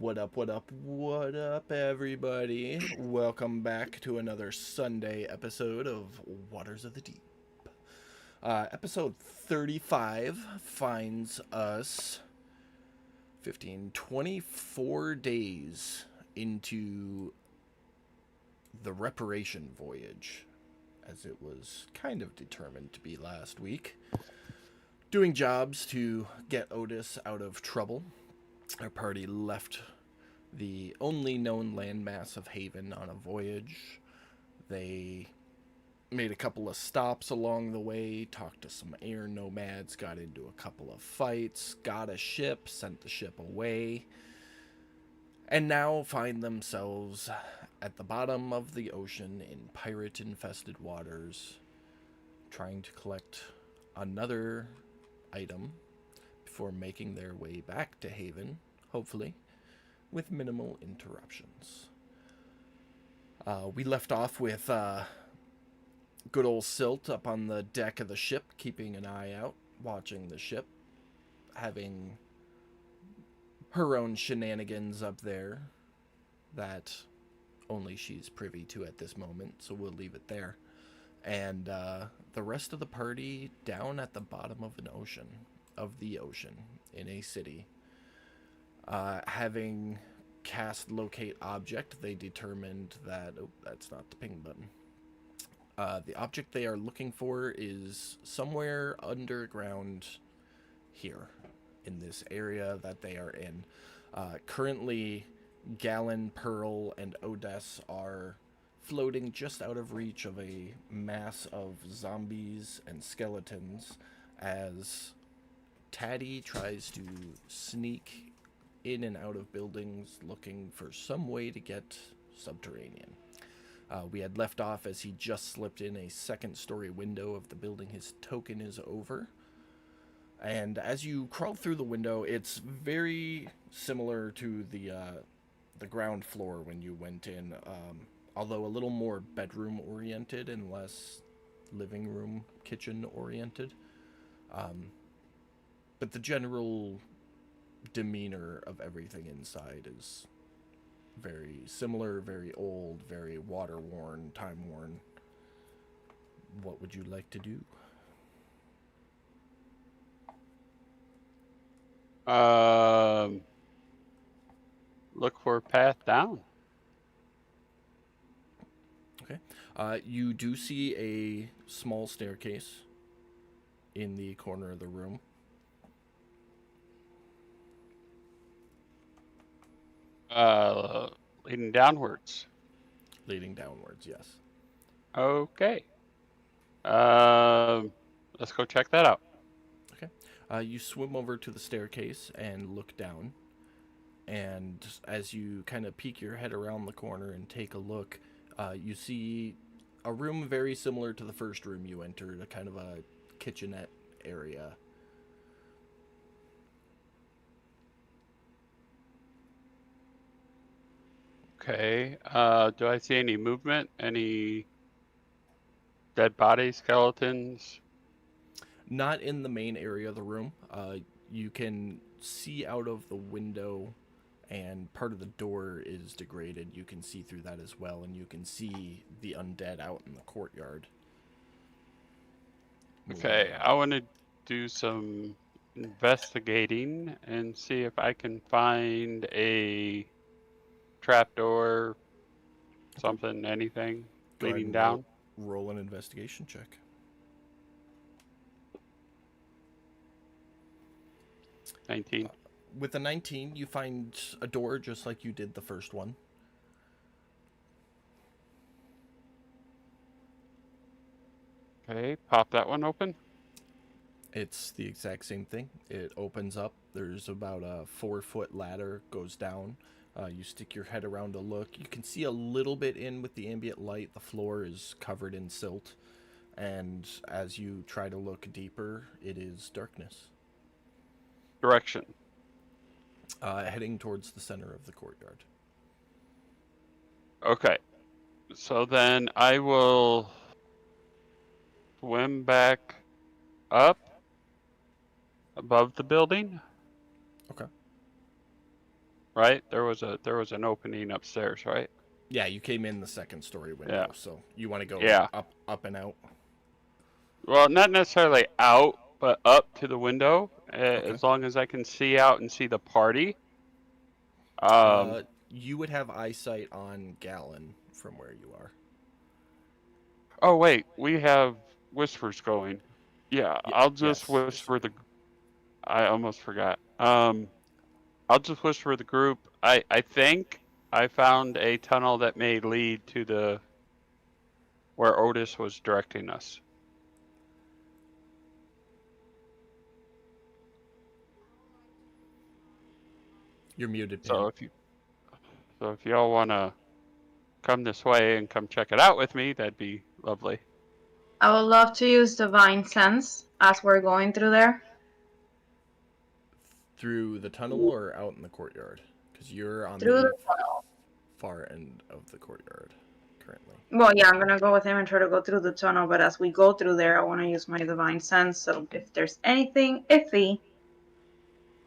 What up, everybody? Welcome back to another Sunday episode of Waters of the Deep. Episode 35 finds us 24 days into the reparation voyage, as it was kind of determined to be last week. Doing jobs to get Otis out of trouble. Our party left the only known landmass of Haven on a voyage. They made a couple of stops along the way, talked to some air nomads, got into a couple of fights, got a ship, sent the ship away, and now find themselves at the bottom of the ocean in pirate-infested waters, trying to collect another item before making their way back to Haven, hopefully, with minimal interruptions. We left off with good old Silt up on the deck of the ship, keeping an eye out, watching the ship, having her own shenanigans up there that only she's privy to at this moment, so we'll leave it there. And the rest of the party down at the bottom of the ocean, in a city. Having cast locate object, they determined that... Oh, that's not the ping button. The object they are looking for is somewhere underground here, in this area that they are in. Currently, Gallon, Pearl, and Odess are floating just out of reach of a mass of zombies and skeletons as Taddy tries to sneak in and out of buildings looking for some way to get subterranean. We had left off as he just slipped in a second-story window of the building his token is over. And as you crawl through the window, it's very similar to the ground floor when you went in, although a little more bedroom-oriented and less living room, kitchen-oriented. But the general demeanor of everything inside is very similar, very old, very water-worn, time-worn. What would you like to do? Look for a path down. Okay. You do see a small staircase in the corner of the room. Leading downwards. Leading downwards, yes. Okay. Let's go check that out. Okay. You swim over to the staircase and look down. And as you kind of peek your head around the corner and take a look, you see a room very similar to the first room you entered, a kind of a kitchenette area. Okay. Do I see any movement? Any dead body skeletons? Not in the main area of the room. You can see out of the window, and part of the door is degraded. You can see through that as well, and you can see the undead out in the courtyard. Okay, I want to do some investigating and see if I can find a trapdoor, something, anything Go ahead leading and down. roll an investigation check. 19. With a 19, you find a door just like you did the first one. Okay, pop that one open. It's the exact same thing. It opens up. There's about a 4-foot ladder, goes down. You stick your head around to look. You can see a little bit in with the ambient light. The floor is covered in silt. And as you try to look deeper, it is darkness. Direction. Heading towards the center of the courtyard. Okay. So then I will swim back up above the building. Okay. right? There was an opening upstairs, right? Yeah, you came in the second story window, Yeah. so you want to go Yeah. up and out. Well, not necessarily out, but up to the window, Okay. as long as I can see out and see the party. Um. You would have eyesight on Gallon from where you are. Oh wait, we have whispers going. Yeah, I'll just Yes. whisper the. I almost forgot. I'll just whisper the group. I think I found a tunnel that may lead to the where Otis was directing us. You're muted, So Pam. if y'all wanna come this way and come check it out with me, that'd be lovely. I would love to use Divine Sense as we're going through there. Through the tunnel or out in the courtyard? Because you're on Through the the tunnel. far end of the courtyard currently. Well, yeah, I'm gonna go with him and try to go through the tunnel, but as we go through there, I want to use my Divine Sense, so if there's anything iffy,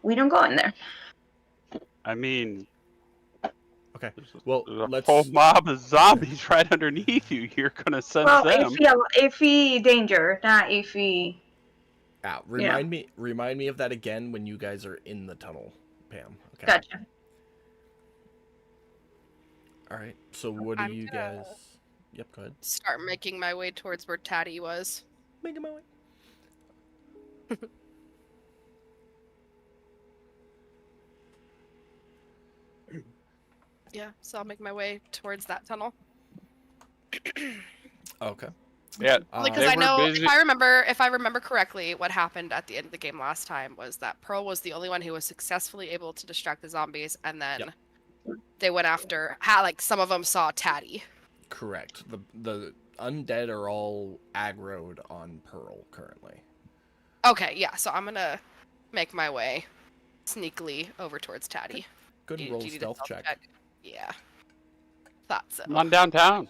we don't go in there. I mean, Okay. Well, there's a let's. whole mob of zombies right underneath you. You're gonna sense Well, them. iffy danger, not iffy. Remind me of that again when you guys are in the tunnel, Pam. Okay. Gotcha. All right. So what do you guys? Yep. Go ahead. Start making my way towards where Taddy was. Making my way. Yeah, so I'll make my way towards that tunnel. Okay. Yeah. Because They I were know busy- if I remember correctly, what happened at the end of the game last time was that Pearl was the only one who was successfully able to distract the zombies, and then they went after. Some of them saw Taddy. Correct. The undead are all aggroed on Pearl currently. Okay, yeah. So I'm gonna make my way sneakily over towards Taddy. Good Do- roll do you need a stealth check. Yeah. Thought so. Come on downtown.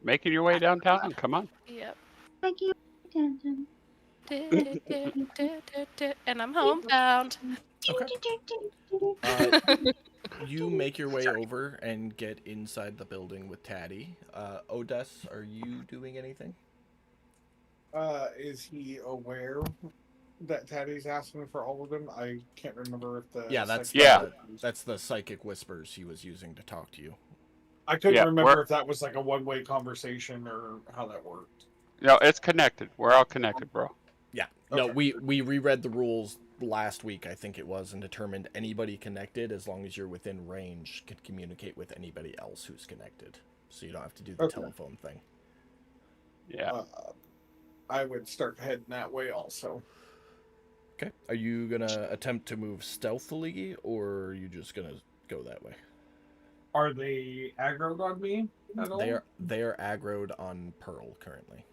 Making your way downtown. Come on. Yep. Thank you. Attention. And I'm homebound. You make your way over and get inside the building with Taddy. Odess, are you doing anything? Is he aware that Taddy's asking for all of them? I can't remember if the that's the psychic whispers he was using to talk to you. I couldn't Yeah, remember we're- if that was like a one-way conversation or how that worked. No, it's connected. We're all connected, bro. Yeah. No, Okay. we reread the rules last week, I think it was, and determined anybody connected, as long as you're within range, can communicate with anybody else who's connected. So you don't have to do the Okay. telephone thing. Yeah. I would start heading that way also. Okay. Are you gonna attempt to move stealthily, or are you just gonna go that way? Are they aggroed on me at all? They are aggroed on Pearl currently.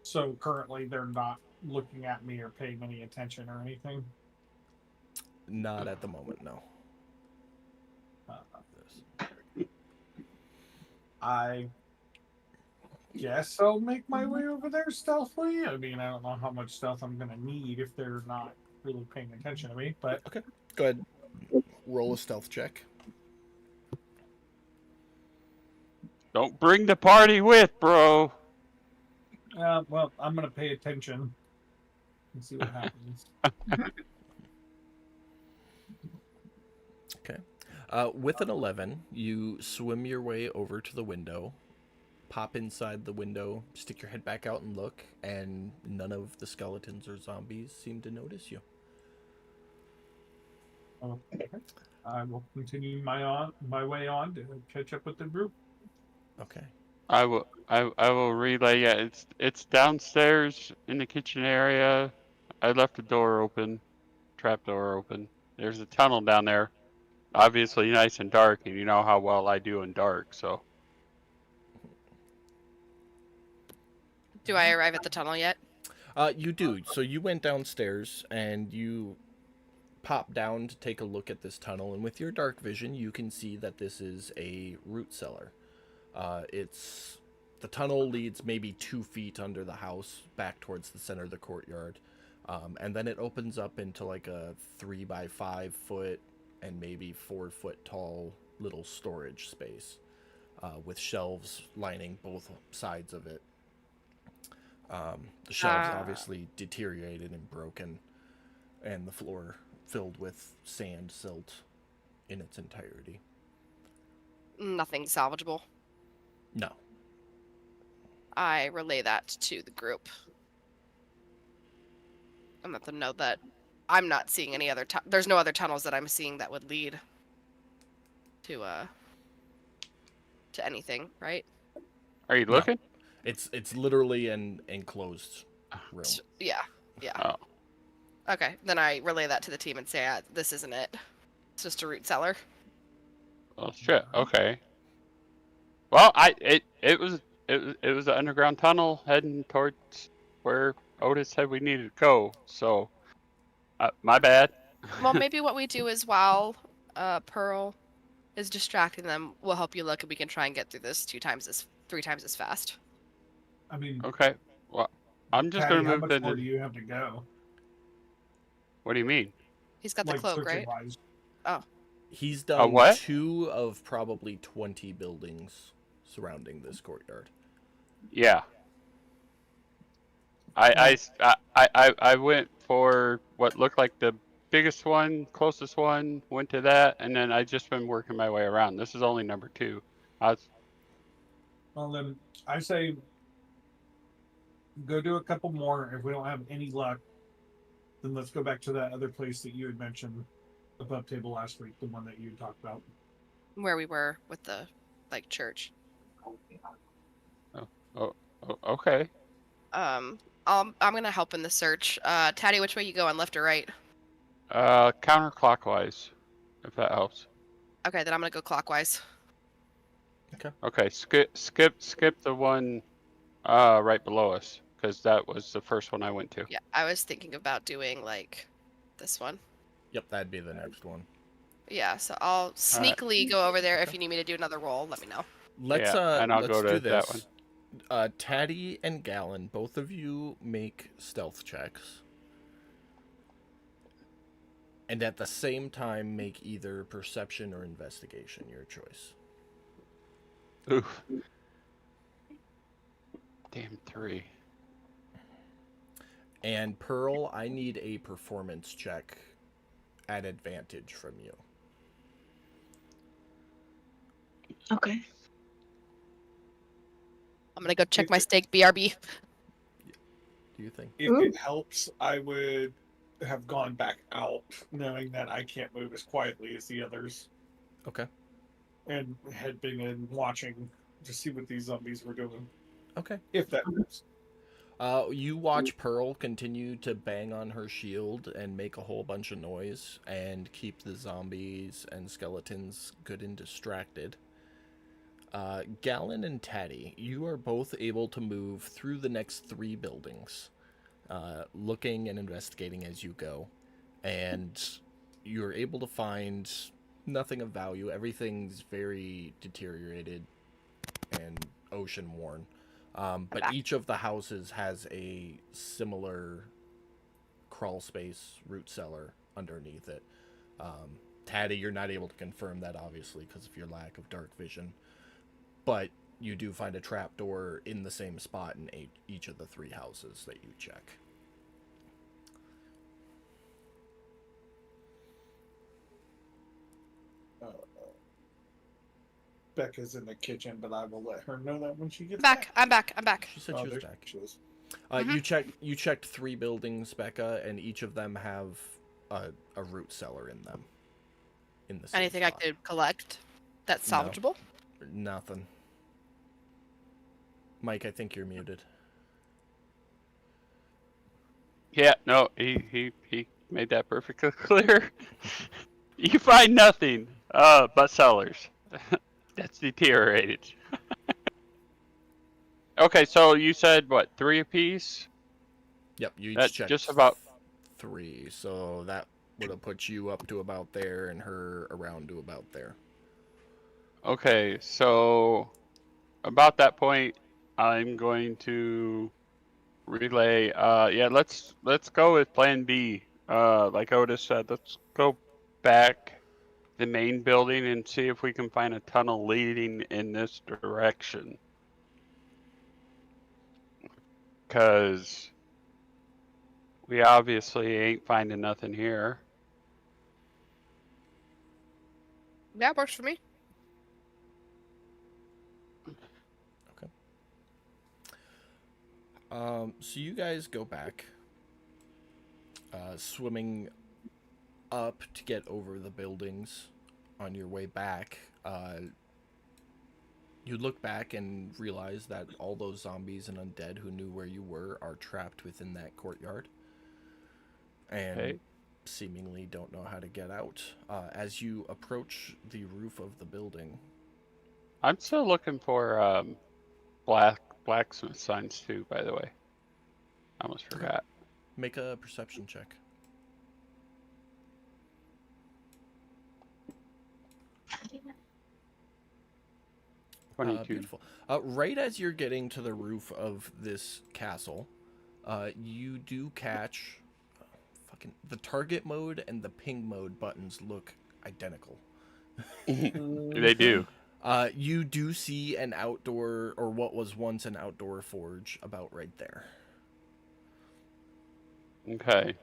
So currently they're not looking at me or paying any attention or anything. Not at the moment, no. I guess I'll make my way over there stealthily. I mean, I don't know how much stealth I'm gonna need if they're not really paying attention to me, but Go ahead. Roll a stealth check. Don't bring the party with, bro. well, I'm gonna pay attention and see what happens. Okay. With an 11, you swim your way over to the window, pop inside the window, stick your head back out and look, and none of the skeletons or zombies seem to notice you. Okay. I will continue my way on to catch up with the group. Okay. I will relay. Yeah, it's downstairs in the kitchen area. I left the door open, trap door open. There's a tunnel down there. Obviously nice and dark, and you know how well I do in dark, so. Do I arrive at the tunnel yet? You do. So you went downstairs and you pop down to take a look at this tunnel, and with your dark vision, you can see that this is a root cellar. The tunnel leads maybe 2 feet under the house, back towards the center of the courtyard, and then it opens up into like a 3 by 5 foot and maybe 4-foot tall little storage space with shelves lining both sides of it. The shelves obviously deteriorated and broken, and the floor filled with sand silt in its entirety. Nothing salvageable. No. I relay that to the group and let them know that I'm not seeing any other. There's no other tunnels that I'm seeing that would lead to anything, right? Are you No. looking? It's literally an enclosed room. Yeah. Oh. Okay, then I relay that to the team and say, this isn't it. It's just a root cellar. Oh shit. Okay. Well, it was an underground tunnel heading towards where Otis said we needed to go. So, my bad. Well, maybe what we do is while Pearl is distracting them, we'll help you look, and we can try and get through this 3 times as fast. I mean, Okay. Well, I'm just Patty, gonna how move much the. more do you have to go? What do you mean? He's got the Like, cloak, right? searching-wise? He's done what? 2 of probably 20 buildings surrounding this courtyard. Yeah. I went for what looked like the biggest one, closest one, went to that, and then I just been working my way around. This is only number 2. Well, then I say go do a couple more. If we don't have any luck, then let's go back to that other place that you had mentioned above table last week, the one that you talked about. Where we were with the church. Okay. I'm gonna help in the search. Taddy, which way you going, left or right? Counterclockwise, if that helps. Okay, then I'm gonna go clockwise. Okay, skip the one right below us, because that was the first one I went to. Yeah, I was thinking about doing like this one. Yep, that'd be the next one. Yeah, so I'll sneakily go over there. If you need me to do another roll, let me know. Let's Yeah, and I'll let's go to do that this. Taddy and Gallon, both of you make stealth checks. And at the same time make either perception or investigation, your choice. Oof. Damn 3. And Pearl, I need a performance check at advantage from you. Okay. I'm gonna go check my steak, BRB. Do you think? If it helps, I would have gone back out, knowing that I can't move as quietly as the others, Okay. and had been in watching to see what these zombies were doing. Okay. If that helps. You watch Pearl continue to bang on her shield and make a whole bunch of noise and keep the zombies and skeletons good and distracted. Gallon and Taddy, you are both able to move through the next 3 buildings, looking and investigating as you go, and you're able to find nothing of value. Everything's very deteriorated and ocean worn. But each of the houses has a similar crawl space, root cellar underneath it. Taddy, you're not able to confirm that, obviously, because of your lack of dark vision. But you do find a trapdoor in the same spot in each of the 3 houses that you check. Becca's in the kitchen, but I will let her know that when she gets Back. I'm back. She said she was there back. she is. You checked 3 buildings, Becca, and each of them have a root cellar in them. In the same Anything spot. I could collect that's No. salvageable? Nothing. Mike, I think you're muted. Yeah, no, he made that perfectly clear. You find nothing but cellars. That's deteriorated. Okay, so you said what, 3 apiece? Yep, you That's each checked just about 3, so that would have put you up to about there and her around to about there. Okay, so about that point, I'm going to relay. Yeah, let's go with Plan B. Like Otis said, let's go back the main building and see if we can find a tunnel leading in this direction. Because we obviously ain't finding nothing here. Yeah, works for me. So you guys go back, swimming up to get over the buildings. On your way back, you look back and realize that all those zombies and undead who knew where you were are trapped within that courtyard, and Okay. seemingly don't know how to get out. As you approach the roof of the building, I'm still looking for blacksmith signs too, by the way. I almost forgot. make a perception check. 22. Beautiful. Right as you're getting to the roof of this castle, you do catch the target mode and the ping mode buttons look identical. They do. You do see an outdoor, or what was once an outdoor forge, about right there. Okay.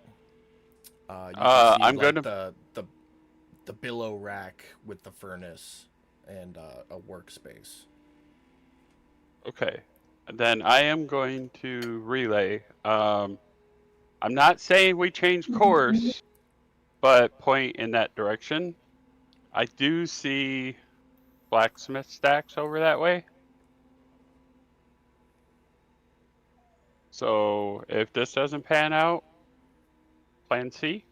You can I'm like, gonna- the billow rack with the furnace and a workspace. Okay. Then I am going to relay. I'm not saying we change course, but point in that direction. I do see blacksmith stacks over that way. So if this doesn't pan out, plan C,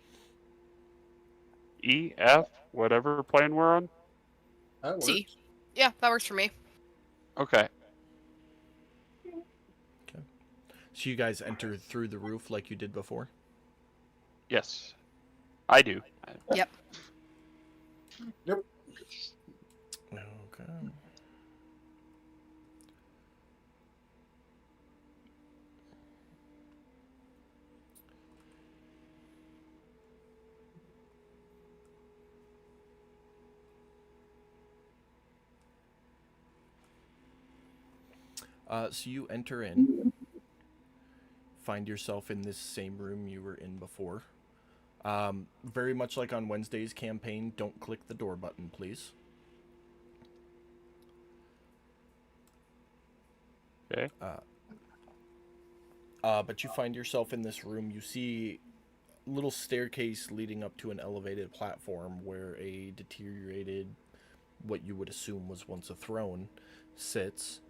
E, F, whatever plan we're on. That works. C. Yeah, that works for me. Okay. So you guys enter through the roof like you did before? Yes, I do. Yep. Yep. Okay. So you enter in, find yourself in this same room you were in before. Very much like on Wednesday's campaign, don't click the door button, please. Okay. But you find yourself in this room. You see a little staircase leading up to an elevated platform where a deteriorated, what you would assume was once a throne, sits.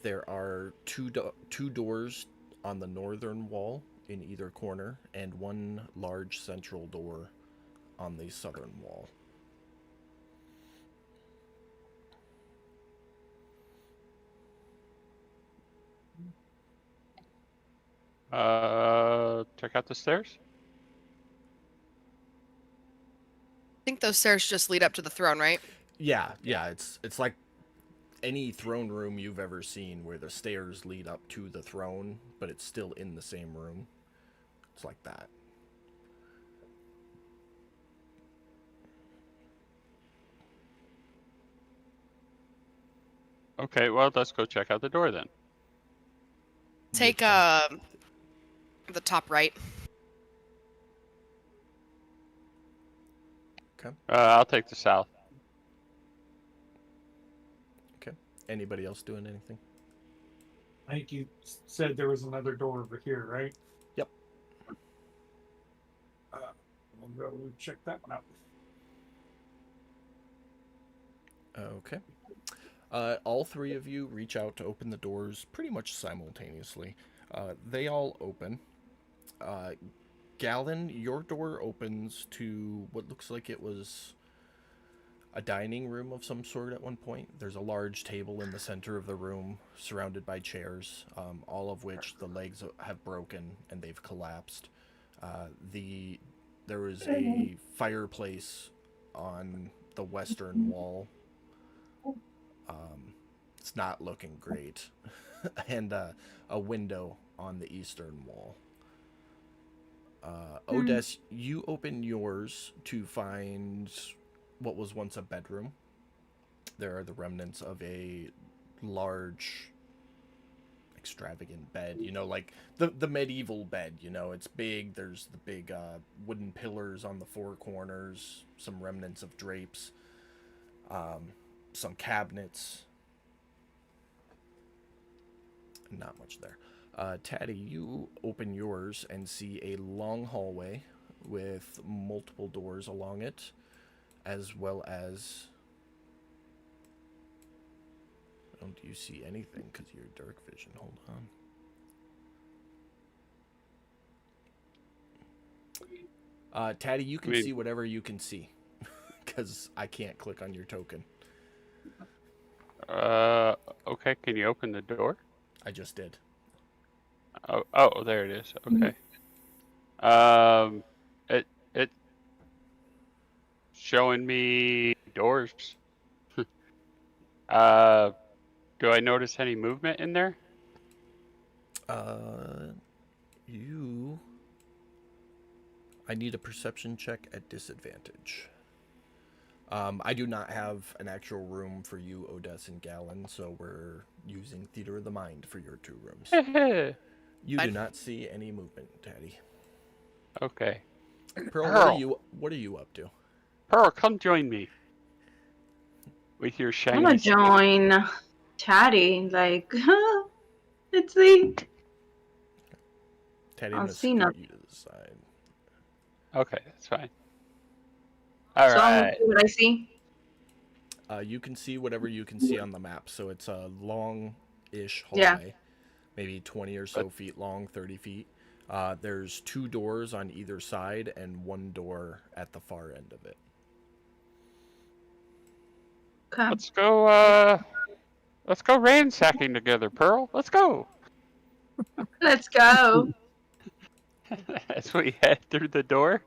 There are two doors on the northern wall in either corner, and one large central door on the southern wall. Check out the stairs. I think those stairs just lead up to the throne, right? Yeah, it's like any throne room you've ever seen where the stairs lead up to the throne, but it's still in the same room. It's like that. Okay, well, let's go check out the door then. Take Beautiful. the top right. I'll take the south. Anybody else doing anything? I think you said there was another door over here, right? Yep. We'll go check that one out. Okay. All three of you reach out to open the doors pretty much simultaneously. They all open. Galen, your door opens to what looks like it was a dining room of some sort at one point. There's a large table in the center of the room surrounded by chairs, all of which the legs have broken and they've collapsed. There was a fireplace on the western wall. It's not looking great. And a window on the eastern wall. Odess, you open yours to find what was once a bedroom. There are the remnants of a large, extravagant bed. You know, like the medieval bed. You know, it's big. There's the big wooden pillars on the four corners. Some remnants of drapes. Some cabinets. Not much there. Taddy, you open yours and see a long hallway with multiple doors along it, as well as... Don't you see anything because of your dark vision? Hold on. Taddy, you can see whatever you can see because I can't click on your token. Okay, can you open the door? I just did. Oh, there it is. Okay. It showing me doors. Do I notice any movement in there? I need a perception check at disadvantage. I do not have an actual room for you, Odess and Gallon, so we're using Theater of the Mind for your 2 rooms. You do not see any movement, Taddy. Okay. Pearl, what are you up to? Pearl, come join me. With your shiny. I'm gonna join Taddy. Like, let's see. Taddy, I'll I'm gonna see scoot nothing. you to the side. Okay, that's fine. All So I'm gonna right. see what I see. You can see whatever you can see on the map. So it's a long-ish Yeah. hallway, maybe 20 or so feet long, 30 feet. There's 2 doors on either side and 1 door at the far end of it. Okay. Let's go ransacking together, Pearl. Let's go. Let's go. As we head through the door.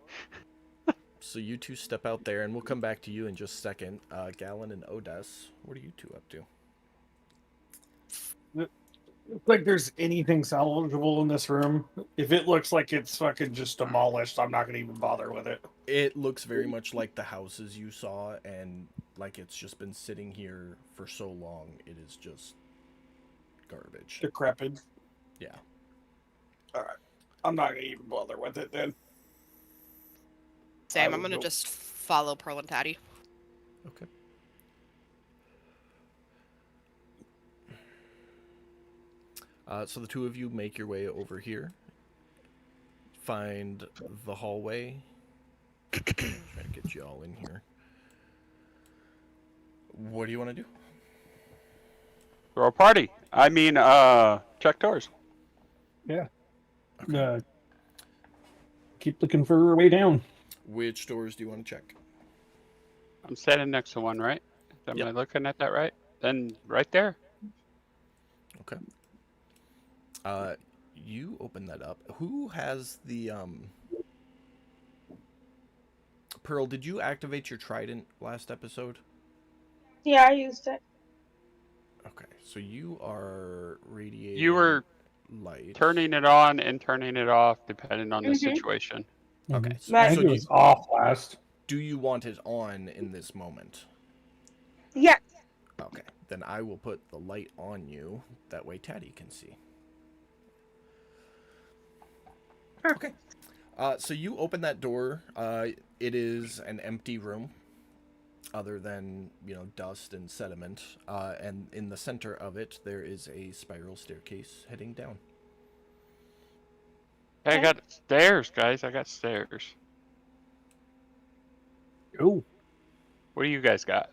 So you 2 step out there, and we'll come back to you in just a second. Gallon and Odess, what are you 2 up to? Like there's anything salvageable in this room. If it looks like it's fucking just demolished, I'm not gonna even bother with it. It looks very much like the houses you saw, and like it's just been sitting here for so long, it is just garbage. Decrepit. Yeah. Alright. I'm not gonna even bother with it then. Same. I I'm will gonna go- just follow Pearl and Taddy. Okay. So the 2 of you make your way over here. Find the hallway. Try to get you all in here. What do you want to do? Throw a party. I mean, check doors. Yeah. Okay. Keep looking for a way down. Which doors do you want to check? I'm standing next to one, right? Am Yep. I looking at that right? Then right there. Okay. You open that up. Who has the Pearl, did you activate your trident last episode? Yeah, I used it. Okay, so you are radiating You were light. turning it on and turning it off depending on the Mhm. situation. Okay, so, Right. I so think it was off last. do you want it on in this moment? Yeah. Okay, then I will put the light on you. That way Taddy can see. Okay. So you open that door. It is an empty room, other than, you know, dust and sediment. And in the center of it, there is a spiral staircase heading down. Hey, I got stairs, guys. I got stairs. Oh. What do you guys got?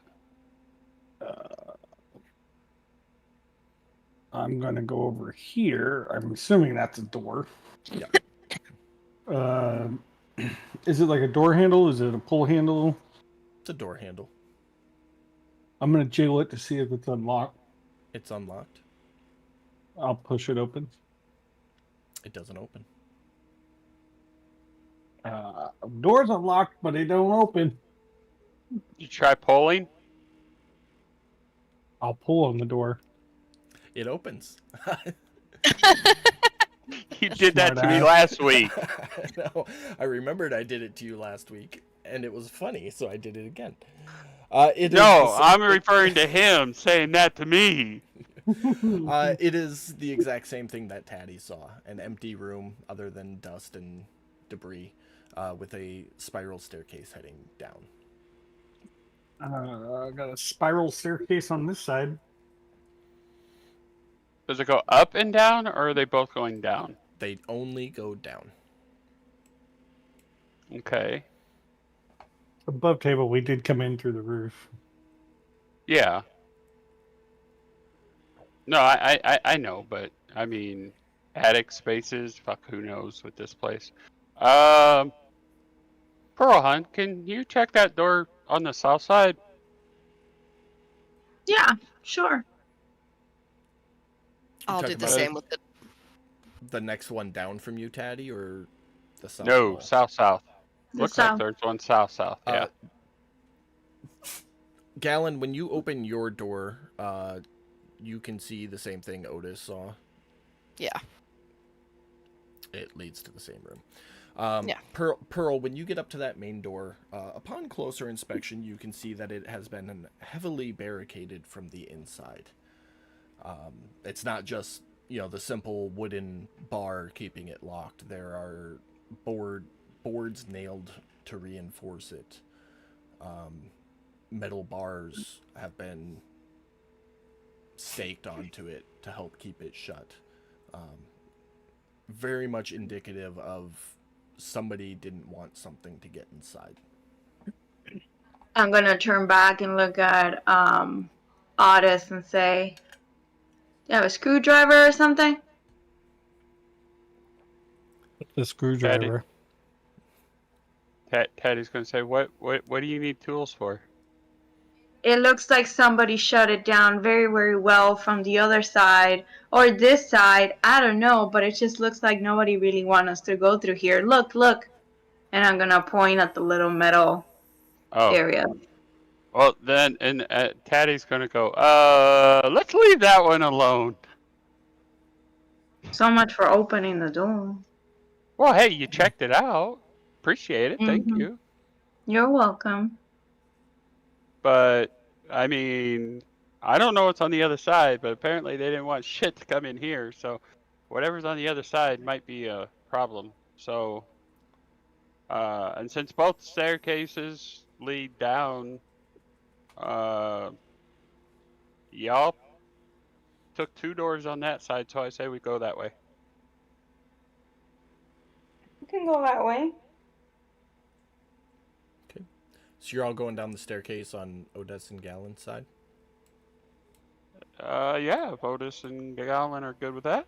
I'm gonna go over here. I'm assuming that's a door. Yeah. Is it like a door handle? Is it a pull handle? It's a door handle. I'm gonna jiggle it to see if it's unlocked. It's unlocked. I'll push it open. It doesn't open. Door's unlocked, but they don't open. You try pulling? I'll pull on the door. It opens. You did that to me Smartass. last week. No, I remembered I did it to you last week, and it was funny, so I did it again. It is No, the I'm referring to him saying that to me. It is the exact same thing that Taddy saw. An empty room other than dust and debris, with a spiral staircase heading down. I got a spiral staircase on this side. Does it go up and down, or are they both going down? They only go down. Okay. Above table, we did come in through the roof. Yeah. No, I know, but I mean, attic spaces. Fuck, who knows with this place. Pearl Hunt, can you check that door on the south side? Yeah, sure. I'll do talking the about same with the next one down from you, Taddy, or the south No, wall? south. The Looks south. like there's one south. Yeah. Gallon, when you open your door, you can see the same thing Otis saw. Yeah. It leads to the same room. Yeah. Pearl, when you get up to that main door, upon closer inspection, you can see that it has been heavily barricaded from the inside. It's not just, the simple wooden bar keeping it locked. There are boards nailed to reinforce it. Metal bars have been staked onto it to help keep it shut. Very much indicative of somebody didn't want something to get inside. I'm gonna turn back and look at Otis and say, "Do you have a screwdriver or something?" The screwdriver. Teddy's gonna say, what do you need tools for? It looks like somebody shut it down very, very well from the other side or this side. I don't know, but it just looks like nobody really wants us to go through here. Look. And I'm gonna point at the little metal Oh, area. well then, and Teddy's gonna go, let's leave that one alone. So much for opening the door. Well, hey, you checked it out. Appreciate it. Thank Mhm. you. You're welcome. But, I mean, I don't know what's on the other side, but apparently they didn't want shit to come in here, so whatever's on the other side might be a problem. So, and since both staircases lead down, y'all took 2 doors on that side, so I say we go that way. You can go that way. So you're all going down the staircase on Odessa and Gallon's side? Yeah, if Otis and Gallon are good with that.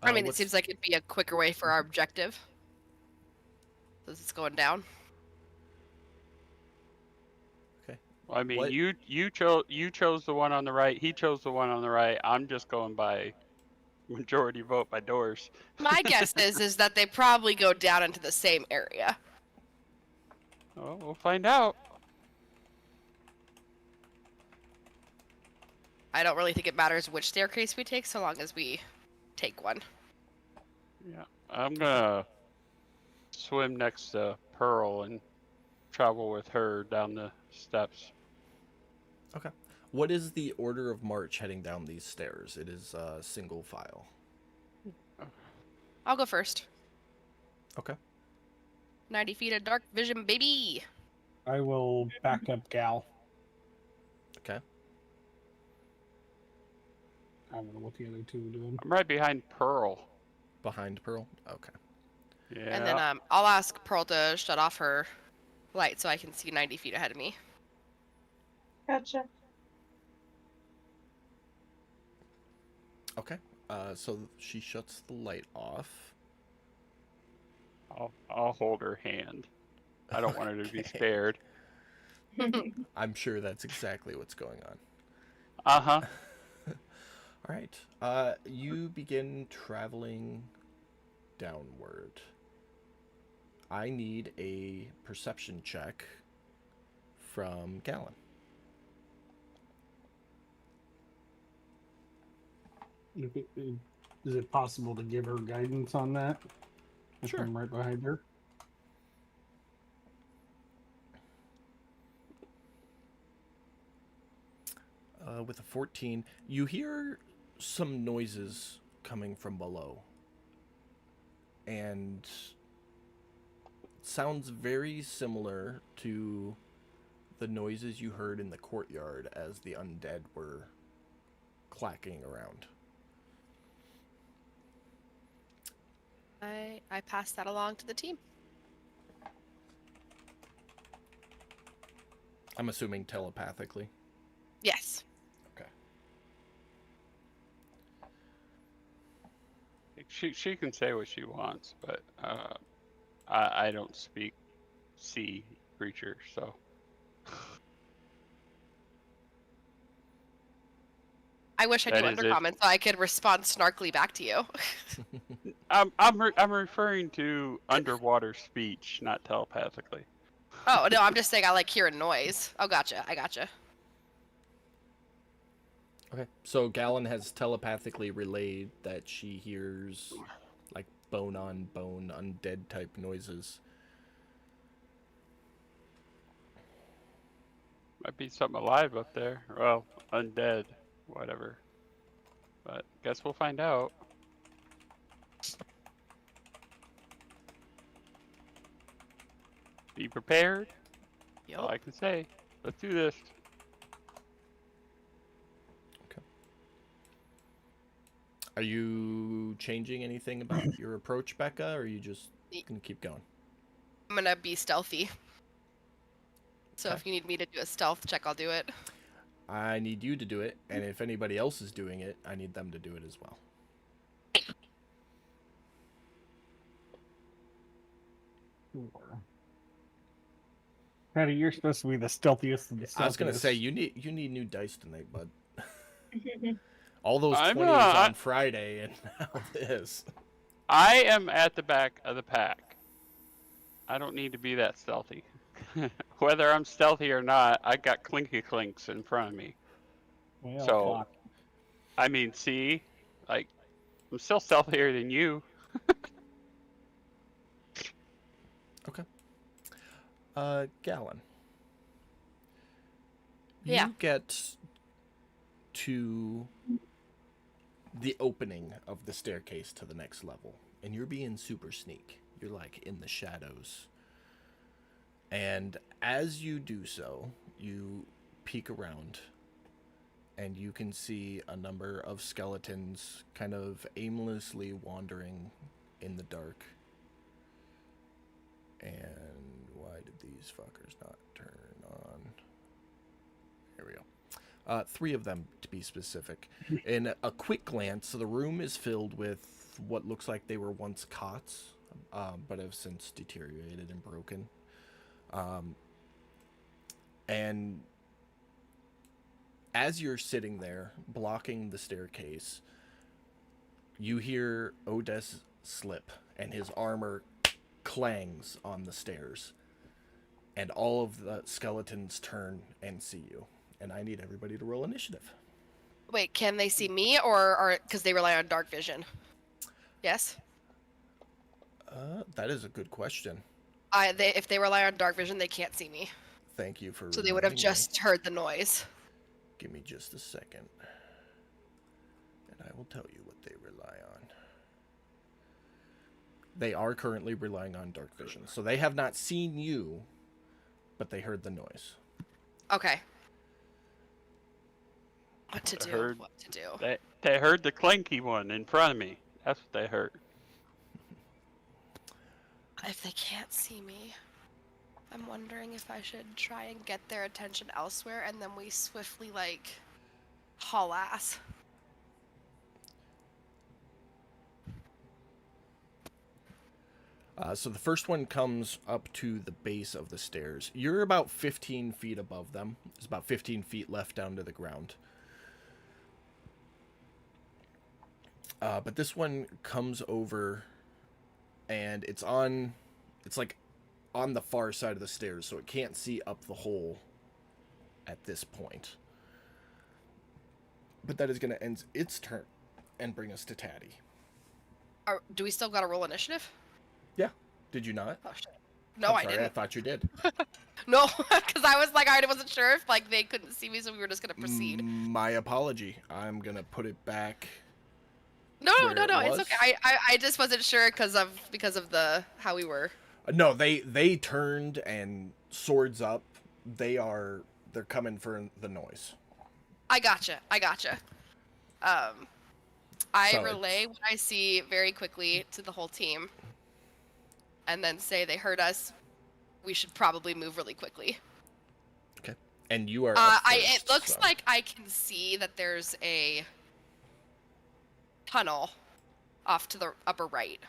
I mean, it What's- seems like it'd be a quicker way for our objective. Since it's going down. I mean, What- you chose the one on the right. He chose the one on the right. I'm just going by majority vote by doors. My guess is that they probably go down into the same area. Oh, we'll find out. I don't really think it matters which staircase we take, so long as we take one. Yeah, I'm gonna swim next to Pearl and travel with her down the steps. Okay. What is the order of march heading down these stairs? It is single file. I'll go first. Okay. 90 feet of dark vision, baby! I will back up Gal. Okay. I don't know what the other two are doing. I'm right behind Pearl. Behind Pearl? Okay. Yeah. And then I'll ask Pearl to shut off her light so I can see 90 feet ahead of me. Gotcha. Okay. So she shuts the light off. I'll hold her hand. I don't want her to be Okay. spared. I'm sure that's exactly what's going on. Uh-huh. All right. You begin traveling downward. I need a perception check from Gallon. Is it possible to give her guidance on that? If Sure. I'm right behind her. With a 14, you hear some noises coming from below. And sounds very similar to the noises you heard in the courtyard as the undead were clacking around. I passed that along to the team. I'm assuming telepathically. Yes. Okay. She can say what she wants, but I don't speak sea creature, so. I wish I That knew is it. Undercommon so I could respond snarkily back to you. I'm referring to underwater speech, not telepathically. Oh, no, I'm just saying I like hearing noise. Oh, gotcha. I gotcha. Okay. So Gallon has telepathically relayed that she hears like bone on bone undead type noises. Might be something alive up there. Well, undead, whatever. But guess we'll find out. Be prepared. That's all I can say. Let's do this. Are you changing anything about your approach, Becca, or are you just gonna keep going? I'm gonna be stealthy. So Okay. if you need me to do a stealth check, I'll do it. I need you to do it, and if anybody else is doing it, I need them to do it as well. Sure. Patty, you're supposed to be the stealthiest of the stealthiest. I was gonna say you need new dice tonight, bud. All those I'm 20s on Friday, and now this. I am at the back of the pack. I don't need to be that stealthy. Whether I'm stealthy or not, I got clinky clinks in front of me. Well, So, fuck. I mean, see, like, I'm still stealthier than you. Gallon. Yeah. You get to the opening of the staircase to the next level, and you're being super sneak. You're like in the shadows. And as you do so, you peek around, and you can see a number of skeletons kind of aimlessly wandering in the dark. And why did these fuckers not turn on? Here we go. 3 of them, to be specific. In a quick glance, the room is filled with what looks like they were once cots, but have since deteriorated and broken. And as you're sitting there, blocking the staircase, you hear Odess slip, and his armor clangs on the stairs. And all of the skeletons turn and see you. And I need everybody to roll initiative. Wait, can they see me or because they rely on dark vision? Yes. That is a good question. If they rely on dark vision, they can't see me. Thank you for So they would have reminding me. just heard the noise. Give me just a second. And I will tell you what they rely on. They are currently relying on dark vision. So they have not seen you, but they heard the noise. Okay. What to I do? heard- What to do? They heard the clanky one in front of me. That's what they heard. If they can't see me, I'm wondering if I should try and get their attention elsewhere, and then we swiftly, like, haul ass. So the first one comes up to the base of the stairs. You're about 15 feet above them. There's about 15 feet left down to the ground. But this one comes over, and it's like on the far side of the stairs, so it can't see up the hole at this point. But that is going to end its turn and bring us to Tatty. Do we still got to roll initiative? Did you not? Oh shit. No, I'm I sorry, didn't. I thought you did. No, because I was like, I wasn't sure if like they couldn't see me, so we were just gonna proceed. My apology. I'm gonna put it back. No, where no, it no, it's was. okay. I just wasn't sure because of the how we were. No, they turned and swords up. They're coming for the noise. I gotcha. I So relay what I see very quickly to the whole team, and then say they heard us. We should probably move really quickly. And you are. Up It first, looks so. like I can see that there's a tunnel off to the upper right.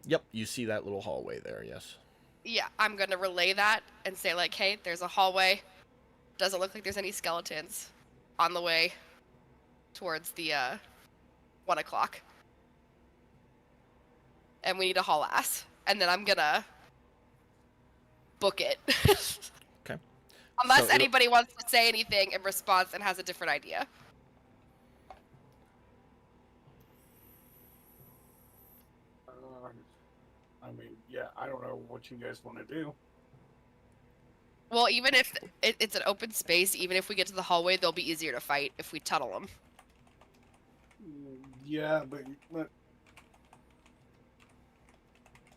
Yep, you see that little hallway there. Yes. Yeah, I'm gonna relay that and say like, hey, there's a hallway. Doesn't look like there's any skeletons on the way towards the 1 o'clock. And we need to haul ass. And then I'm gonna book it. Okay. Unless So it'll- anybody wants to say anything in response and has a different idea. I mean, yeah, I don't know what you guys want to do. Well, even if it's an open space, even if we get to the hallway, they'll be easier to fight if we tunnel them. Yeah, but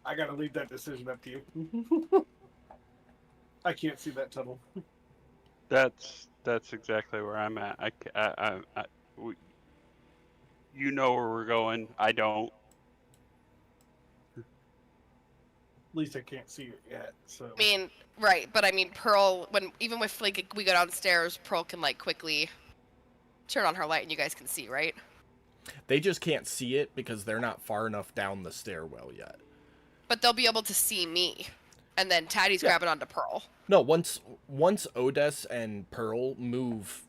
I gotta leave that decision up to you. I can't see that tunnel. That's exactly where I'm at. You know where we're going. I don't. At least I can't see it yet. So I mean, right, but I mean, Pearl, even if like we go downstairs, Pearl can like quickly turn on her light and you guys can see, right? They just can't see it because they're not far enough down the stairwell yet. But they'll be able to see me, and then Taddy's Yeah. grabbing onto Pearl. No, once Odess and Pearl move,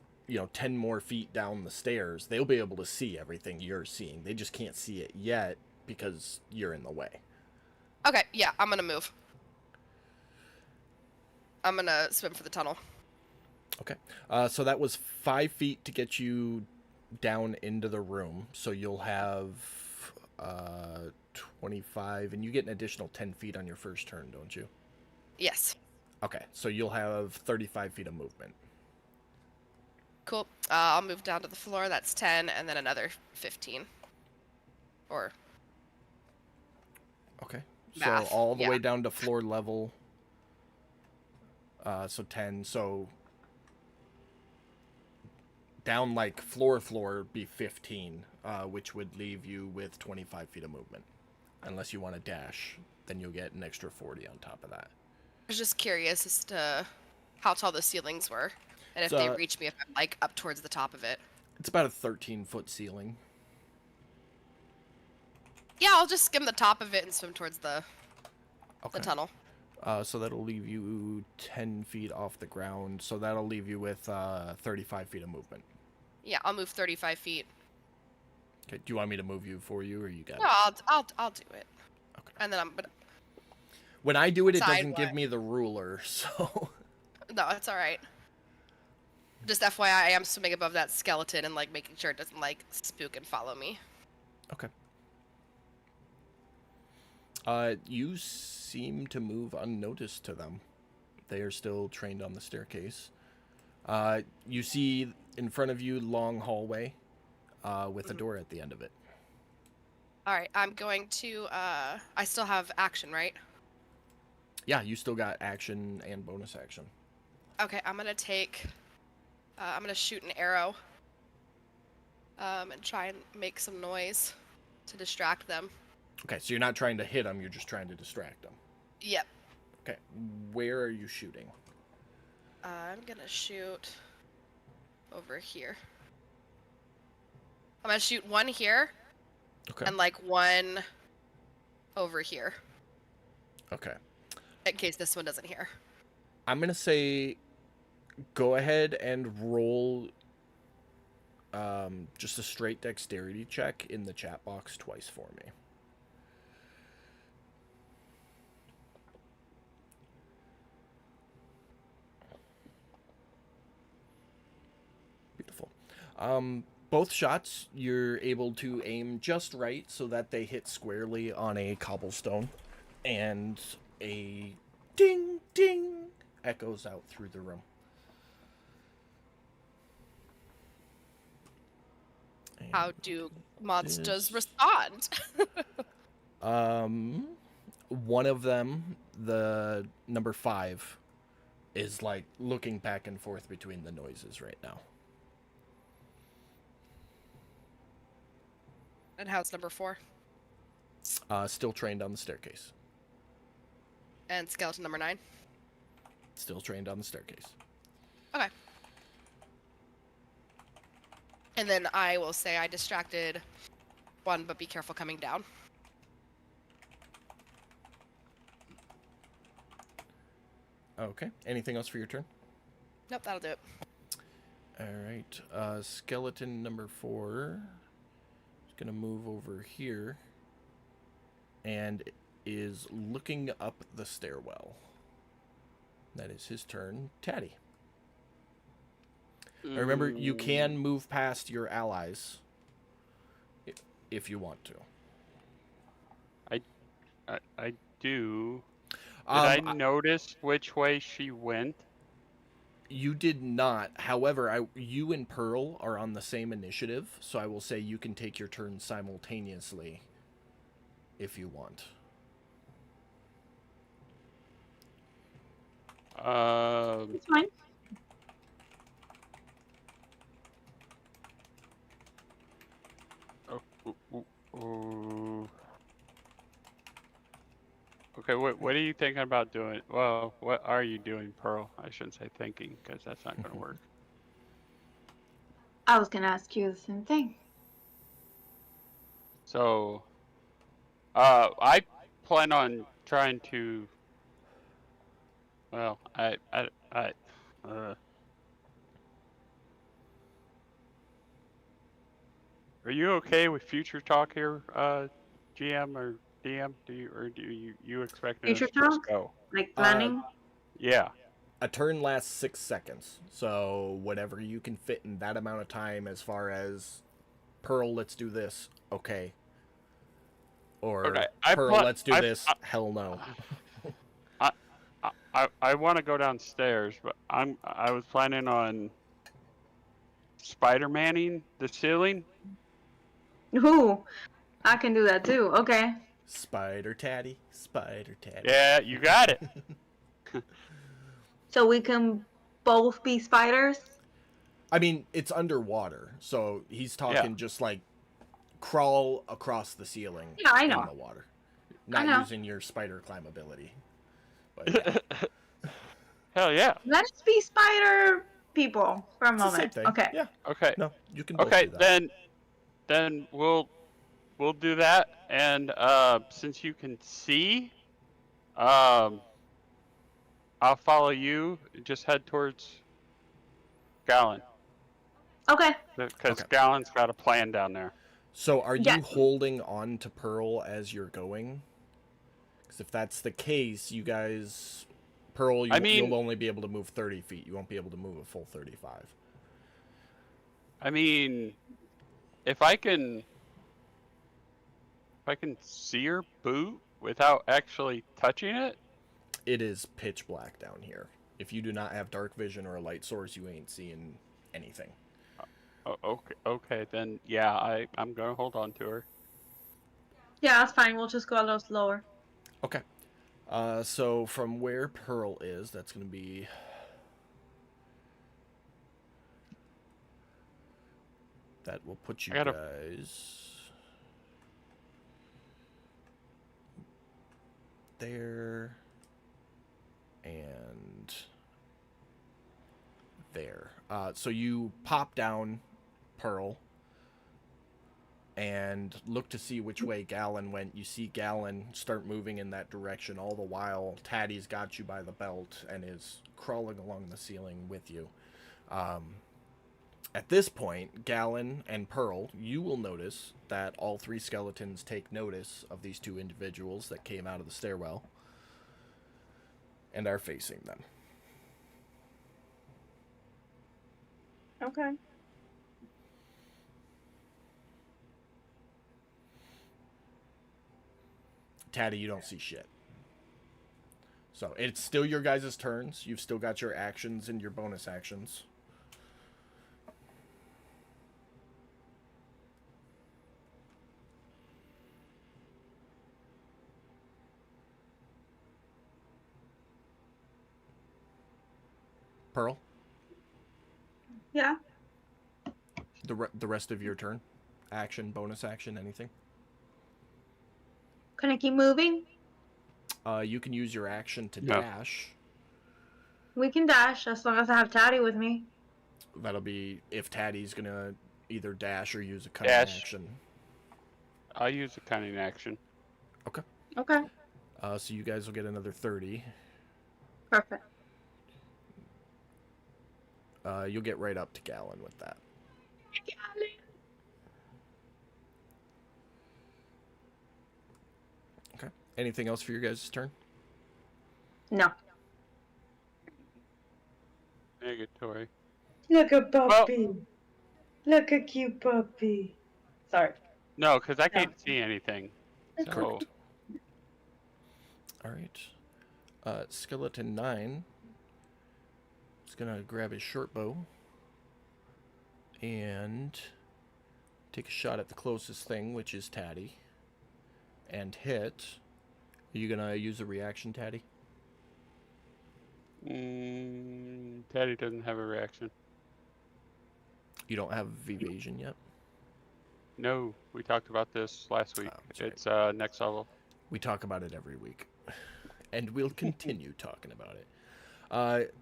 10 more feet down the stairs, they'll be able to see everything you're seeing. They just can't see it yet because you're in the way. Okay, yeah, I'm gonna move. I'm gonna swim for the tunnel. Okay. So that was 5 feet to get you down into the room. So you'll have 25, and you get an additional 10 feet on your first turn, don't you? Yes. Okay. So you'll have 35 feet of movement. Cool. I'll move down to the floor. That's 10, and then another 15. Or Okay. Math, So all the yeah. way down to floor level. So 10. So down like floor would be 15, which would leave you with 25 feet of movement. Unless you want to dash, then you'll get an extra 40 on top of that. I was just curious as to how tall the ceilings were, and if So, they reach me if I'm like up towards the top of it. It's about a 13-foot ceiling. Yeah, I'll just skim the top of it and swim towards the Okay. tunnel. So that'll leave you 10 feet off the ground. So that'll leave you with 35 feet of movement. Yeah, I'll move 35 feet. Okay. Do you want me to move you for you, or you got No, it? I'll do it. Okay. And then I'm gonna. When I do it, it Decide doesn't give what. me the ruler. So No, it's all right. Just FYI, I am swimming above that skeleton and like making sure it doesn't like spook and follow me. okay. You seem to move unnoticed to them. They are still trained on the staircase. You see in front of you long hallway with a door at the end of it. All right, I'm going to. I still have action, right? Yeah, you still got action and bonus action. Okay, I'm gonna take. I'm gonna shoot an arrow. And try and make some noise to distract them. Okay, so you're not trying to hit them, you're just trying to distract them. Yep. Okay, where are you shooting? I'm gonna shoot over here. I'm gonna shoot one here Okay. and like one over here Okay. in case this one doesn't hear. I'm going to say go ahead and roll just a straight dexterity check in the chat box twice for me. Beautiful. Both shots, you're able to aim just right so that they hit squarely on a cobblestone, and a ding ding echoes out through the room. How And do monsters this- respond? One of them, the number 5, is like looking back and forth between the noises right now. And how's number 4? Still trained on the staircase. And skeleton number 9? Still trained on the staircase. Okay. And then I will say I distracted 1, but be careful coming down. Okay. Anything else for your turn? Nope, that'll do it. All right. Skeleton number 4 is going to move over here and is looking up the stairwell. That is his turn. Taddy. Remember, you can move past your allies if you want to. I do. Did I I notice which way she went? You did not. However, you and Pearl are on the same initiative, so I will say you can take your turn simultaneously if you want. It's fine. Ooh. Okay, what are you thinking about doing? Well, what are you doing, Pearl? I shouldn't say thinking, because that's not going to work. I was gonna ask you the same thing. So, I plan on trying to. Well, are you okay with future talk here, GM or DM? Do you expect us Future to just talk? go? Like planning? Yeah. A turn lasts 6 seconds, so whatever you can fit in that amount of time as far as Pearl, let's do this, okay. Or Okay, Pearl, let's do this, hell no. I want to go downstairs, but I was planning on Spider-Manning the ceiling. Ooh, I can do that too. Okay. Spider Taddy, Spider Taddy. Yeah, you got it. So we can both be spiders? I mean, it's underwater, so he's talking just like crawl across the ceiling Yeah, I in know. the water. I Not know. using your spider climb ability. But yeah. Hell yeah. Let's be spider people for a It's the same moment. thing. Okay. Yeah. Okay. No, you can both Okay, do that. then we'll do that, and since you can see, I'll follow you. Just head towards Gallon, Okay. because Okay. Gallon's got a plan down there. So are Yeah. you holding on to Pearl as you're going? Because if that's the case, you guys... Pearl, you'll only be able to move 30 feet. You won't be able to move a full 35. I mean, if I can see your boot without actually touching it. It is pitch black down here. If you do not have dark vision or a light source, you ain't seeing anything. Oh, okay, then yeah, I'm gonna hold on to her. Yeah, that's fine. We'll just go a little slower. Okay. So from where Pearl is, that's going to be... That will put you guys... there... and... there. So you pop down Pearl and look to see which way Gallon went. You see Gallon start moving in that direction. All the while, Taddy's got you by the belt and is crawling along the ceiling with you. At this point, Gallon and Pearl, you will notice that all 3 skeletons take notice of these 2 individuals that came out of the stairwell and are facing them. Okay. Taddy, you don't see shit. So it's still your guys' turns. You've still got your actions and your bonus actions. Pearl, Yeah. the rest of your turn, action, bonus action, anything. Can I keep moving? You can use your action to No. dash. We can dash as long as I have Taddy with me. That'll be if Taddy's gonna either dash or use a cunning Dash. action. I'll use a cunning action. Okay. So you guys will get another 30. Perfect. You'll get right up to Gallon with that. Okay. Anything else for your guys' turn? No. Negatory. Look at puppy. Look at cute puppy. Sorry. No, because I can't see anything. So Correct. All right. Skeleton 9 is gonna grab his short bow and take a shot at the closest thing, which is Taddy, and hit. Are you gonna use a reaction, Taddy? Teddy doesn't have a reaction. You don't have evasion yet. No, we talked about this last week. Oh, that's right. It's next level. We talk about it every week, and we'll continue talking about it.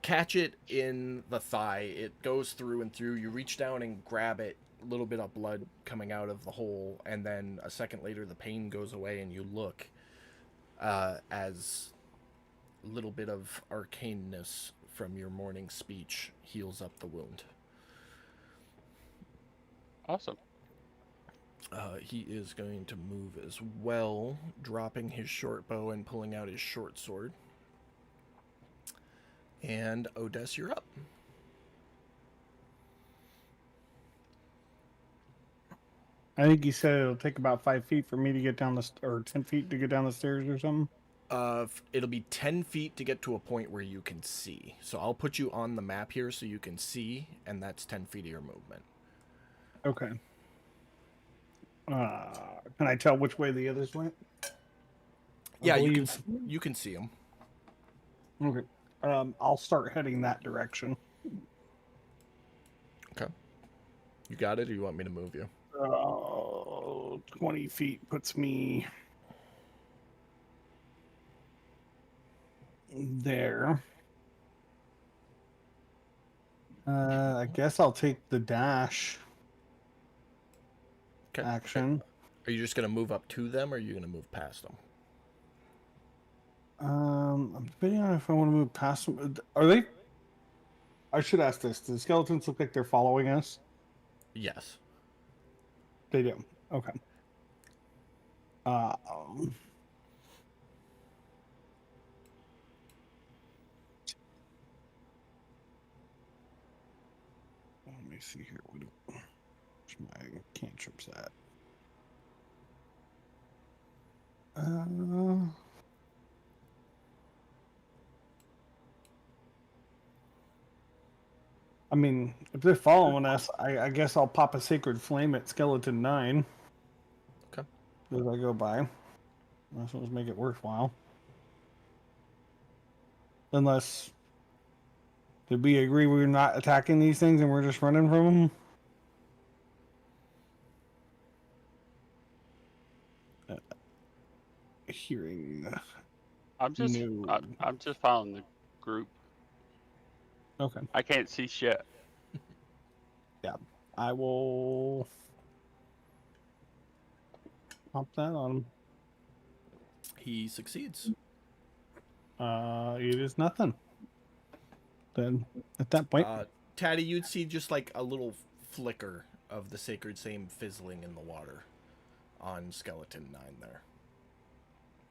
Catch it in the thigh. It goes through and through. You reach down and grab it. A little bit of blood coming out of the hole, and then a second later, the pain goes away, and you look as a little bit of arcaneness from your morning speech heals up the wound. Awesome. He is going to move as well, dropping his short bow and pulling out his short sword. And Odess, you're up. I think he said it'll take about 5 feet for me to get down or 10 feet to get down the stairs or something. It'll be 10 feet to get to a point where you can see. So I'll put you on the map here so you can see, and that's 10 feet of your movement. Okay. Can I tell which way the others went? Yeah, believe- you can see them. Okay. I'll start heading that direction. Okay. You got it, or you want me to move you? 20 feet puts me there. I guess I'll take the dash Okay. action. Are you just going to move up to them, or are you going to move past them? I'm debating on if I want to move past them. Are they? I should ask this. Do the skeletons look like they're following us? Yes. They do. Okay. Um, let me see here. Where's my cantrips at? I mean, if they're following us, I guess I'll pop a sacred flame at skeleton 9. Okay. As I go by. Let's make it worthwhile. Unless, did we agree we're not attacking these things and we're just running from them? Hearing. I'm just No. I'm just following the group. Okay. I can't see shit. I will pop that on. He succeeds. It is nothing. Then at that point, Taddy, you'd see just like a little flicker of the sacred flame fizzling in the water on skeleton 9 there.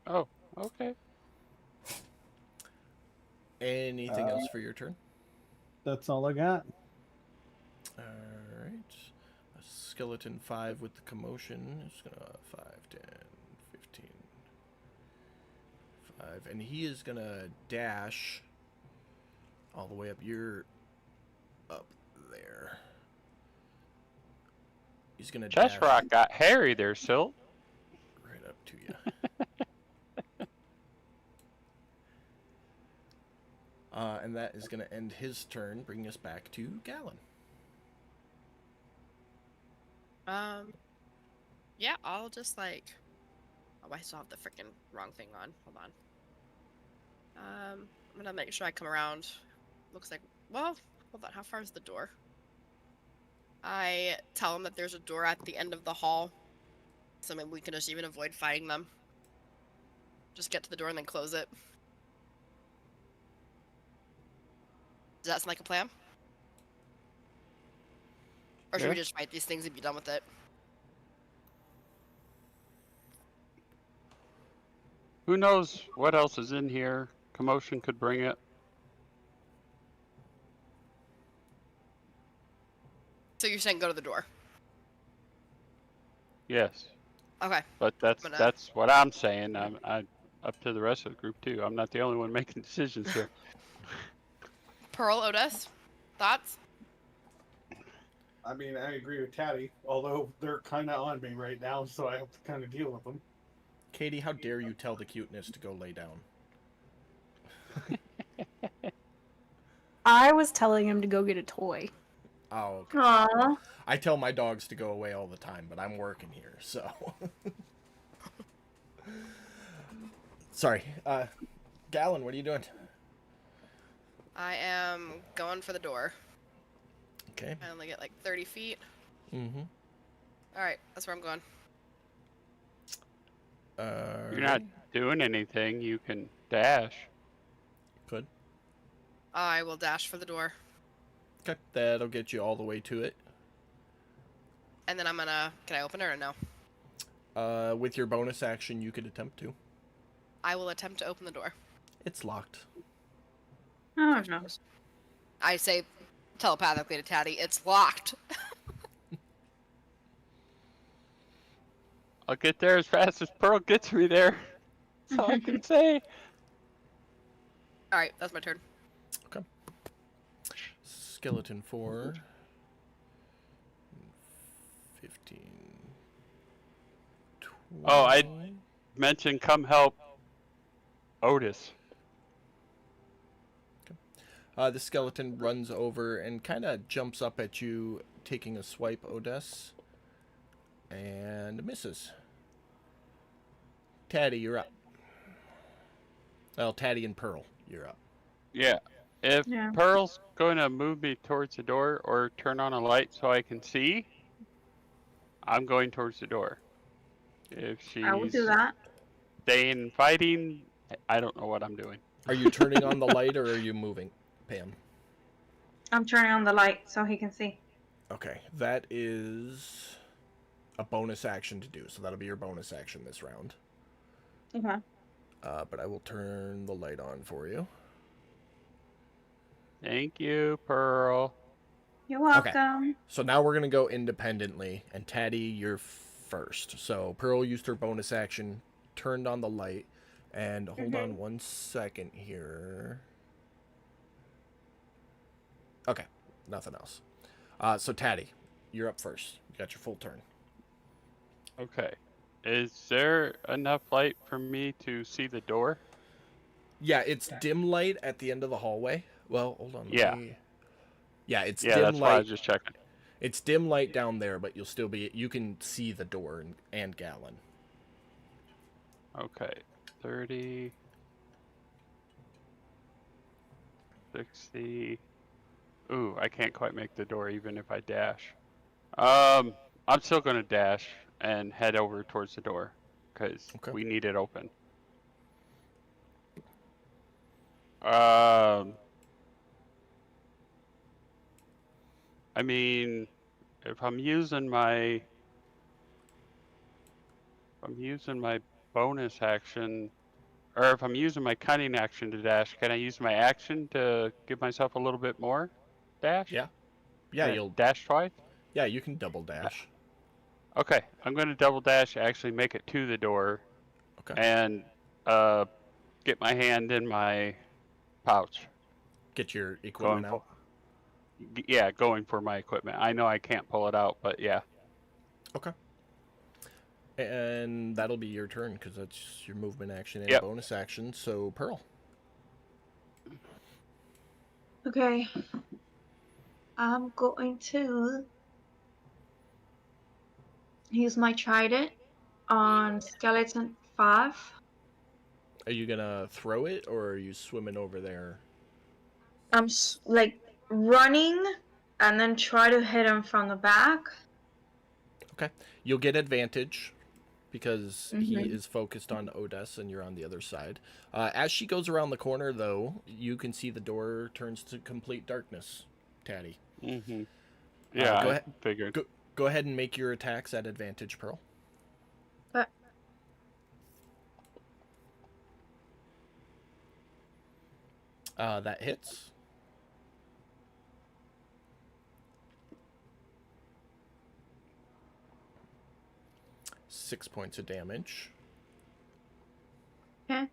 Oh, okay. Anything else for your turn? that's all I got. Alright. A skeleton 5 with the commotion is gonna 5, 10, 15, And he is gonna dash all the way up. You're up there. He's gonna dash Chest Rock got hairy there, Silt. right up to you. And that is gonna end his turn, bringing us back to Gallon. Yeah, I'll just like. Oh, I still have the freaking wrong thing on. Hold on. I'm gonna make sure I come around. Looks like. Well, hold on. How far is the door? I tell him that there's a door at the end of the hall, so maybe we can just even avoid fighting them. Just get to the door and then close it. Does that sound like a plan? Or should Yeah. we just fight these things and be done with it? Who knows what else is in here? Commotion could bring it. So you're saying go to the door? Yes, Okay. but that's But, that's what I'm saying. I up to the rest of the group too. I'm not the only one making decisions here. Pearl, Otis, thoughts? I mean, I agree with Taddy, although they're kind of on me right now, so I have to kind of deal with them. Katie, how dare you tell the cuteness to go lay down? I was telling him to go get a toy. Oh, okay. Aww. I tell my dogs to go away all the time, but I'm working here, so. Sorry. Gallon, what are you doing? I am going for the door. Okay. I only get like 30 feet. Mm-hmm. Alright, that's where I'm going. You're not doing anything. You can dash. Good. I will dash for the door. Okay. That'll get you all the way to it. And then I'm gonna... Can I open it or no? With your bonus action, you could attempt to. I will attempt to open the door. It's locked. Oh no. I say telepathically to Taddy, it's locked. I'll get there as fast as Pearl gets me there. That's all I can say. Alright, that's my turn. Skeleton 4. 15. 20. Oh, I mentioned come help Otis. The skeleton runs over and kind of jumps up at you, taking a swipe, Odess. And misses. Taddy, you're up. Well, Taddy and Pearl, you're up. Yeah. If Yeah. Pearl's going to move me towards the door or turn on a light so I can see, I'm going towards the door. If she's I will do that. staying fighting, I don't know what I'm doing. Are you turning on the light or are you moving, Pam? I'm turning on the light so he can see. Okay, that is a bonus action to do, so that'll be your bonus action this round. Okay. But I will turn the light on for you. Thank you, Pearl. You're welcome. So now we're going to go independently, and Taddy, you're first. So Pearl used her bonus action, turned on the light, and hold on 1 second here. Okay, nothing else. So Taddy, you're up first. You got your full turn. Okay. Is there enough light for me to see the door? Yeah, it's dim light at the end of the hallway. Well, hold on. Yeah. Yeah, it's Yeah, dim that's why I light. was just checking. It's dim light down there, but you can see the door and Gallon. Okay. 30. 60. Ooh, I can't quite make the door even if I dash. I'm still gonna dash and head over towards the door because Okay. we need it open. I mean, if I'm using my bonus action, or if I'm using my cunning action to dash, can I use my action to give myself a little bit more dash? Yeah. Yeah, Or you'll dash twice. Yeah, you can double dash. Okay, I'm going to double dash, actually make it to the door, Okay. and get my hand in my pouch. Get your equipment Going out. Yeah, going for my equipment. I know I can't pull it out, but yeah. Okay. And that'll be your turn because that's your movement action and Yep. bonus action. So Pearl. Okay. I'm going to use my trident on skeleton 5. Are you gonna throw it or are you swimming over there? I'm like running and then try to hit him from the back. Okay. You'll get advantage because he Mhm. is focused on Odess and you're on the other side. As she goes around the corner, though, you can see the door turns to complete darkness. Tatty. Mm-hmm. Yeah, go I ahead. figured. Go ahead and make your attacks at advantage, Pearl. But That hits. Six points of damage. okay.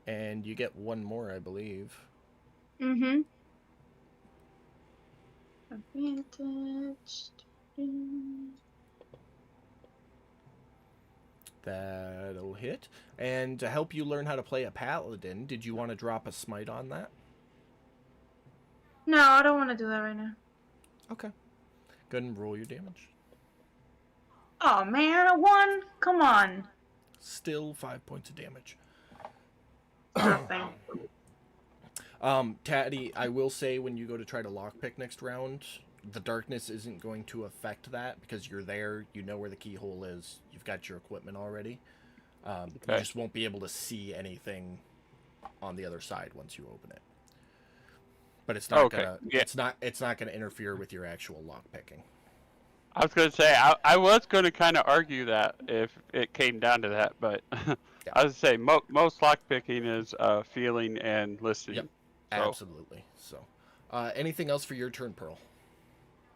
And you get one more, I believe. Mhm. Advantage. That'll hit. And to help you learn how to play a paladin, did you want to drop a smite on that? No, I don't want to do that right now. Okay. Go ahead and roll your damage. Oh man, a 1? Come on. Still 5 points of damage. Nothing. Tatty, I will say when you go to try to lockpick next round, the darkness isn't going to affect that because you're there, you know where the keyhole is, you've got your equipment already. You Okay. just won't be able to see anything on the other side once you open it. But it's not Okay, gonna yeah. it's not gonna interfere with your actual lockpicking. I was gonna say I was gonna kind of argue that if it came down to that, but I was gonna say most lockpicking is feeling and listening. Yep. So, Absolutely. So, anything else for your turn, Pearl?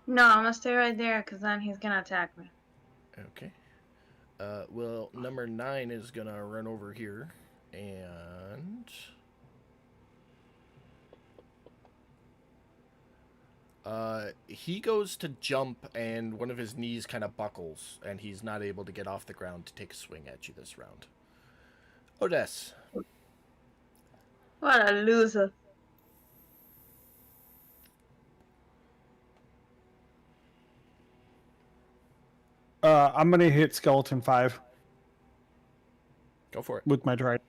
No, I'm gonna stay right there because then he's gonna attack me. Okay. Well, number 9 is gonna run over here, and he goes to jump, and one of his knees kind of buckles, and he's not able to get off the ground to take a swing at you this round. Odess. What a loser. I'm gonna hit skeleton 5 Go for it. with my trident.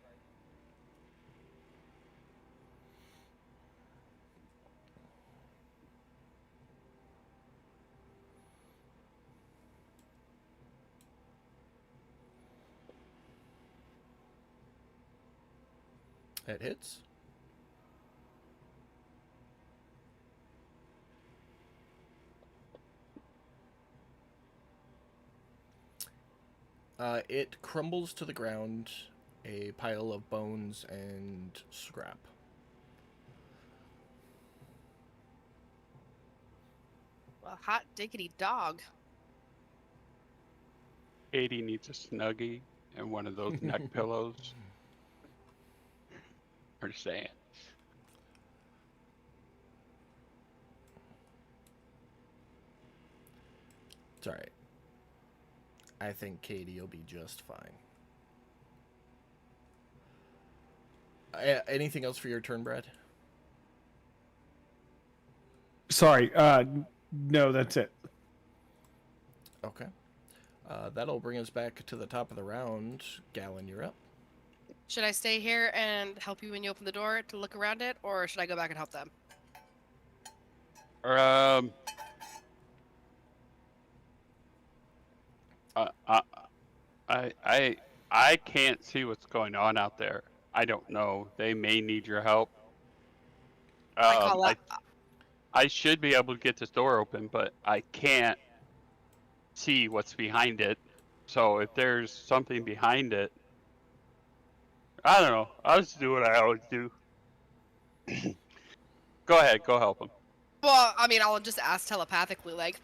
It hits. It crumbles to the ground, a pile of bones and scrap. Well, hot diggity dog. Katie needs a Snuggie and one of those neck pillows. Or saying. It's alright. I think Katie will be just fine. Anything else for your turn, Brad? Sorry, no, that's it. Okay. That'll bring us back to the top of the round. Gallon, you're up. Should I stay here and help you when you open the door to look around it, or should I go back and help them? I can't see what's going on out there. I don't know. They may need your help. I call out. I should be able to get this door open, but I can't see what's behind it. So if there's something behind it, I don't know. I'll just do what I always do. Go ahead, go help him. Well, I mean, I'll just ask telepathically, like,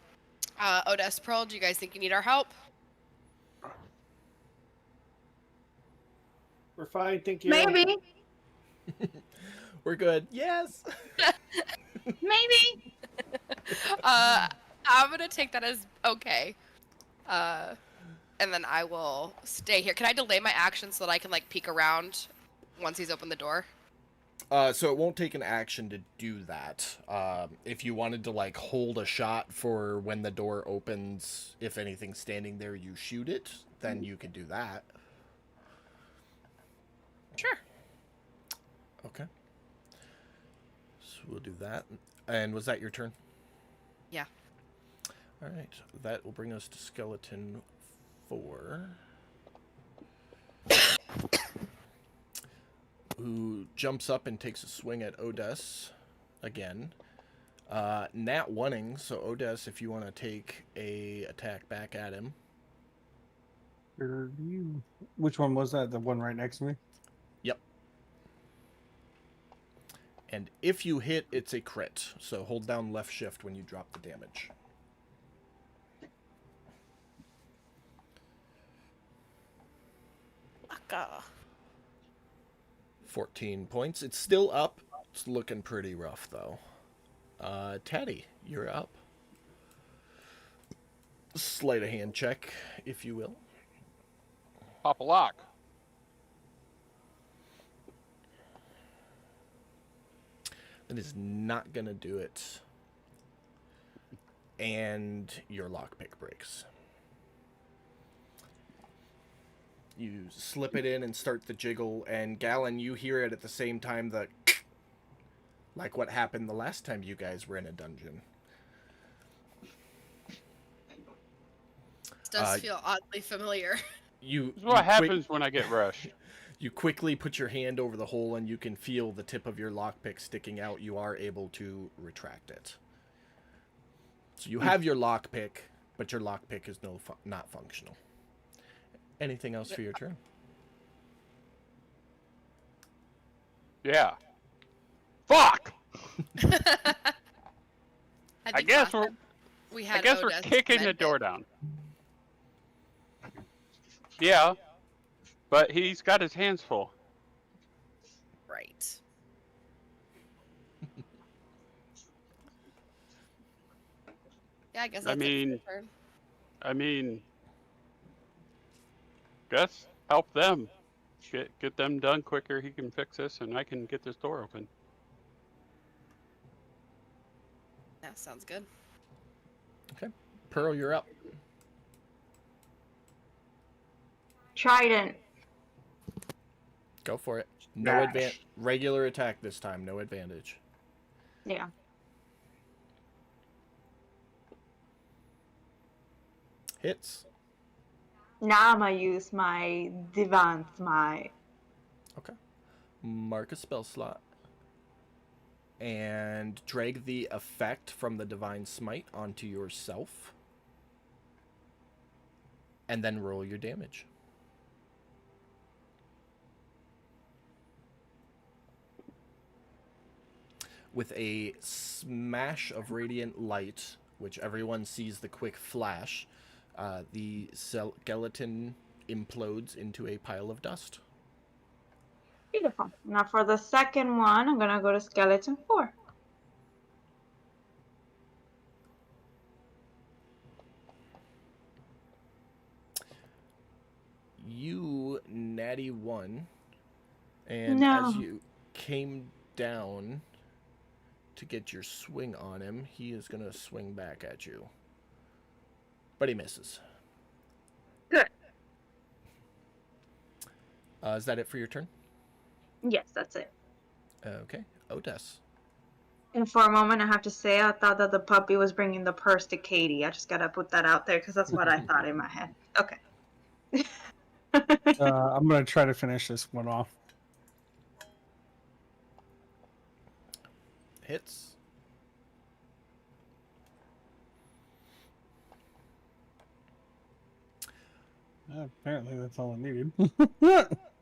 Odess, Pearl, do you guys think you need our help? We're fine, thank you. Maybe. We're good. Yes. Maybe. I'm gonna take that as okay. And then I will stay here. Can I delay my action so that I can like peek around once he's opened the door? So it won't take an action to do that. If you wanted to like hold a shot for when the door opens, if anything's standing there, you shoot it, then you can do that. Sure. Okay. So we'll do that. And was that your turn? Yeah. All right. That will bring us to skeleton 4. Who jumps up and takes a swing at Odes again. Nat 1ing, so Odes, if you want to take a attack back at him. Which one was that? The one right next to me? Yep. And if you hit, it's a crit. So hold down left shift when you drop the damage. Aka. 14 points. It's still up. It's looking pretty rough, though. Taddy, you're up. Sleight of hand check, if you will. Pop a lock. That is not going to do it. And your lockpick breaks. You slip it in and start the jiggle, and Gallon, you hear it at the same time, the like what happened the last time you guys were in a dungeon. This does feel oddly familiar. You, This is what happens when I get rushed. You quickly put your hand over the hole, and you can feel the tip of your lockpick sticking out. You are able to retract it. So you have your lockpick, but your lockpick is not functional. Anything else for your turn? Yeah. Fuck! I think guess last we're time we had I guess we're Odes kicking the mend door it. down. Yeah. But he's got his hands full. Right. Yeah, I guess that's it for your turn. I mean, guess help them. Get them done quicker. He can fix this, and I can get this door open. Yeah, sounds good. Okay. Pearl, you're up. Trident. Go for it. No advantage. Regular attack this time. No advantage. Yeah. Hits. Now I'm gonna use my Divine Smite. Okay. Mark a spell slot. And drag the effect from the Divine Smite onto yourself. And then roll your damage. With a smash of radiant light, which everyone sees the quick flash, the skeleton implodes into a pile of dust. Beautiful. Now for the second one, I'm gonna go to Skeleton 4. You natty 1, and No. as you came down to get your swing on him, he is going to swing back at you. But he misses. Good. Is that it for your turn? Yes, that's it. Okay. Odes. And for a moment, I have to say, I thought that the puppy was bringing the purse to Katie. I just gotta put that out there because that's what I thought in my head. Okay. I'm gonna try to finish this one off. Hits. Apparently, that's all I needed.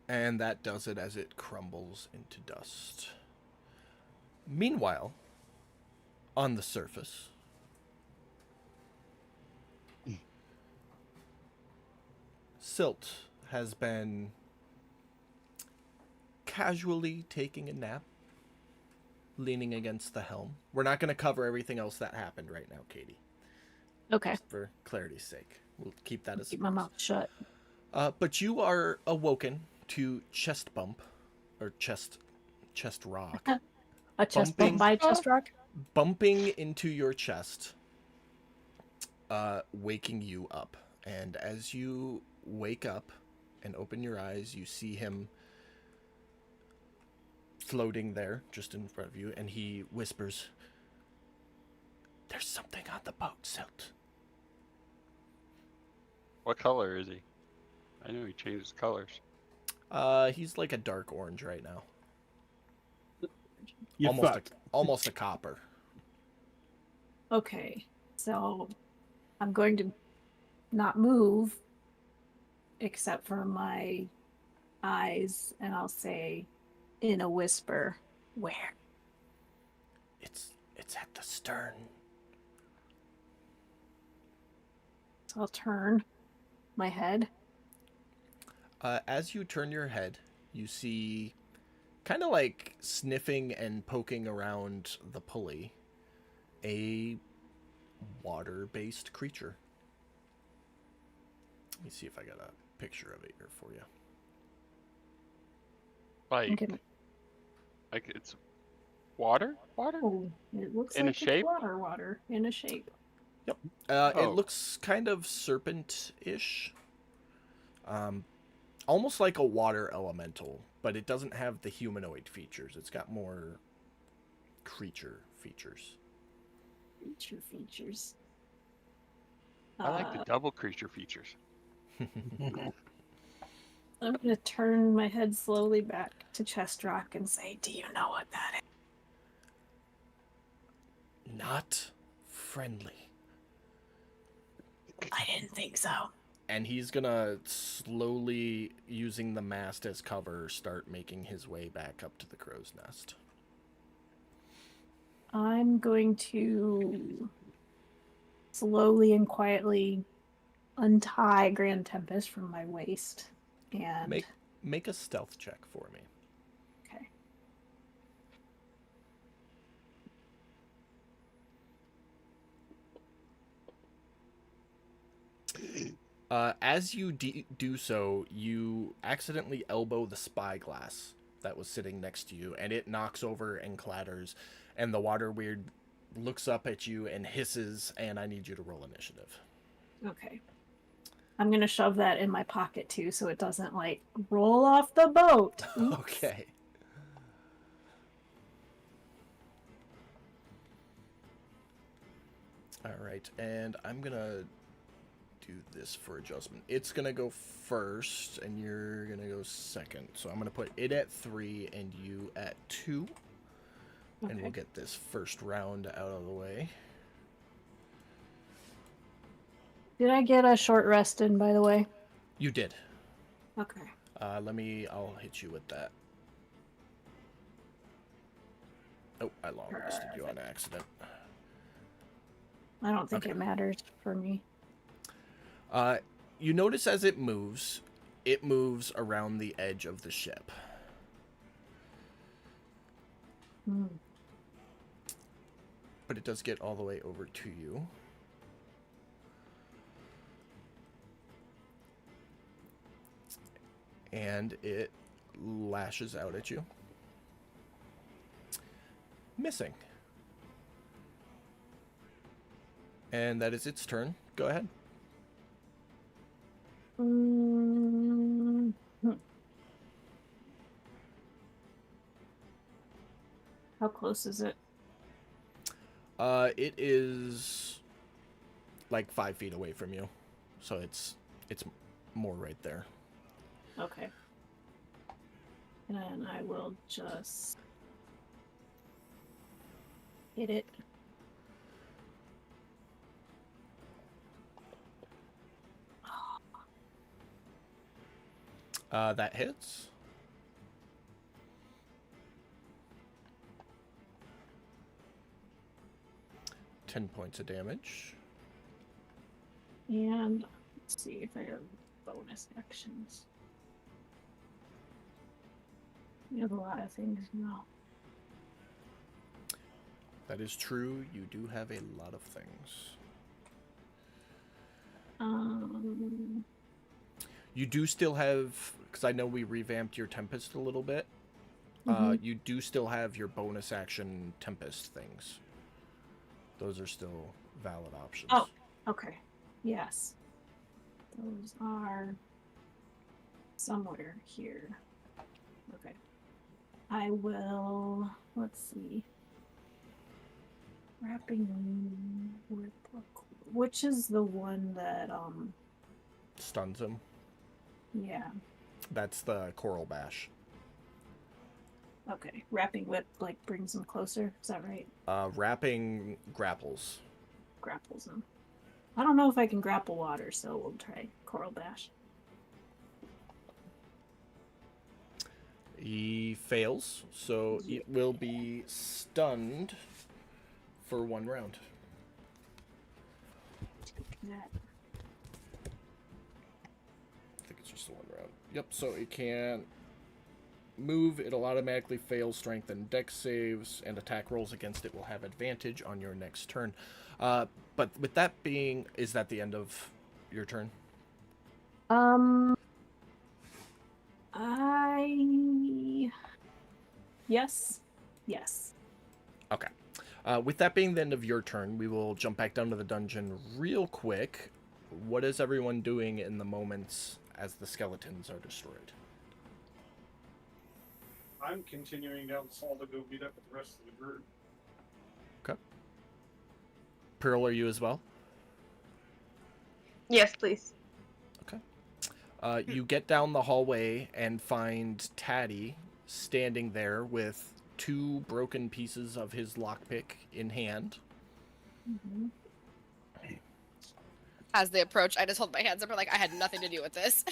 And that does it as it crumbles into dust. Meanwhile, on the surface, Silt has been casually taking a nap, leaning against the helm. We're not going to cover everything else that happened right now, Katie. Okay. Just for clarity's sake. We'll keep that as Keep my surprise. mouth shut. But you are awoken to chest bump, or chest rock, A chest Bumping. bump by chest rock? bumping into your chest, waking you up. And as you wake up and open your eyes, you see him floating there, just in front of you, and he whispers, "There's something on the boat, Silt." What color is he? I know he changes colors. He's like a dark orange right now. You fucked. Almost a copper. Okay. So I'm going to not move except for my eyes, and I'll say in a whisper, where? It's at the stern. So I'll turn my head. As you turn your head, you see, kind of like sniffing and poking around the pulley, a water-based creature. Let me see if I got a picture of it here for you. Like, Okay. like it's water? Water? Oh, it looks In a like it's shape? water in a shape. It Oh. looks kind of serpent-ish. Almost like a water elemental, but it doesn't have the humanoid features. It's got more creature features. Creature features. I like the double creature features. I'm gonna turn my head slowly back to Chest Rock and say, "Do you know what that is?" Not friendly. I didn't think so. And he's gonna slowly, using the mast as cover, start making his way back up to the crow's nest. I'm going to slowly and quietly untie Grand Tempest from my waist and Make a stealth check for me. okay. As you do so, you accidentally elbow the spyglass that was sitting next to you, and it knocks over and clatters, and the water weird looks up at you and hisses, and I need you to roll initiative. Okay. I'm gonna shove that in my pocket too, so it doesn't like roll off the boat. Oops. Okay. All right, and I'm gonna do this for adjustment. It's gonna go first, and you're gonna go second. So I'm gonna put it at 3 and you at 2, and Okay. we'll get this first round out of the way. Did I get a short rest in, by the way? You did. Okay. I'll hit you with that. Oh, I long rested you on accident. I don't think Okay. it matters for me. You notice as it moves around the edge of the ship. Hmm. But it does get all the way over to you. And it lashes out at you. Missing. And that is its turn. Go ahead. Hmm. How close is it? It is like 5 feet away from you, so it's more right there. Okay. And then I will just hit it. That hits. Ten points of damage. And let's see if I have bonus actions. We have a lot of things, you know. That is true. You do have a lot of things. You do still have, because I know we revamped your Tempest a little bit. You do still have your bonus action Tempest things. Those are still valid options. Oh, okay. Yes. Those are somewhere here. Okay. I will, let's see. Wrapping with, which is the one that, Stuns him. yeah. That's the Coral Bash. Okay. Wrapping whip, like, brings them closer. Is that right? Wrapping grapples. Grapples them. I don't know if I can grapple water, so we'll try Coral Bash. He fails, so it will be stunned for 1 round. That. I think it's just a 1 round. Yep, so it can't move. It'll automatically fail strength and dex saves, and attack rolls against it will have advantage on your next turn. But with that being, is that the end of your turn? Yes. Yes. Okay. With that being the end of your turn, we will jump back down to the dungeon real quick. What is everyone doing in the moments as the skeletons are destroyed? I'm continuing down the hall to go meet up with the rest of the group. Okay. Pearl, are you as well? Yes, please. You get down the hallway and find Taddy standing there with 2 broken pieces of his lockpick in hand. Mm-hmm. As they approach, I just hold my hands up, like I had nothing to do with this.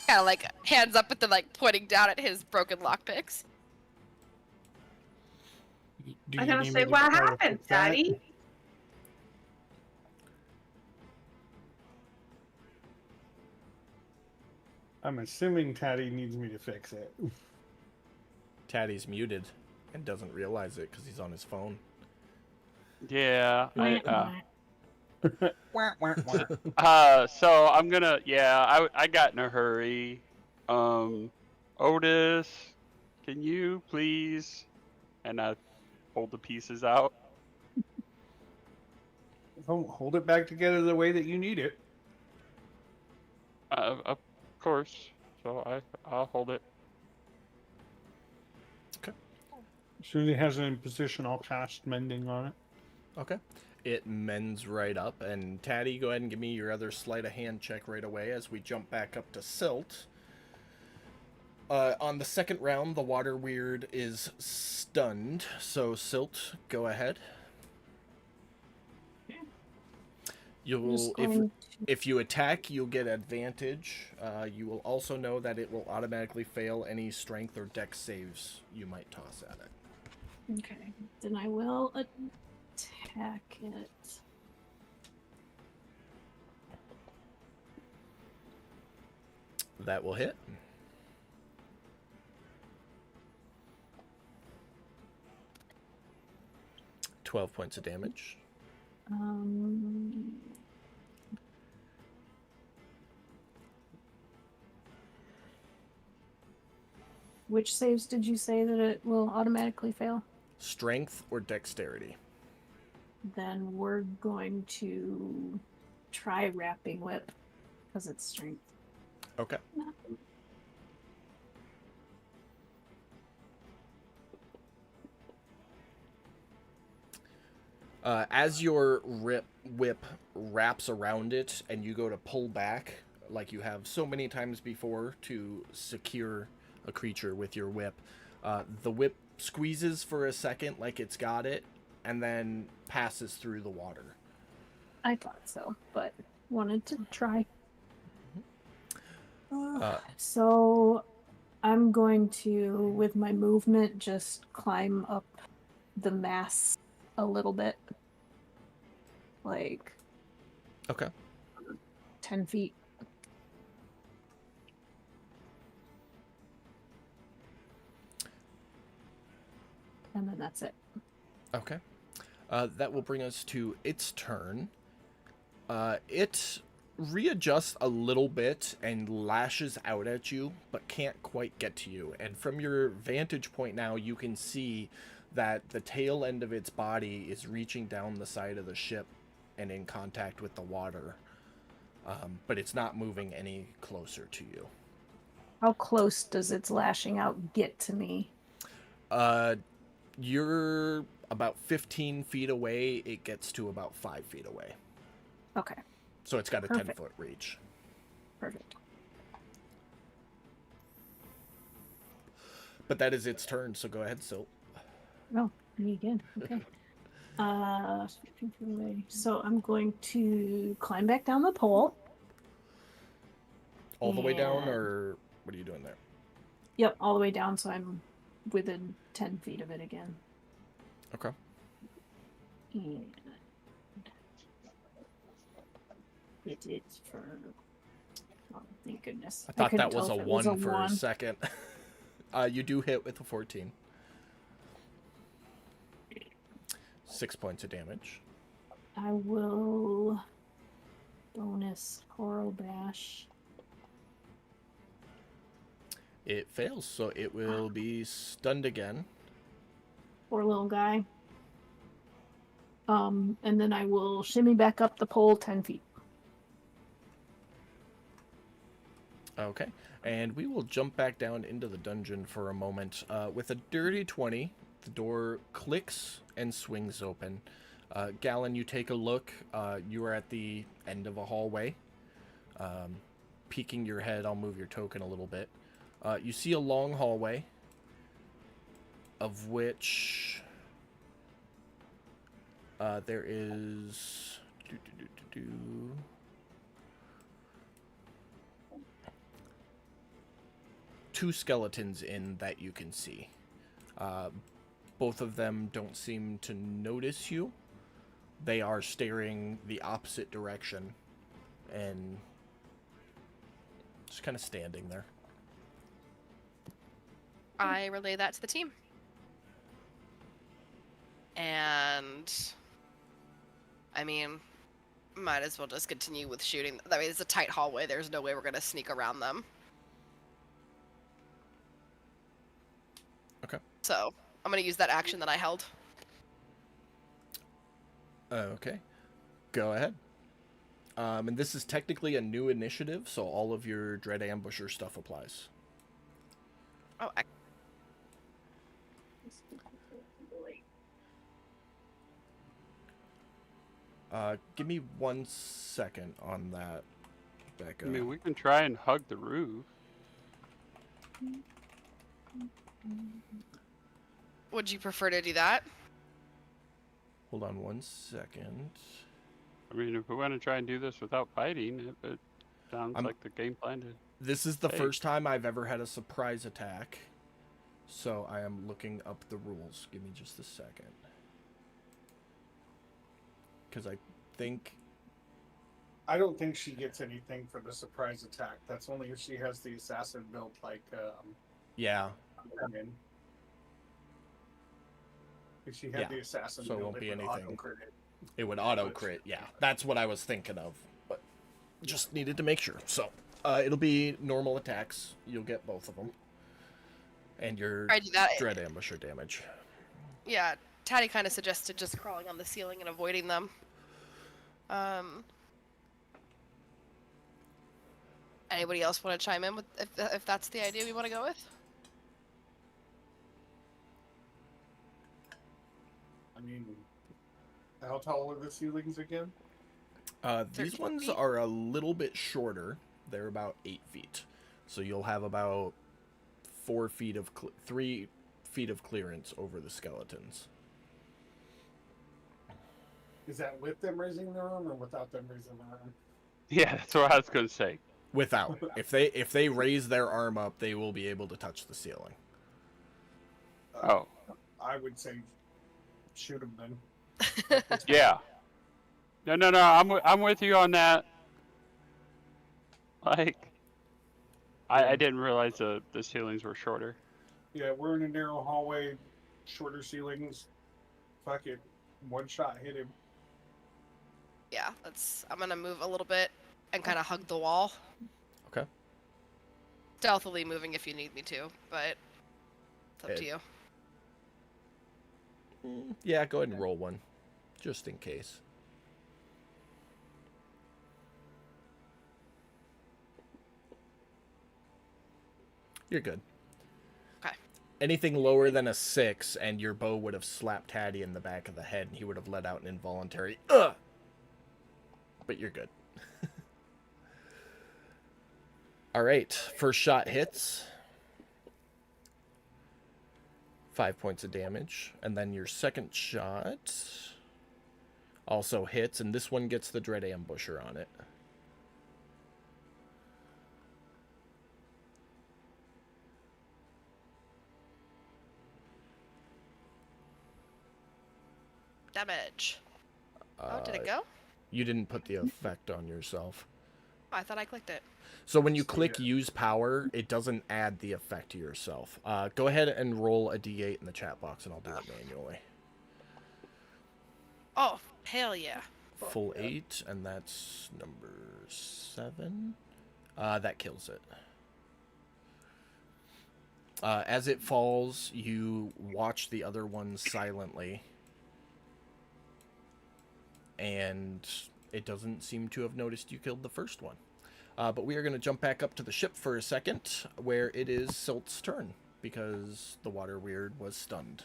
Kind of like hands up with them, like pointing down at his broken lockpicks. Do I'm you gonna need say, me to what try to happened, fix that? Daddy? I'm assuming Taddy needs me to fix it. Taddy's muted and doesn't realize it because he's on his phone. Yeah. Wah, wah, wah. So I'm gonna. Yeah, I got in a hurry. Otis, can you please? And I hold the pieces out. Hold it back together the way that you need it. Of course. So I'll hold it. As soon as he has it in position, I'll cast mending on it. Okay. It mends right up. And Taddy, go ahead and give me your other sleight of hand check right away as we jump back up to Silt. On the second round, the water weird is stunned. So, Silt, go ahead. You'll, if you attack, you'll get advantage. You will also know that it will automatically fail any strength or dex saves you might toss at it. Okay. Then I will attack it. That will hit. $12 points of damage. Which saves did you say that it will automatically fail? Strength or dexterity. Then we're going to try Wrapping Whip because it's strength. Okay. As your whip wraps around it and you go to pull back, like you have so many times before to secure a creature with your whip, the whip squeezes for a second like it's got it, and then passes through the water. I thought so, but wanted to try. So I'm going to, with my movement, just climb up the mass a little bit. Like... Okay. 10 feet. and then that's it. Okay. That will bring us to its turn. It readjusts a little bit and lashes out at you, but can't quite get to you. And from your vantage point now, you can see that the tail end of its body is reaching down the side of the ship and in contact with the water. But it's not moving any closer to you. How close does its lashing out get to me? You're about 15 feet away. It gets to about 5 feet away. Okay, So it's got a Perfect. 10-foot reach. perfect. But that is its turn, so go ahead, Sil. Oh, me again. Okay. 15 feet away. So I'm going to climb back down the pole. All the way down, And- or what are you doing there? Yep, all the way down, so I'm within 10 feet of it again. Okay. And it is for. Oh, thank goodness. I thought couldn't that was tell a if it was 1 for a one. second. You do hit with a 14. 6 points of damage. I will bonus Coral Bash. It fails, so it will be stunned again. Poor little guy. And then I will shimmy back up the pole 10 feet. Okay. And we will jump back down into the dungeon for a moment. With a dirty 20, the door clicks and swings open. Galen, you take a look. You are at the end of a hallway. Peeking your head, I'll move your token a little bit. You see a long hallway, of which there is two skeletons in that you can see. Both of them don't seem to notice you. They are staring the opposite direction and just kind of standing there. I relay that to the team. And I mean, might as well just continue with shooting. I mean, it's a tight hallway. There's no way we're gonna sneak around them. Okay. So I'm gonna use that action that I held. Okay. Go ahead. And this is technically a new initiative, so all of your Dread Ambusher stuff applies. Oh, Give me 1 second on that, Becca. I mean, we can try and hug the roof. would you prefer to do that? Hold on 1 second. I mean, if we want to try and do this without fighting, it sounds like the game plan did. This is the Hey. first time I've ever had a surprise attack, so I am looking up the rules. Give me just a second. Because I don't think she gets anything for the surprise attack. That's only if she has the assassin built like yeah, Iron. If she had Yeah, the assassin so it build, won't be would anything. auto-crit it. it would auto crit. Yeah, that's what I was thinking of, but just needed to make sure. So it'll be normal attacks. You'll get both of them, and your I do that. Dread Ambusher damage. Yeah, Tatty kind of suggested just crawling on the ceiling and avoiding them. Anybody else want to chime in with if that's the idea we want to go with? I mean, how tall are the ceilings again? These 13 ones feet? are a little bit shorter. They're about 8 feet, so you'll have about 4 feet of 3 feet of clearance over the skeletons. Is that with them raising their arm or without them raising their arm? Yeah, that's what I was going to say. Without, if they raise their arm up, they will be able to touch the ceiling. Oh, I would say shoot them then. yeah. No, I'm with you on that. Like, I didn't realize the ceilings were shorter. Yeah, we're in a narrow hallway. shorter ceilings. Fuck it, one shot hit him. Yeah, I'm gonna move a little bit and kind of hug the wall. Okay. Stealthily moving if you need me to, but it's up to you. Yeah, go ahead and roll one, just in case. You're good. Okay. Anything lower than a 6, and your bow would have slapped Hattie in the back of the head, and he would have let out an involuntary "Ugh!" But you're good. All right, first shot hits. 5 points of damage, and then your second shot also hits, and this one gets the Dread Ambusher on it. Damage. Oh, did it go? You didn't put the effect on yourself. Oh, I thought I clicked it. So when you click use power, it doesn't add the effect to yourself. Go ahead and roll a d8 in the chat box, and I'll do it manually. Oh, hell yeah. Full 8, and that's number 7. That kills it. As it falls, you watch the other ones silently. And it doesn't seem to have noticed you killed the first one. But we are going to jump back up to the ship for a second, where it is Silt's turn, because the water weird was stunned.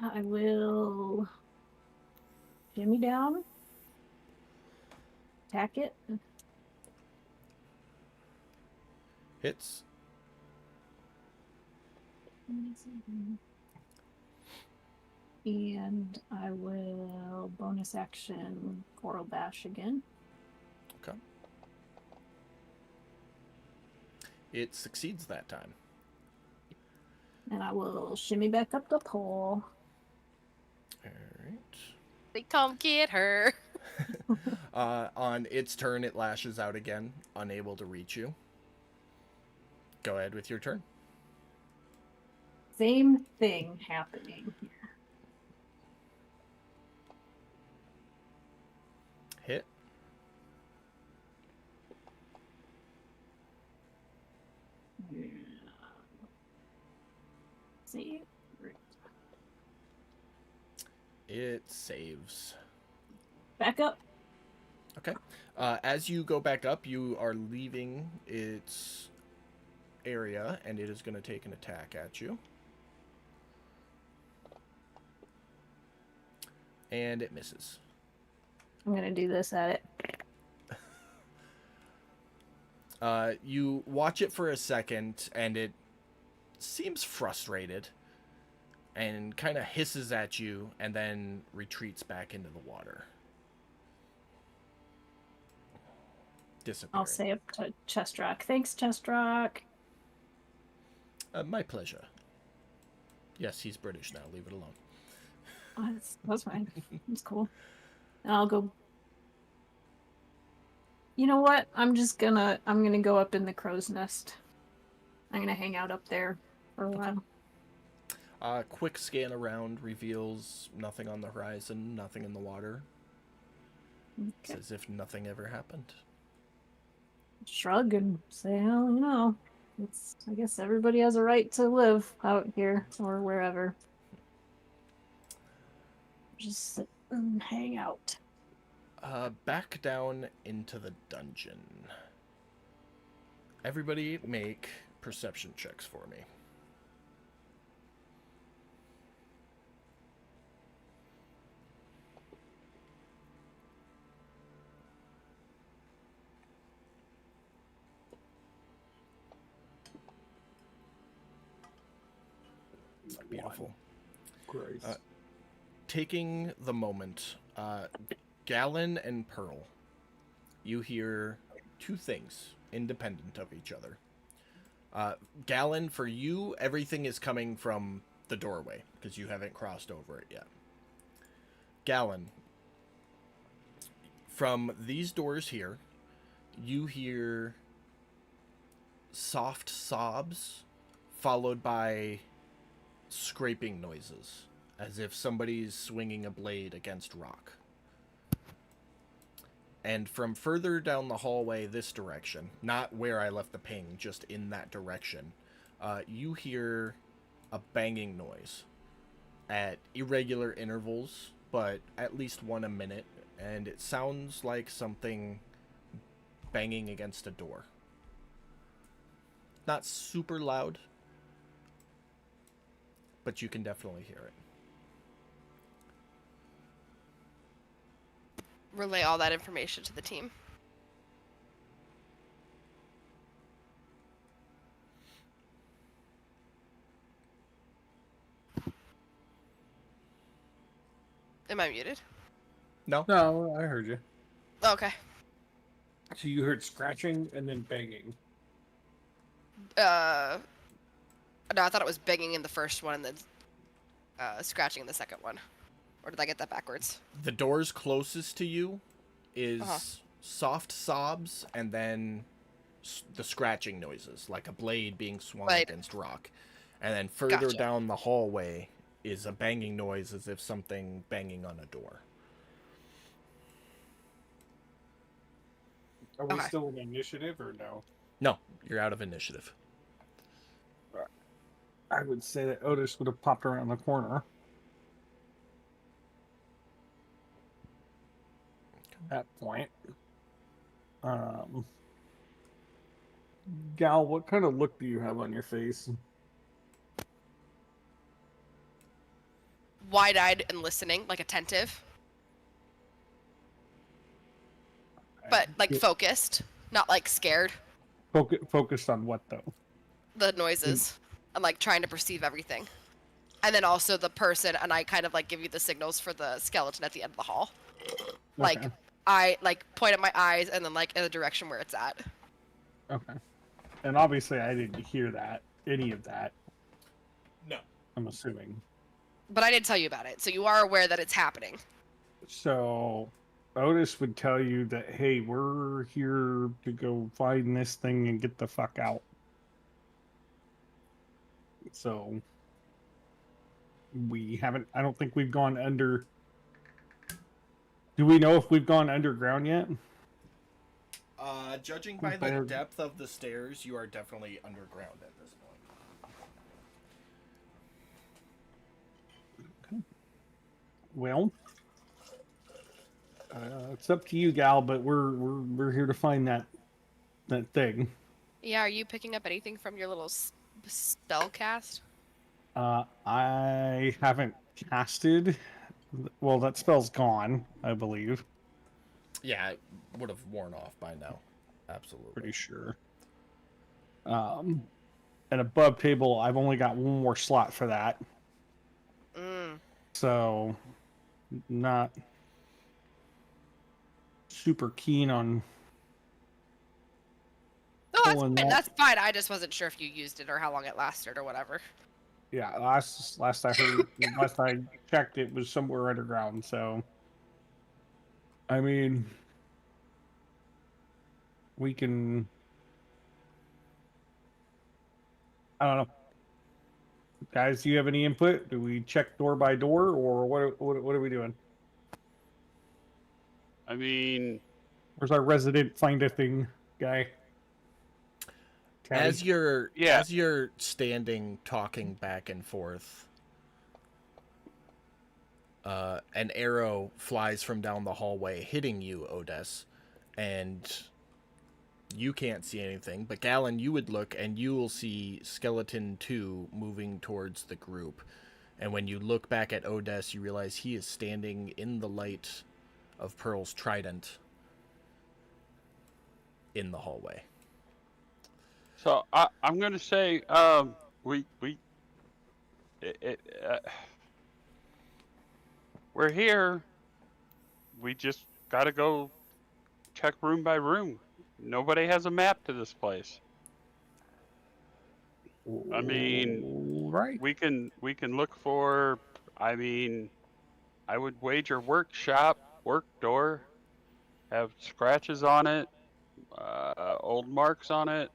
I will shimmy down, attack it. Hits. And I will bonus action Coral Bash again. Okay. It succeeds that time. And I will shimmy back up the pole. Alright. They come get her. On its turn, it lashes out again, unable to reach you. Go ahead with your turn. Same thing happening here. Hit. See? It saves. Back up. Okay. As you go back up, you are leaving its area, and it is going to take an attack at you. And it misses. I'm gonna do this at it. You watch it for a second, and it seems frustrated and kind of hisses at you and then retreats back into the water. Disappearing. I'll say up to Chestrock. Thanks, Chestrock. My pleasure. Yes, he's British now. Leave it alone. Oh, that's fine. It's cool. And I'll go. You know what? I'm gonna go up in the crow's nest. I'm gonna hang out up there for a while. Quick scan around reveals nothing on the horizon, nothing in the water. It's Okay. as if nothing ever happened. Shrug and say, "Well, you know, I guess everybody has a right to live out here or wherever. Just sit and hang out." Back down into the dungeon. Everybody make perception checks for me. Beautiful. Grace. Taking the moment, Gallon and Pearl, you hear two things independent of each other. Gallon, for you, everything is coming from the doorway because you haven't crossed over it yet. Gallon, from these doors here, you hear soft sobs followed by scraping noises, as if somebody's swinging a blade against rock. And from further down the hallway this direction, not where I left the ping, just in that direction, you hear a banging noise at irregular intervals, but at least one a minute, and it sounds like something banging against a door. Not super loud, but you can definitely hear it. Relay all that information to the team. Am I muted? No? No, I heard you. Okay. So you heard scratching and then banging. No, I thought it was banging in the first one and then scratching in the second one. Or did I get that backwards? The doors closest to you is Uh-huh. soft sobs and then the scratching noises, like a blade being swung Right. against rock. And then further Gotcha. down the hallway is a banging noise as if something banging on a door. Are we Okay. still in initiative or no? No, you're out of initiative. I would say that Otis would have popped around the corner. At that point. Gal, what kind of look do you have on your face? Wide-eyed and listening, like attentive, but like Yeah. focused, not like scared. Focused on what though? The noises and like trying to perceive everything, and then also the person. And I kind of like give you the signals for the skeleton at the end of the hall. Like Okay. I like point at my eyes and then like in the direction where it's at. Okay. And obviously I didn't hear that, any of that, No. I'm assuming. But I did tell you about it, so you are aware that it's happening. So Otis would tell you that, hey, we're here to go find this thing and get the fuck out. So we haven't, I don't think we've gone under. Do we know if we've gone underground yet? Judging by the Compared- depth of the stairs, you are definitely underground at this point. Well, it's up to you, Gal, but we're here to find that thing. Yeah, are you picking up anything from your little spell cast? I haven't casted. Well, that spell's gone, I believe. Yeah, it would have worn off by now. Absolutely. Pretty sure. And above table, I've only got one more slot for that. Mm. So, not super keen on. No, that's Pulling fine. that- That's fine. I just wasn't sure if you used it or how long it lasted or whatever. Yeah, last I heard, last I checked, it was somewhere underground. So, I mean, we can. I don't know, guys. Do you have any input? Do we check door by door, or what are we doing? I mean, Where's our resident find a thing guy? Caddy? As you're Yeah. as you're standing talking back and forth, an arrow flies from down the hallway, hitting you, Odes, and you can't see anything. But Galen, you would look, and you will see Skeleton 2 moving towards the group. And when you look back at Odes, you realize he is standing in the light of Pearl's trident in the hallway. so I'm gonna say, we're here. We just gotta go check room by room. Nobody has a map to this place. I mean, right. we can look for. I mean, I would wager workshop, work door, have scratches on it, old marks on it,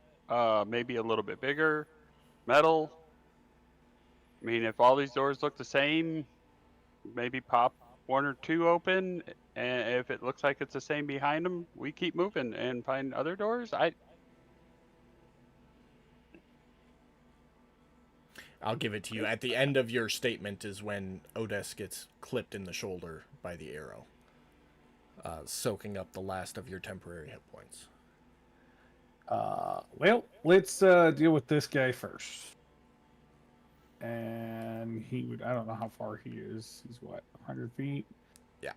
maybe a little bit bigger, metal. I mean, if all these doors look the same, maybe pop one or two open, and if it looks like it's the same behind them, we keep moving and find other doors. I'll give it to you. At the end of your statement is when Odess gets clipped in the shoulder by the arrow, soaking up the last of your temporary hit points. Well, let's deal with this guy first. And he would, I don't know how far he is. He's what, 100 feet? Yeah.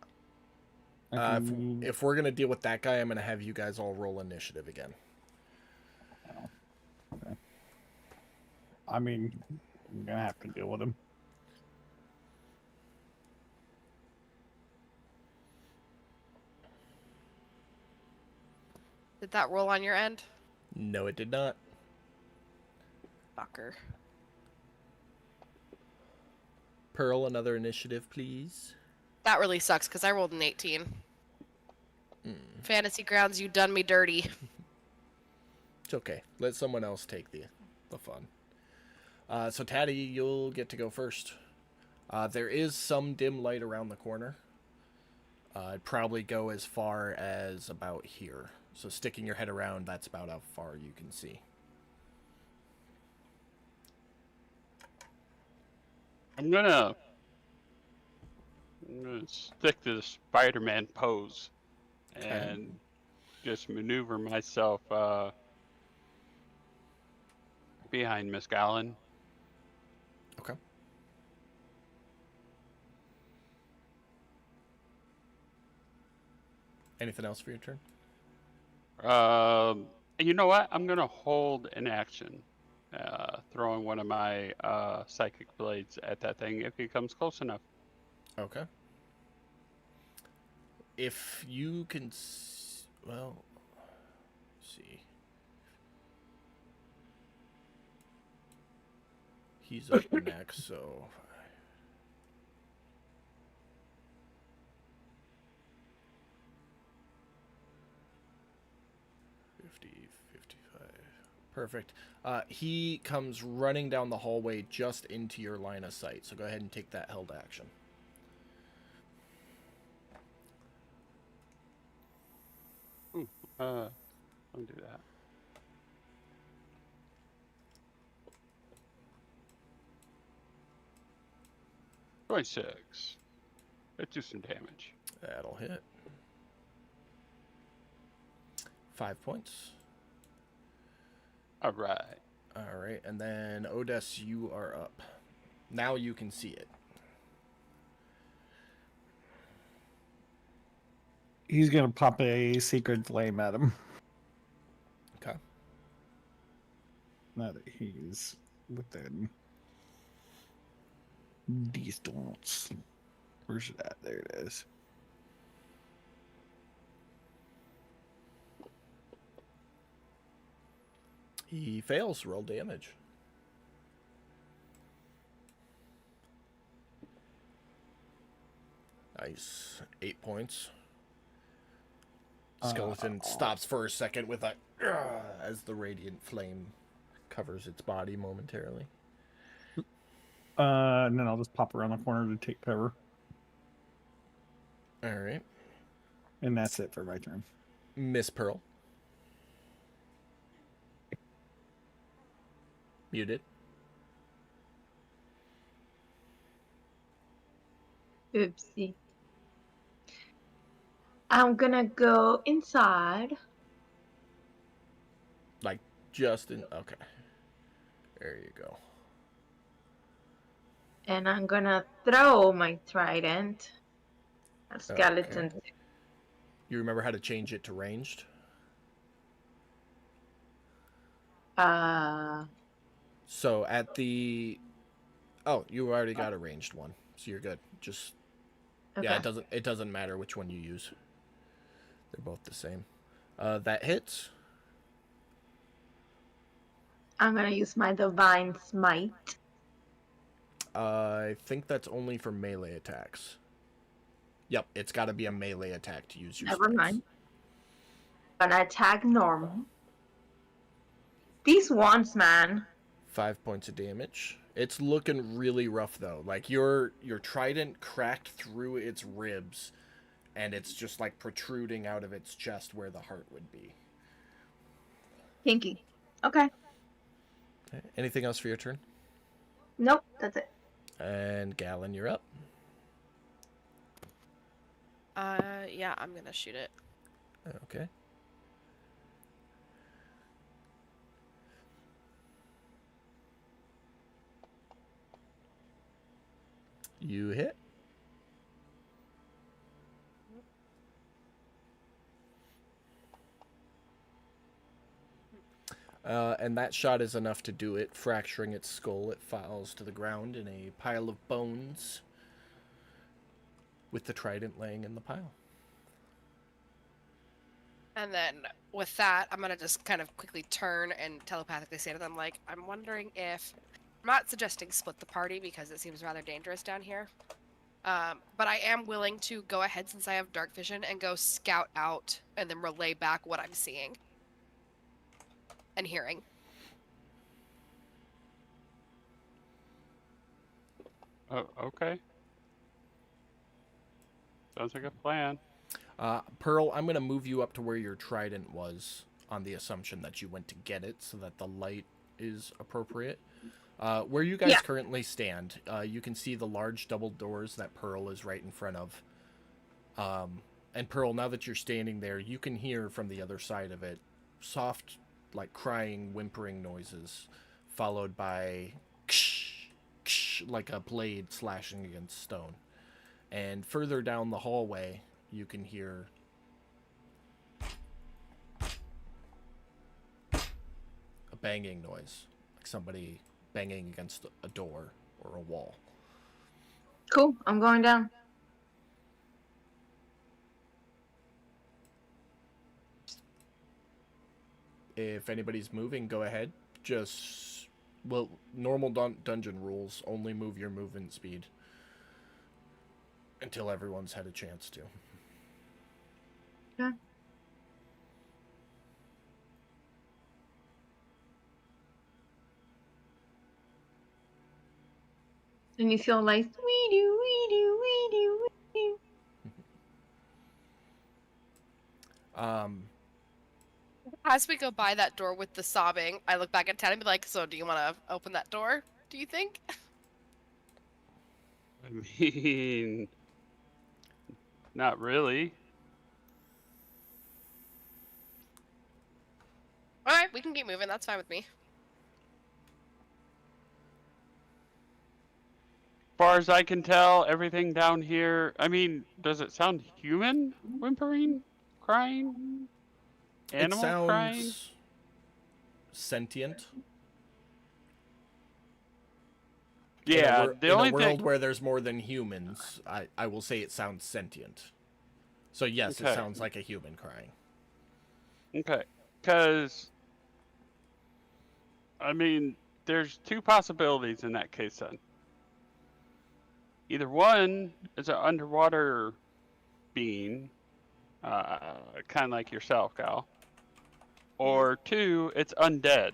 I can- If we're going to deal with that guy, I'm going to have you guys all roll initiative again. Okay. I mean, I'm going to have to deal with him. Did that roll on your end? No, it did not. Fucker. Pearl, another initiative, please. That really sucks because I rolled an 18. Mm. Fantasy Grounds, you done me dirty. It's okay. Let someone else take the fun. So, Tatty, you'll get to go first. There is some dim light around the corner. I'd probably go as far as about here. So sticking your head around, that's about how far you can see. I'm gonna stick to the Spider-Man pose and just maneuver myself behind Miss Gallen. Okay. Anything else for your turn? You know what? I'm gonna hold an action, throwing one of my psychic blades at that thing if he comes close enough. Okay. If you can, well, let's see. He's up next, so. Perfect. He comes running down the hallway just into your line of sight, so go ahead and take that held action. I'll do that. .6. Let's do some damage. That'll hit. 5 points. All right. All right, and then Odess, you are up. Now you can see it. He's going to pop a secret flame at him. Okay. Now that he's within distance. Where's it at? There it is. He fails. Roll damage. Nice. 8 points. Skeleton stops for a second with a as the radiant flame covers its body momentarily. And then I'll just pop around the corner to take cover. All right. And that's it for my turn. Miss Pearl. Muted. Oopsie. I'm gonna go inside. Like just in. Okay. There you go. And I'm gonna throw my trident at skeleton. You remember how to change it to ranged? So at the. Oh, you already got a ranged one, so you're good. Just. Okay. Yeah, it doesn't matter which one you use. They're both the same. That hits. I'm gonna use my divine smite. I think that's only for melee attacks. Yep, it's got to be a melee attack to use your Never smites. mind. Gonna attack normal. These wands, man. 5 points of damage. It's looking really rough though. Like your trident cracked through its ribs, and it's just like protruding out of its chest where the heart would be. Kinky. Okay. Okay. Anything else for your turn? Nope, that's it. And Galen, you're up. Yeah, I'm gonna shoot it. Okay. You hit. And that shot is enough to do it, fracturing its skull. It falls to the ground in a pile of bones, with the trident laying in the pile. And then with that, I'm gonna just kind of quickly turn and telepathically say to them, like, I'm wondering if I'm not suggesting split the party because it seems rather dangerous down here. But I am willing to go ahead since I have dark vision and go scout out and then relay back what I'm seeing and hearing. Oh, okay. Sounds like a plan. Pearl, I'm going to move you up to where your trident was on the assumption that you went to get it so that the light is appropriate. Where you guys currently stand, you can see the large double doors that Pearl is right in front of. And Pearl, now that you're standing there, you can hear from the other side of it soft, like crying, whimpering noises, followed by ksh, ksh, like a blade slashing against stone. And further down the hallway, you can hear a banging noise, like somebody banging against a door or a wall. Cool. I'm going down. If anybody's moving, go ahead. Just, well, normal dungeon rules, only move your movement speed until everyone's had a chance to. Okay. And you feel like we do. As we go by that door with the sobbing, I look back at Tad and be like, so do you want to open that door, do you think? I mean, not really. Alright, we can keep moving, that's fine with me. As far as I can tell, everything down here, I mean, does it sound human? Whimpering? Crying? Animal it sounds crying? sentient. Yeah, in a world where there's more than humans, I will say it sounds sentient. So yes, Okay. It sounds like a human crying. Okay, because, I mean, there's two possibilities in that case then. Either one is an underwater being, kind of like yourself, Gal. Or two, it's undead.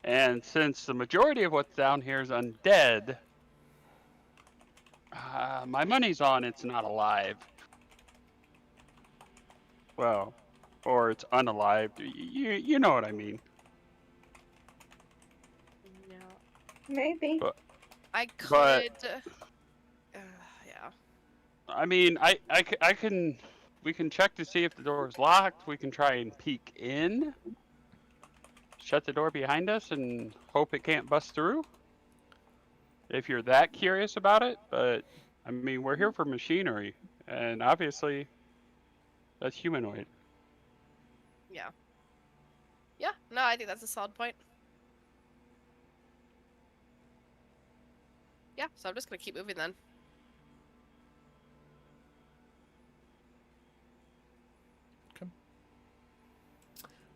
And since the majority of what's down here is undead, my money's on it's not alive. Well, or it's unalived. You know what I mean. No. Maybe. But- I could... but- yeah. I mean, I can... We can check to see if the door is locked. We can try and peek in. Shut the door behind us and hope it can't bust through. If you're that curious about it. But, I mean, we're here for machinery. And obviously, that's humanoid. Yeah. Yeah, no, I think that's a solid point. Yeah, so I'm just gonna keep moving then.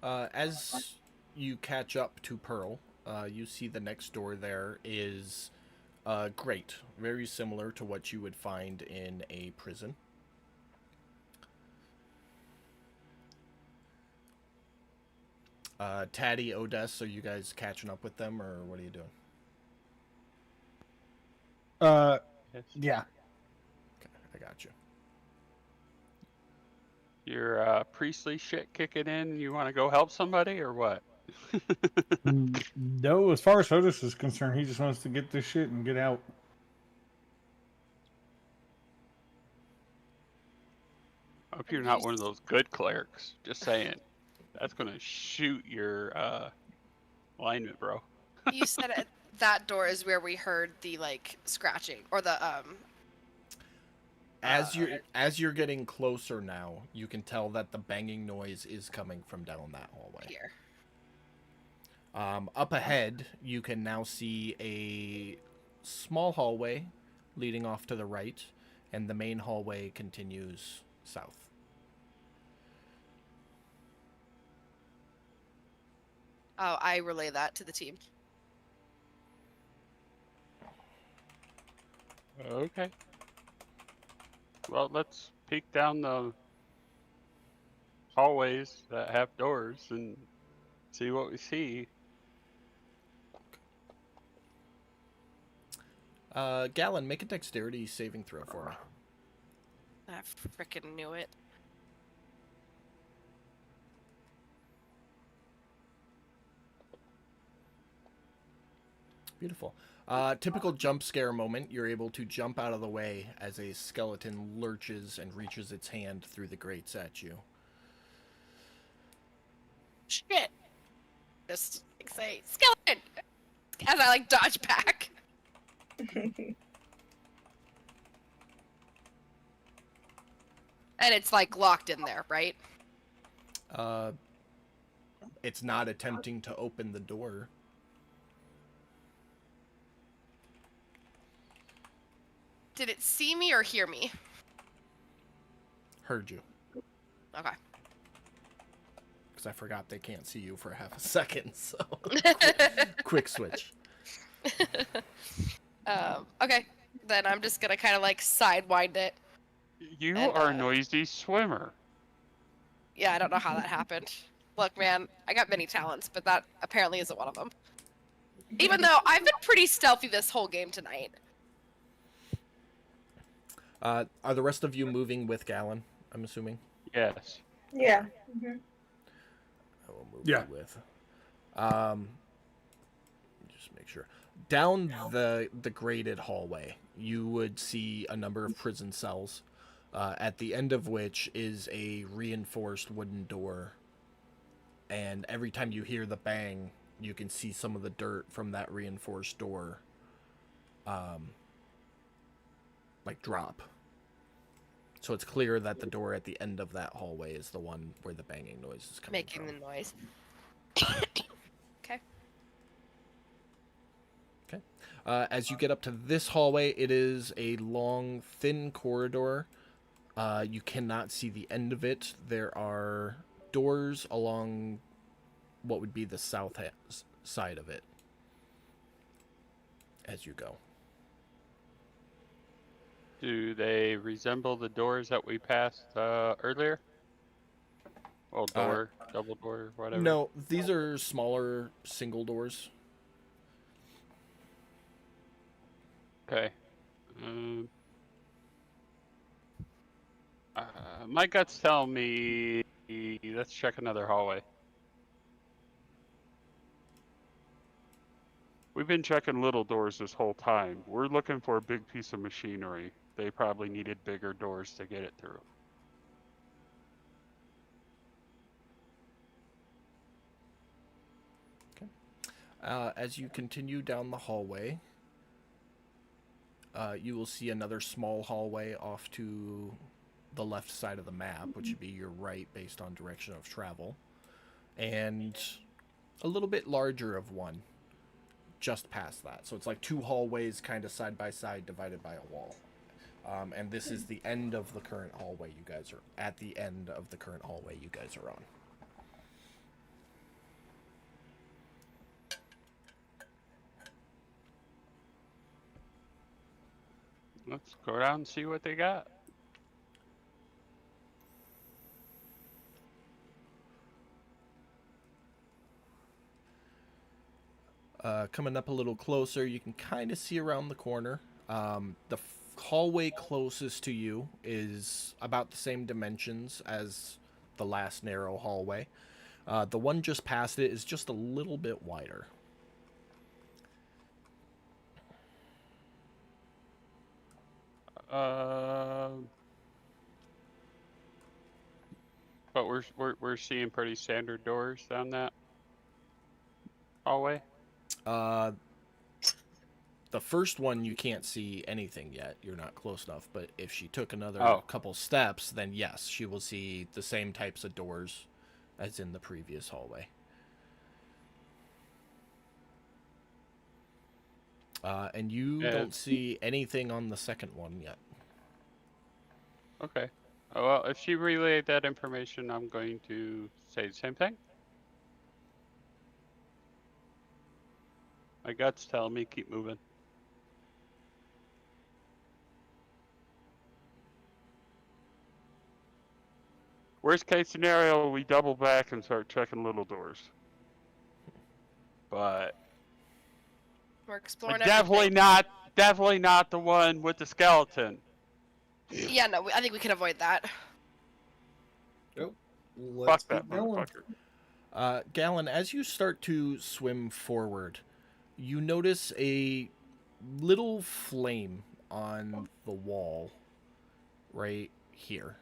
As you catch up to Pearl, you see the next door there is a grate, very similar to what you would find in a prison. Taddy, Odess, are you guys catching up with them, or what are you doing? Yes. Yeah. Okay, I got you. Your priestly shit kicking in. You want to go help somebody or what? No, as far as Otis is concerned, he just wants to get this shit and get out. I hope you're not one of those good clerics. Just saying. That's gonna shoot your alignment, bro. You said that door is where we heard the like scratching or the As you're getting closer now, you can tell that the banging noise is coming from down that hallway. here. Up ahead, you can now see a small hallway leading off to the right, and the main hallway continues south. Oh, I relay that to the team. Okay. Well, let's peek down the hallways that have doors and see what we see. Gallon, make a dexterity saving throw for me. I frickin' knew it. Beautiful. Typical jump scare moment. You're able to jump out of the way as a skeleton lurches and reaches its hand through the grates at you. Shit. Just like say skeleton as I like dodge back. And it's like locked in there, right? It's not attempting to open the door. Did it see me or hear me? Heard you. Okay. Because I forgot they can't see you for half a second, so quick switch. Okay. Then I'm just gonna kind of like sidewind it. You And, are a noisy swimmer. Yeah, I don't know how that happened. Look, man, I got many talents, but that apparently isn't one of them. Even though I've been pretty stealthy this whole game tonight. Are the rest of you moving with Gallon, I'm assuming? Yes. Yeah. I will move Yeah. you with. Just make sure. Down the graded hallway, you would see a number of prison cells, at the end of which is a reinforced wooden door. And every time you hear the bang, you can see some of the dirt from that reinforced door, like drop. So it's clear that the door at the end of that hallway is the one where the banging noise is coming Making from. the noise. Okay. Okay. As you get up to this hallway, it is a long, thin corridor. You cannot see the end of it. There are doors along what would be the south side of it as you go. Do they resemble the doors that we passed earlier? Well, door, double door, whatever. No, these are smaller single doors. Okay. My guts tell me let's check another hallway. We've been checking little doors this whole time. We're looking for a big piece of machinery. They probably needed bigger doors to get it through. As you continue down the hallway, you will see another small hallway off to the left side of the map, which would be your right based on direction of travel, and a little bit larger of one just past that. So it's like two hallways kind of side by side divided by a wall. And this is the end of the current hallway you guys are at the end of the current hallway you guys are on. Let's go around and see what they got. Coming up a little closer, you can kind of see around the corner. The hallway closest to you is about the same dimensions as the last narrow hallway. The one just past it is just a little bit wider. But we're seeing pretty standard doors down that hallway. The first one you can't see anything yet. You're not close enough. But if she took another couple steps, then yes, she will see the same types of doors as in the previous hallway. And you don't see anything on the second one yet. Okay. Well, if she relayed that information, I'm going to say the same thing. My gut's telling me keep moving. Worst case scenario, we double back and start checking little doors. But We're exploring definitely not the one with the skeleton. Yeah, no, I think we can avoid that. Let's Fuck that keep going. motherfucker. Galen, as you start to swim forward, you notice a little flame on the wall right here.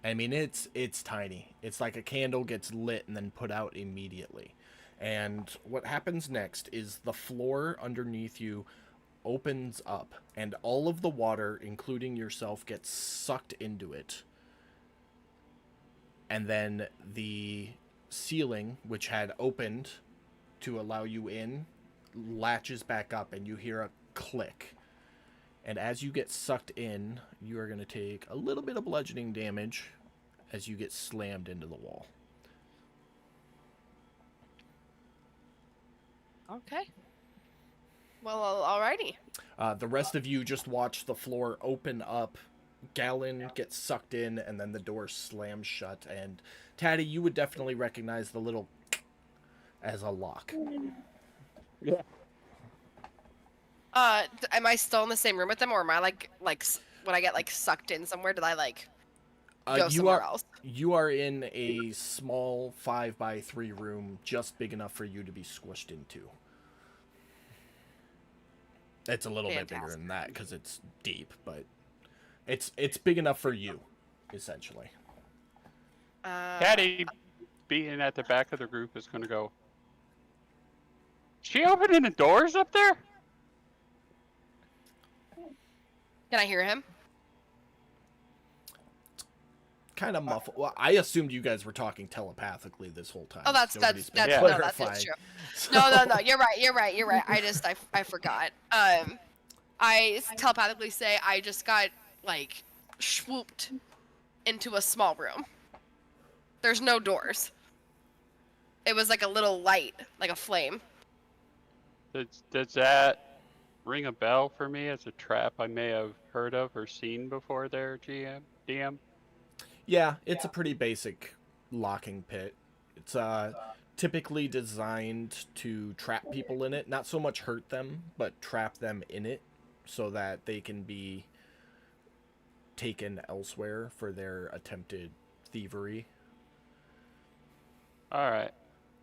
I mean, it's tiny. It's like a candle gets lit and then put out immediately. And what happens next is the floor underneath you opens up, and all of the water, including yourself, gets sucked into it. And then the ceiling, which had opened to allow you in, latches back up, and you hear a click. And as you get sucked in, you are going to take a little bit of bludgeoning damage as you get slammed into the wall. Okay. Well, alrighty. The rest of you just watch the floor open up, Galen gets sucked in, and then the door slams shut. And Tatty, you would definitely recognize the little as a lock. Yeah. Am I still in the same room with them, or am I like when I get like sucked in somewhere? Did I like go somewhere else? You are in a small 5x3 room, just big enough for you to be squished into. It's a little bit bigger than that because it's deep, but it's big enough for you, essentially. Caddy, being at the back of the group, is going to go, she opening the doors up there? Can I hear him? Kind of muffled. Well, I assumed you guys were talking telepathically this whole time. Oh, that's Nobody's been no, that's clarifying. true. So- No, you're right. I forgot. I telepathically say I just got like swooped into a small room. There's no doors. It was like a little light, like a flame. Does that ring a bell for me as a trap I may have heard of or seen before there, DM? Yeah, it's a pretty basic locking pit. It's typically designed to trap people in it, not so much hurt them, but trap them in it so that they can be taken elsewhere for their attempted thievery. Alright.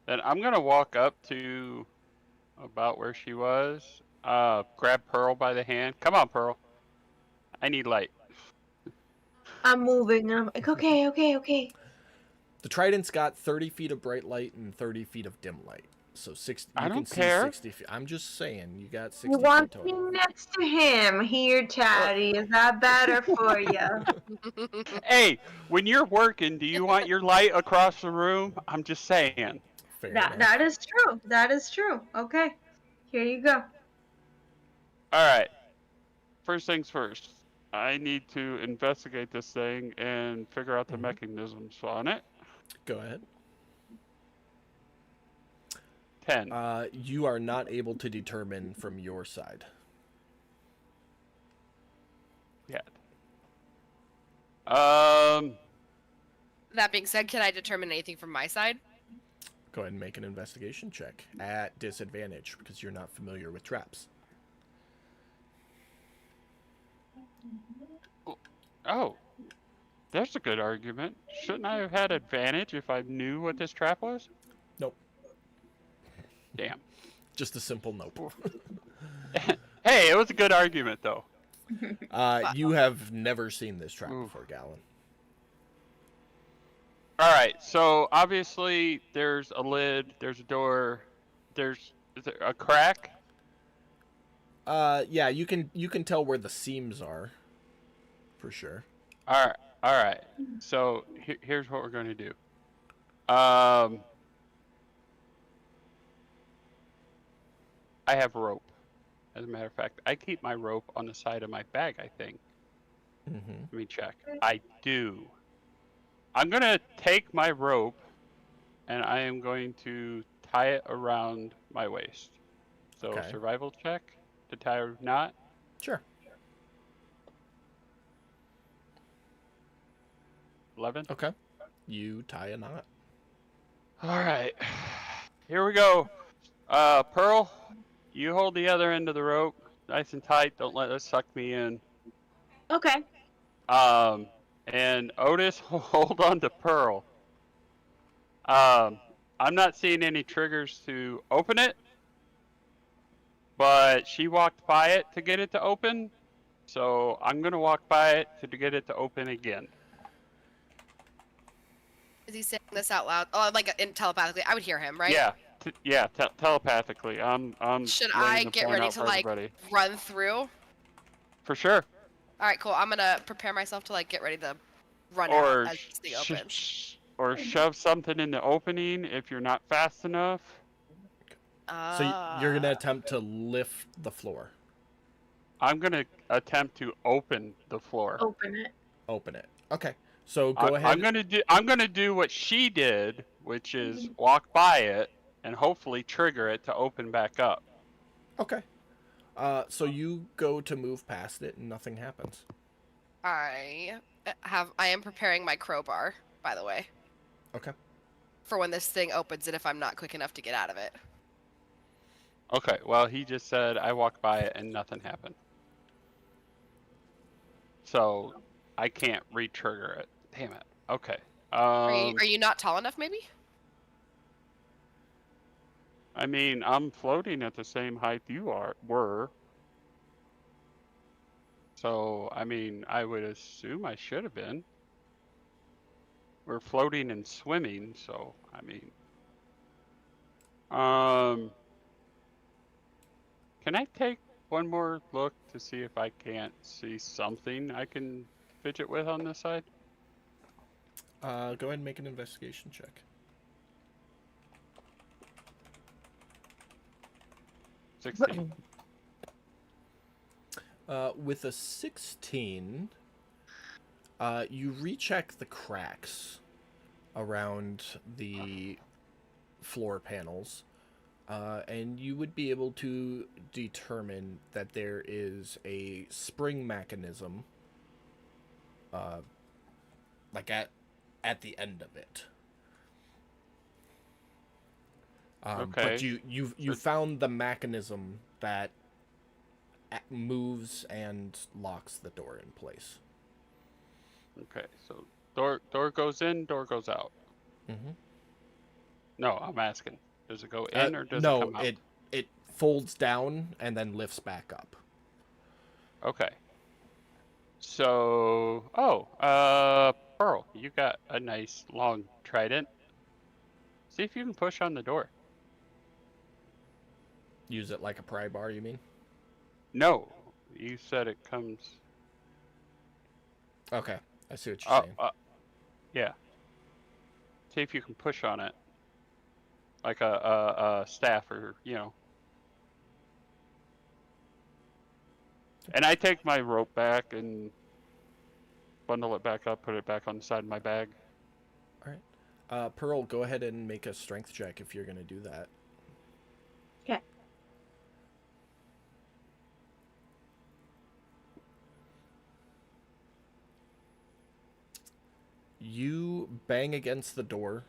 Then I'm going to walk up to about where she was, grab Pearl by the hand. Come on, Pearl. I need light. I'm moving. I'm like, okay. The Trident's got 30 feet of bright light and 30 feet of dim light. So 60. You I can don't see care. 60 feet. I'm just saying, you got 60 You feet want total. me next to him here, Taddy? Is that better for you? Hey, when you're working, do you want your light across the room? I'm just saying. Fair enough. That is true. That is true. Okay, here you go. Alright. First things first. I need to investigate this thing and figure out the mechanisms on it. Go ahead. 10. You are not able to determine from your side. Yet. That being said, can I determine anything from my side? Go ahead and make an investigation check at disadvantage because you're not familiar with traps. Oh, there's a good argument. Shouldn't I have had advantage if I knew what this trap was? Nope. Damn. Just a simple nope. Hey, it was a good argument, though. You have never seen this trap Ooh. before, Gallon. All right, so obviously there's a lid, there's a door, is there a crack? Yeah, you can tell where the seams are, for sure. All right. So here's what we're going to do. I have rope. As a matter of fact, I keep my rope on the side of my bag, I think. Mm-hmm. Let me check. I do. I'm going to take my rope and I am going to tie it around my waist. So Okay. survival check to tie a knot. Sure. 11. Okay. You tie a knot. All right. Here we go. Pearl, you hold the other end of the rope nice and tight. Don't let it suck me in. Okay. And Otis, hold on to Pearl. I'm not seeing any triggers to open it, but she walked by it to get it to open, so I'm gonna walk by it to get it to open again. Is he saying this out loud? Oh, like telepathically. I would hear him, right? Yeah, telepathically. I'm Should laying I the get point ready out to for like everybody. run through? For sure. All right, cool. I'm gonna prepare myself to like get ready to run Or out as this thing opens. or shove something in the opening if you're not fast enough. So you're gonna attempt to lift the floor. I'm gonna attempt to open the floor. Open it. Open it. Okay. So go ahead. I'm gonna do what she did, which is walk by it and hopefully trigger it to open back up. Okay. So you go to move past it and nothing happens. I am preparing my crowbar, by the way, Okay. for when this thing opens and if I'm not quick enough to get out of it. Okay, well he just said I walked by it and nothing happened. So I can't re-trigger it. Damn it. Okay. Are you not tall enough, maybe? I mean, I'm floating at the same height you were. So, I mean, I would assume I should have been. We're floating and swimming, so, I mean. Can I take one more look to see if I can't see something I can fidget with on this side? Go ahead and make an investigation check. 16. With a 16, you recheck the cracks around the floor panels, and you would be able to determine that there is a spring mechanism, like at the end of it. Okay. But you found the mechanism that moves and locks the door in place. Okay, so door goes in, door goes out. Mm-hmm. No, I'm asking. Does it go in or does no, it come out? it folds down and then lifts back up. Okay. So, Pearl, you got a nice long trident. See if you can push on the door. Use it like a pry bar, you mean? No, you said it comes. Okay, I see what you're saying. Yeah. See if you can push on it, like a staff or And I take my rope back and bundle it back up, put it back on the side of my bag. All right. Pearl, go ahead and make a strength check if you're going to do that. Okay. You bang against the door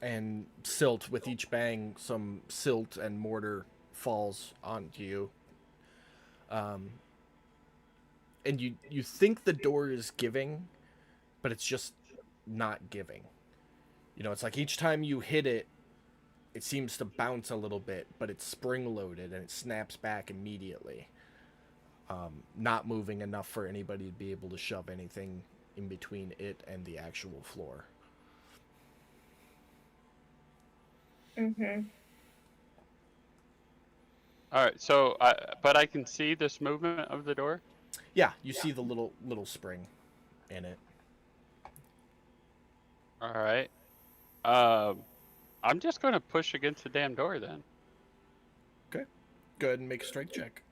and silt. With each bang, some silt and mortar falls onto you. And you think the door is giving, but it's just not giving. You know, it's like each time you hit it, it seems to bounce a little bit, but it's spring-loaded and it snaps back immediately. Not moving enough for anybody to be able to shove anything in between it and the actual floor. Mm-hmm. All right, so but I can see this movement of the door. Yeah, you see the little spring in it. All right. I'm just going to push against the damn door then. Okay. Go ahead and make a strength check.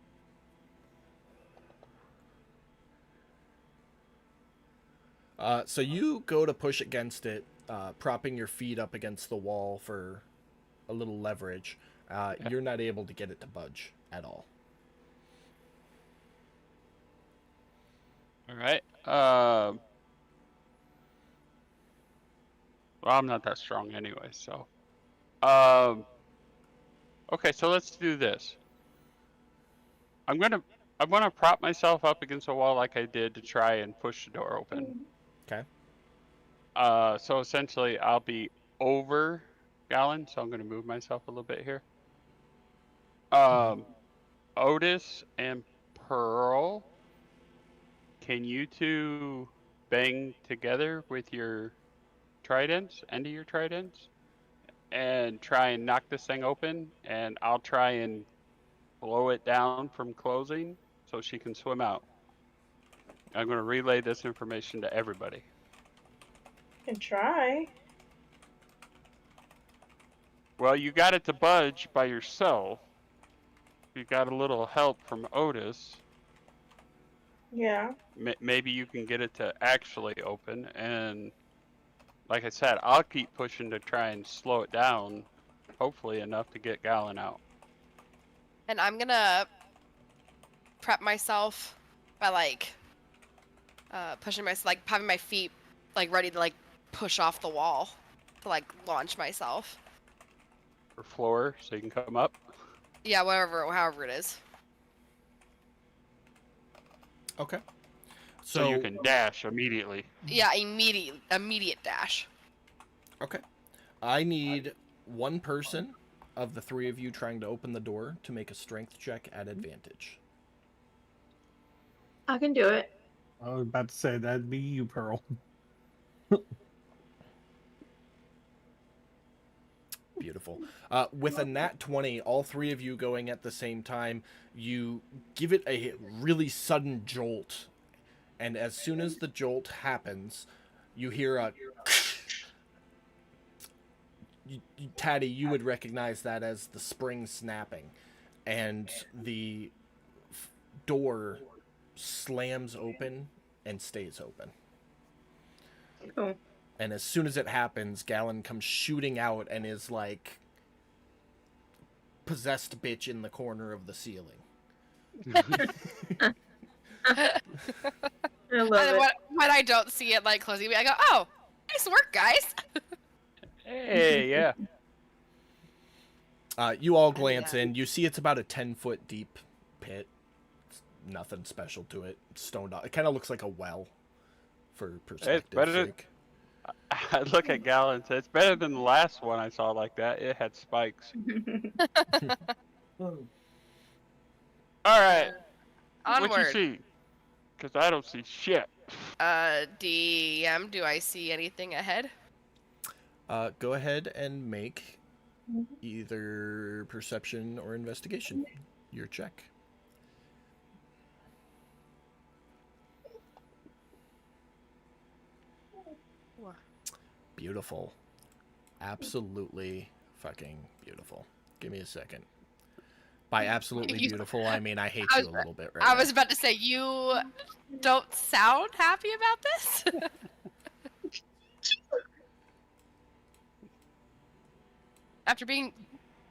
So you go to push against it, propping your feet up against the wall for a little leverage. You're not able to get it to budge at all. All right. Well, I'm not that strong anyway, so. Okay, so let's do this. I'm gonna prop myself up against a wall like I did to try and push the door open. Okay. So essentially, I'll be over Gallon, so I'm gonna move myself a little bit here. Otis and Pearl, can you two bang together with your tridents, end of your tridents, and try and knock this thing open, and I'll try and blow it down from closing so she can swim out. I'm going to relay this information to everybody. Can try. Well, you got it to budge by yourself. You got a little help from Otis. Yeah. Maybe you can get it to actually open, and like I said, I'll keep pushing to try and slow it down, hopefully enough to get Gallon out. And I'm gonna prep myself by like pushing myself, like having my feet like ready to like push off the wall to like launch myself. Or floor, so you can come up. Yeah, however it is. Okay. So you can dash immediately. Yeah, immediate dash. Okay. I need one person of the three of you trying to open the door to make a strength check at advantage. I can do it. I was about to say that'd be you, Pearl. Beautiful. With a nat 20, all three of you going at the same time, you give it a really sudden jolt. And as soon as the jolt happens, you hear a... Taddy, you would recognize that as the spring snapping. And the door slams open and stays open. Cool. And as soon as it happens, Gallon comes shooting out and is like possessed bitch in the corner of the ceiling. I love And it. when I don't see it like closing, I go, "Oh, nice work, guys." Hey, yeah. You all glance in. You see it's about a 10-foot deep pit. It's nothing special to it. It's stoned out. It kind of looks like a well for perspective better than- sake. I look at Gallon and say, it's better than the last one I saw like that. It had spikes. All right. What you Onward. see? Because I don't see shit. DM, do I see anything ahead? Go ahead and make either perception or investigation. Your check. Beautiful. Absolutely fucking beautiful. Give me a second. By absolutely You- beautiful, I mean I hate I you was- a little bit right I now. was about to say, you don't sound happy about this. After being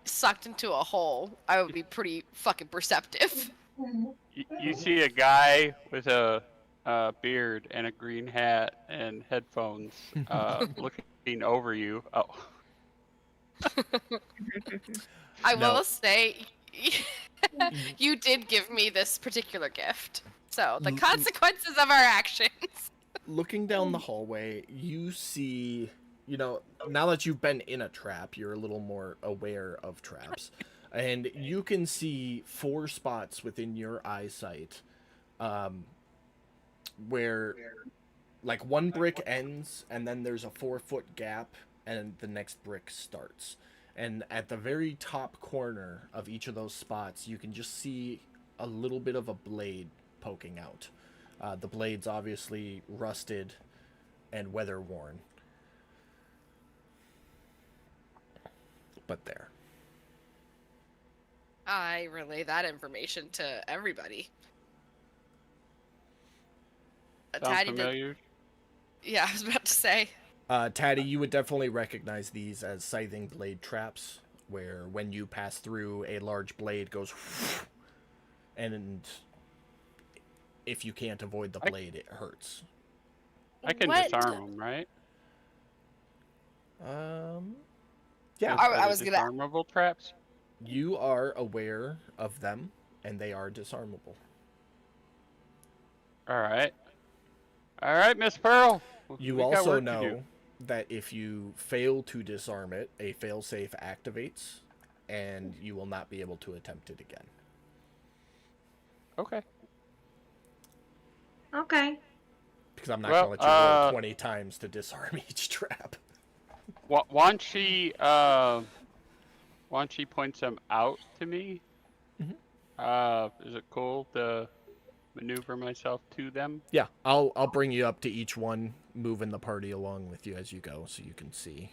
sucked into a hole, I would be pretty fucking perceptive. You see a guy with a beard and a green hat and headphones looking over you. Oh, I No. will say, you did give me this particular gift. So the consequences of our actions. Looking down the hallway, you see, now that you've been in a trap, you're a little more aware of traps. And you can see 4 spots within your eyesight where, like, one brick ends, and then there's a 4-foot gap, and the next brick starts. And at the very top corner of each of those spots, you can just see a little bit of a blade poking out. The blade's obviously rusted and weather worn. But there. I relay that information to everybody. Sound Taddy familiar? Yeah, I was about to say. Taddy, you would definitely recognize these as scything blade traps, where when you pass through, a large blade goes, and if you can't avoid the blade, it hurts. I can What? disarm them, right? Yeah. I was gonna. Disarmable traps. You are aware of them, and they are disarmable. All right. All right, Miss Pearl. You we got also work to do. know that if you fail to disarm it, a failsafe activates, and you will not be able to attempt it again. Okay. Okay. Because I'm not Well, going to let you roll 20 times to disarm each trap. Once she points them out to me, is it cool to maneuver myself to them? Yeah, I'll bring you up to each one, moving the party along with you as you go, so you can see.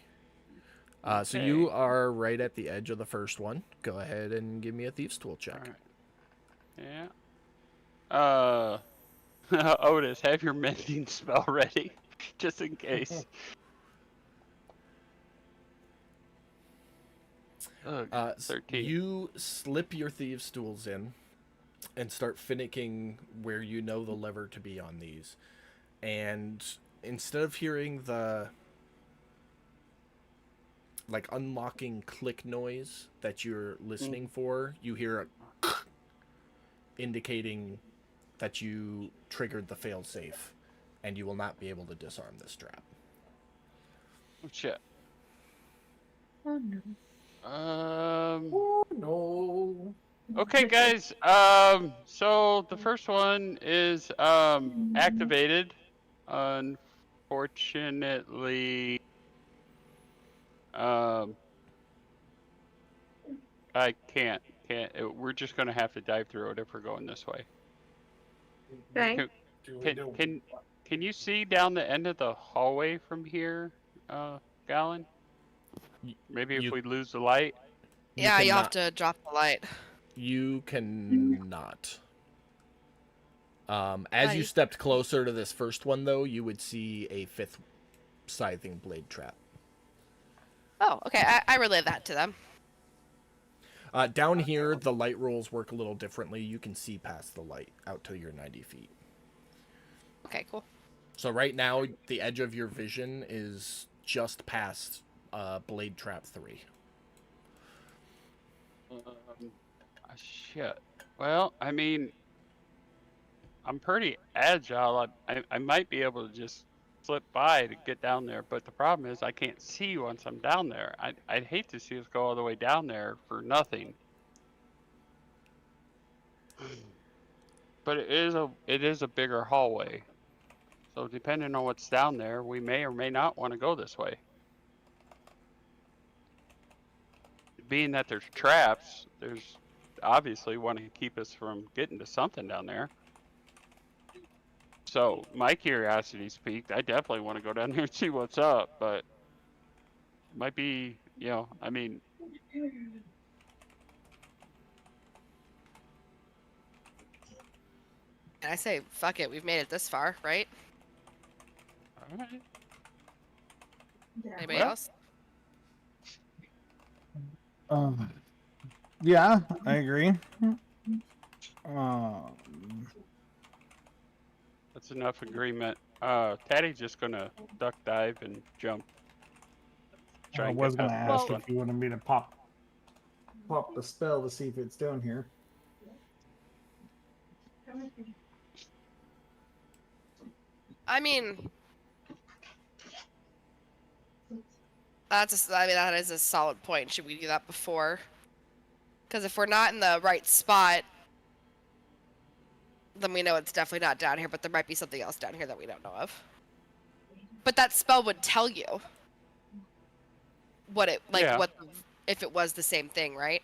So you are right at the edge of the first one. Go ahead and give me a Thieves' Tool check. All right. Yeah. Otis, have your mending spell ready, just in case. 13. You slip your Thieves' Tools in and start finicking where you know the lever to be on these. And instead of hearing the like unlocking click noise that you're listening for, you hear a indicating that you triggered the failsafe, and you will not be able to disarm this trap. Oh shit. Oh no. Oh no. Okay, guys. So the first one is activated. Unfortunately, I can't. We're just gonna have to dive through it if we're going this way. Okay. Can you see down the end of the hallway from here, Gallon? Maybe if we lose the light. Yeah, you'll have to drop the light. You cannot. As you Right. stepped closer to this first one, though, you would see a 5th scything blade trap. Oh, okay. I relay that to them. Down here, the light rolls work a little differently. You can see past the light out to your 90 feet. Okay, cool. So right now, the edge of your vision is just past blade trap 3. Shit. Well, I mean, I'm pretty agile. I might be able to just slip by to get down there, but the problem is I can't see once I'm down there. I'd hate to see us go all the way down there for nothing. But it is a bigger hallway. So depending on what's down there, we may or may not want to go this way. Being that there's traps, there's obviously want to keep us from getting to something down there. So my curiosity's piqued. I definitely want to go down there and see what's up, but it might be, I mean. And I say, fuck it. We've made it this far, right? All right. Anybody Well, else? Yeah, I agree. That's enough agreement. Taddy's just gonna duck dive and jump try I and was get gonna that ask first one. if you wanted me to pop the spell to see if it's down here. I mean, I mean, that is a solid point. Should we do that before? Because if we're not in the right spot, then we know it's definitely not down here, but there might be something else down here that we don't know of. But that spell would tell you what it, like, Yeah. if it was the same thing, right?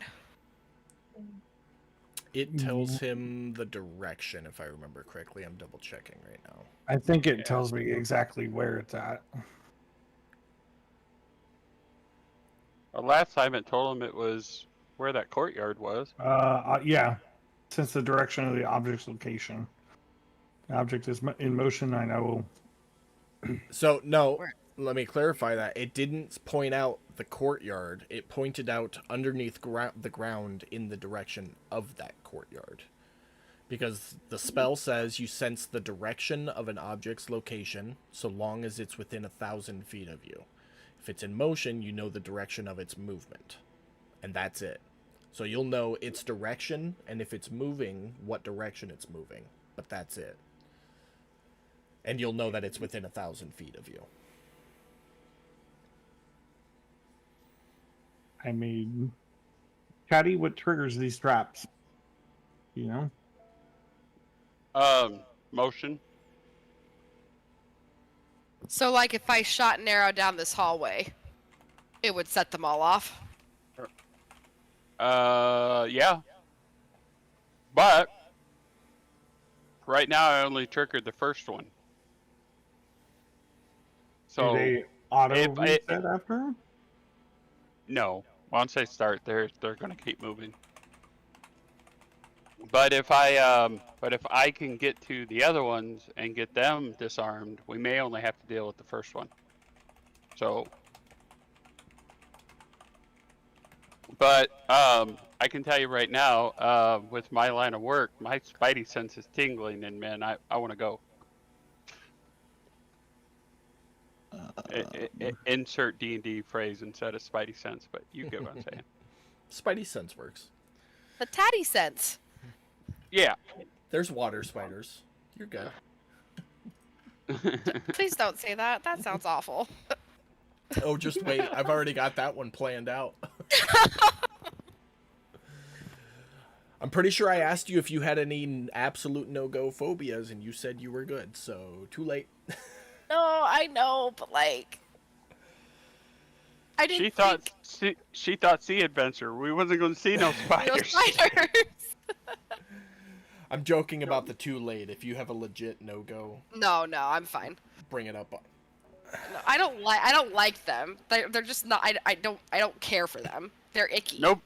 It tells him the direction, if I remember correctly. I'm double checking right now. I think it Yeah. tells me exactly where it's at. Last time it told him it was where that courtyard was. Yeah, since the direction of the object's location. The object is in motion, and I will. So, no, Where? let me clarify that. It didn't point out the courtyard. It pointed out underneath the ground in the direction of that courtyard. Because the spell says you sense the direction of an object's location so long as it's within 1,000 feet of you. If it's in motion, you know the direction of its movement. And that's it. So you'll know its direction, and if it's moving, what direction it's moving. But that's it. And you'll know that it's within 1,000 feet of you. I mean, Caddy, what triggers these traps? You know? Motion. So, like, if I shot an arrow down this hallway, it would set them all off. Yeah. But right now I only triggered the first one. So Do they auto if I- reset after? no, once they start, they're gonna keep moving. But if I can get to the other ones and get them disarmed, we may only have to deal with the first one. So, but I can tell you right now, with my line of work, my spidey sense is tingling, and man, I want to go. Insert D&D phrase instead of spidey sense, but you get what I'm saying. Spidey sense works. The tatty sense. Yeah. There's water spiders. You're good. Please don't say that. That sounds awful. Oh, just wait. I've already got that one planned out. I'm pretty sure I asked you if you had any absolute no-go phobias, and you said you were good, so too late. No, I know, but like, I didn't. She thought sea adventure. We wasn't going to see no think no spiders. spiders. I'm joking about the too late. If you have a legit no-go, No, I'm fine. bring it up. No, I don't like them. They're just not. I don't care for them. They're icky. Nope.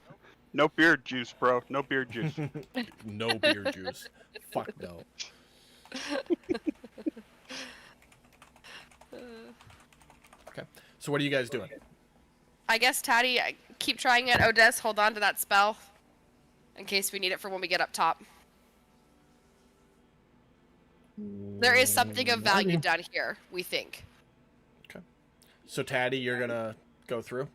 No beard juice, bro. No beard juice. No beer juice. Fuck no. Okay. So what are you guys doing? I guess Tatty, keep trying it. Odess, hold on to that spell, in case we need it for when we get up top. There is something of value down here, we think. So Taddy, you're gonna go through?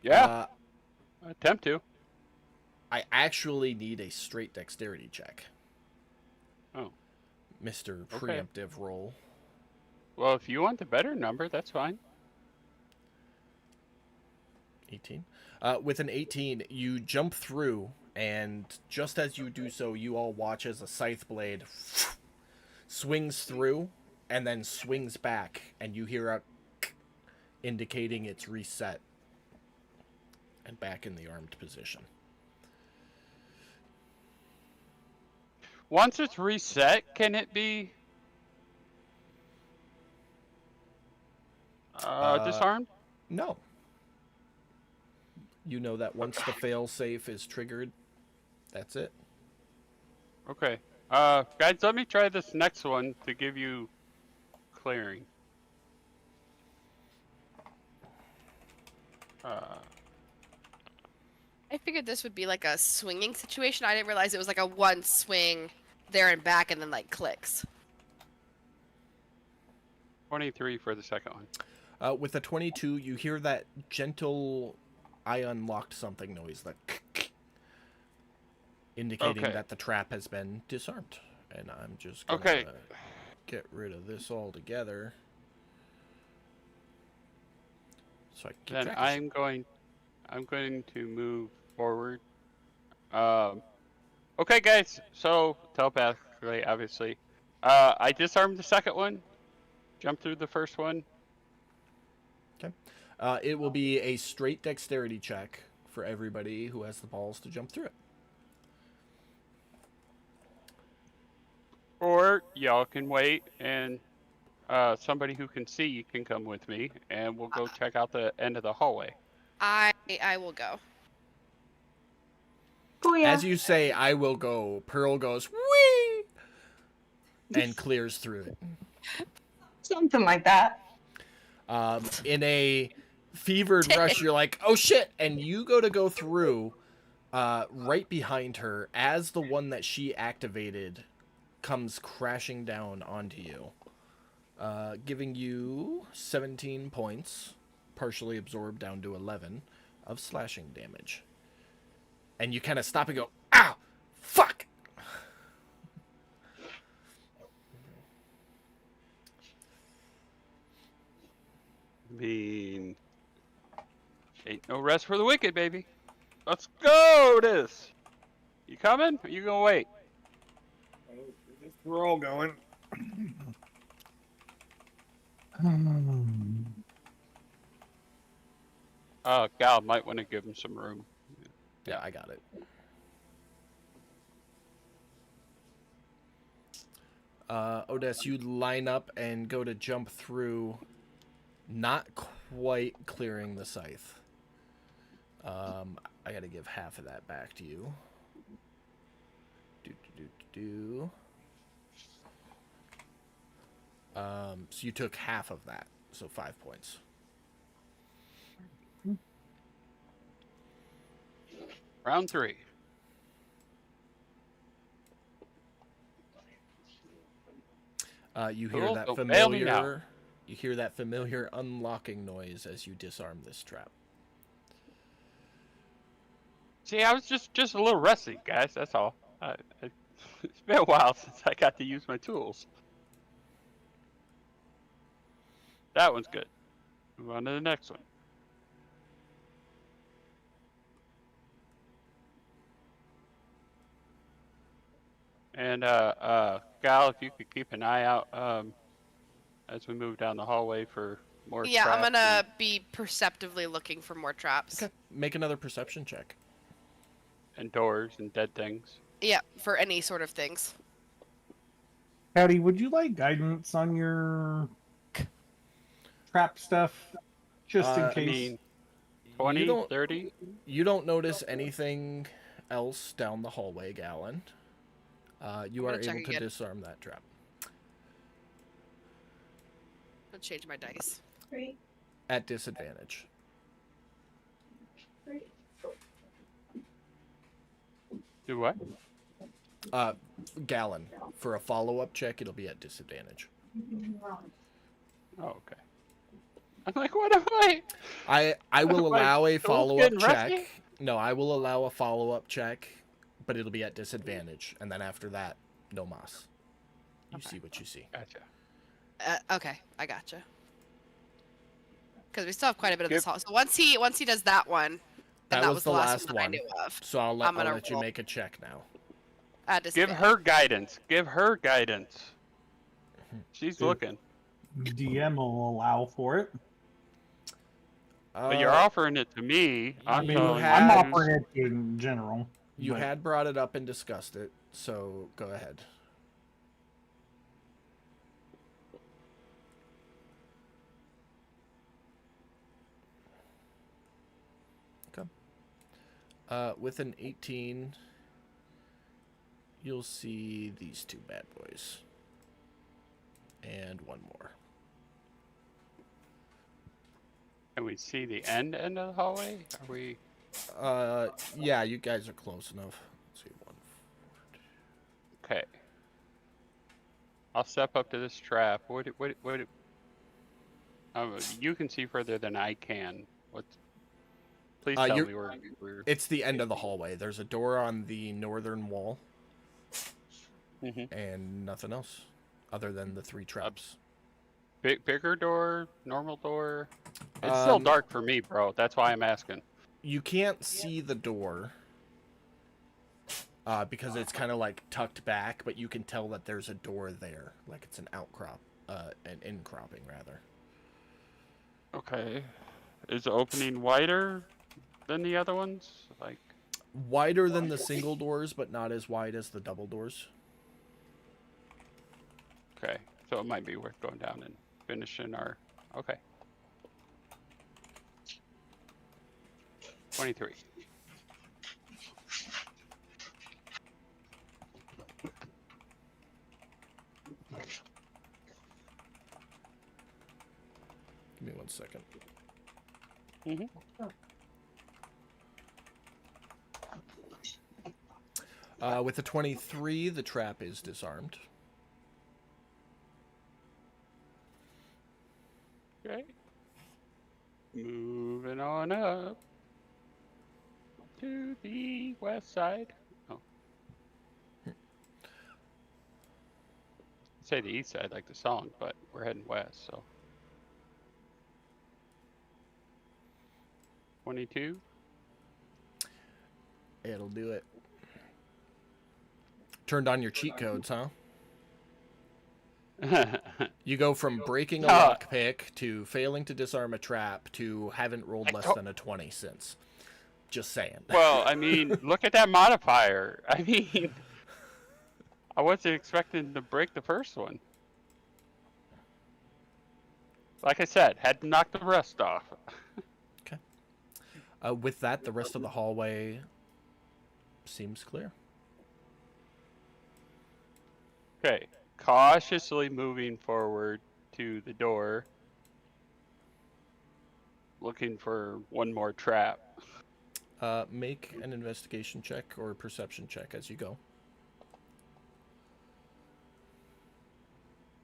Yeah. Attempt to. I actually need a straight dexterity check. Oh. Mr. Okay. Preemptive roll. Well, if you want the better number, that's fine. 18. With an 18, you jump through, and just as you do so, you all watch as a scythe blade swings through and then swings back, and you hear a indicating it's reset and back in the armed position. Once it's reset, can it be disarmed? No. You know that once the failsafe is triggered, that's it. Okay. Guys, let me try this next one to give you clearing. I figured this would be like a swinging situation. I didn't realize it was like a one swing there and back and then like clicks. 23 for the second one. With a 22, you hear that gentle "I unlocked something" noise, that indicating Okay. that the trap has been disarmed. And I'm just gonna Okay. get rid of this altogether. So I can keep Then track of shit. I'm going to move forward. Okay, guys. So telepathically, obviously, I disarmed the second one. Jumped through the first one. It will be a straight dexterity check for everybody who has the balls to jump through it. Or y'all can wait, and somebody who can see can come with me, and we'll go check out the end of the hallway. I will go. Booyah. As you say, "I will go," Pearl goes, "Whee!" and clears through it. Something like that. In a fevered rush, you're like, "Oh shit!" and you go through right behind her as the one that she activated comes crashing down onto you, giving you 17 points, partially absorbed down to 11, of slashing damage. And you kind of stop and go, "Ow! Fuck!" Ain't no rest for the wicked, baby. Let's go, this. You coming? Or you gonna wait? We're all going. Gal might want to give him some room. Yeah, I got it. Odess, you line up and go to jump through, not quite clearing the scythe. I gotta give half of that back to you. So you took half of that, so 5 points. Round 3. You hear Cool. that Don't bail me now. familiar. You hear that familiar unlocking noise as you disarm this trap. See, I was just a little rusty, guys. That's all. It's been a while since I got to use my tools. That one's good. Move on to the next one. And Gal, if you could keep an eye out as we move down the hallway for more Yeah, I'm traps gonna be perceptively looking for more traps. Okay. Make another perception check. and doors and dead things. Yeah, for any sort of things. Patty, would you like guidance on your trap stuff? Just in I I case. mean, 20, don't- 30? You don't notice anything else down the hallway, Gallon. You I'm are gonna check able to again. disarm that trap. I'll change my dice. Great. At disadvantage. Great. Do what? Gallon. For a follow-up check, it'll be at disadvantage. Oh, okay. I'm like, what am I? I will My allow a toes follow-up getting check. rusty? No, I will allow a follow-up check, but it'll be at disadvantage. And then after that, no mas. You Okay. see what you see. Gotcha. Okay, I gotcha. Because we still have quite a bit of Give- this hall. So once he does that one, then that was the last one I knew of. So I'll I'm let gonna you roll. make a check now. At Give disadvantage. her guidance. Give her guidance. She's Dude. looking. DM will allow for it. But you're offering it to me. I I'm mean, telling I'm you. offering it in general. You but- had brought it up and discussed it, so go ahead. Okay. With an 18, you'll see these two bad boys. And one more. Can we see the end of the hallway? Are we? Yeah, you guys are close enough. Let's see, one. Okay. I'll step up to this trap. You can see further than I can. Please Uh, tell you're- me where we're. It's the end of the hallway. There's a door on the northern wall, Mhm. and nothing else other than the 3 traps. Bigger door, normal door. It's still dark for me, bro. That's why I'm asking. You can't see the door because it's kind of like tucked back, but you can tell that there's a door there, like it's an outcrop, an incropping rather. Okay. Is the opening wider than the other ones? Like, Wider than the single doors, but not as wide as the double doors. okay. So it might be worth going down and finishing our. Okay. 23. Give me 1 second. Mhm. With the 23, the trap is disarmed. Okay. Moving on up to the west side. Oh. Say the east side like the song, but we're heading west, so. 22. It'll do it. Turned on your cheat codes, huh? You go from breaking a lockpick to failing to disarm a trap to haven't rolled less than a 20 since. Just saying. Well, I mean, look at that modifier. I mean, I wasn't expecting to break the first one. Like I said, had to knock the rest off. With that, the rest of the hallway seems clear. Okay, cautiously moving forward to the door, looking for one more trap. Make an investigation check or a perception check as you go.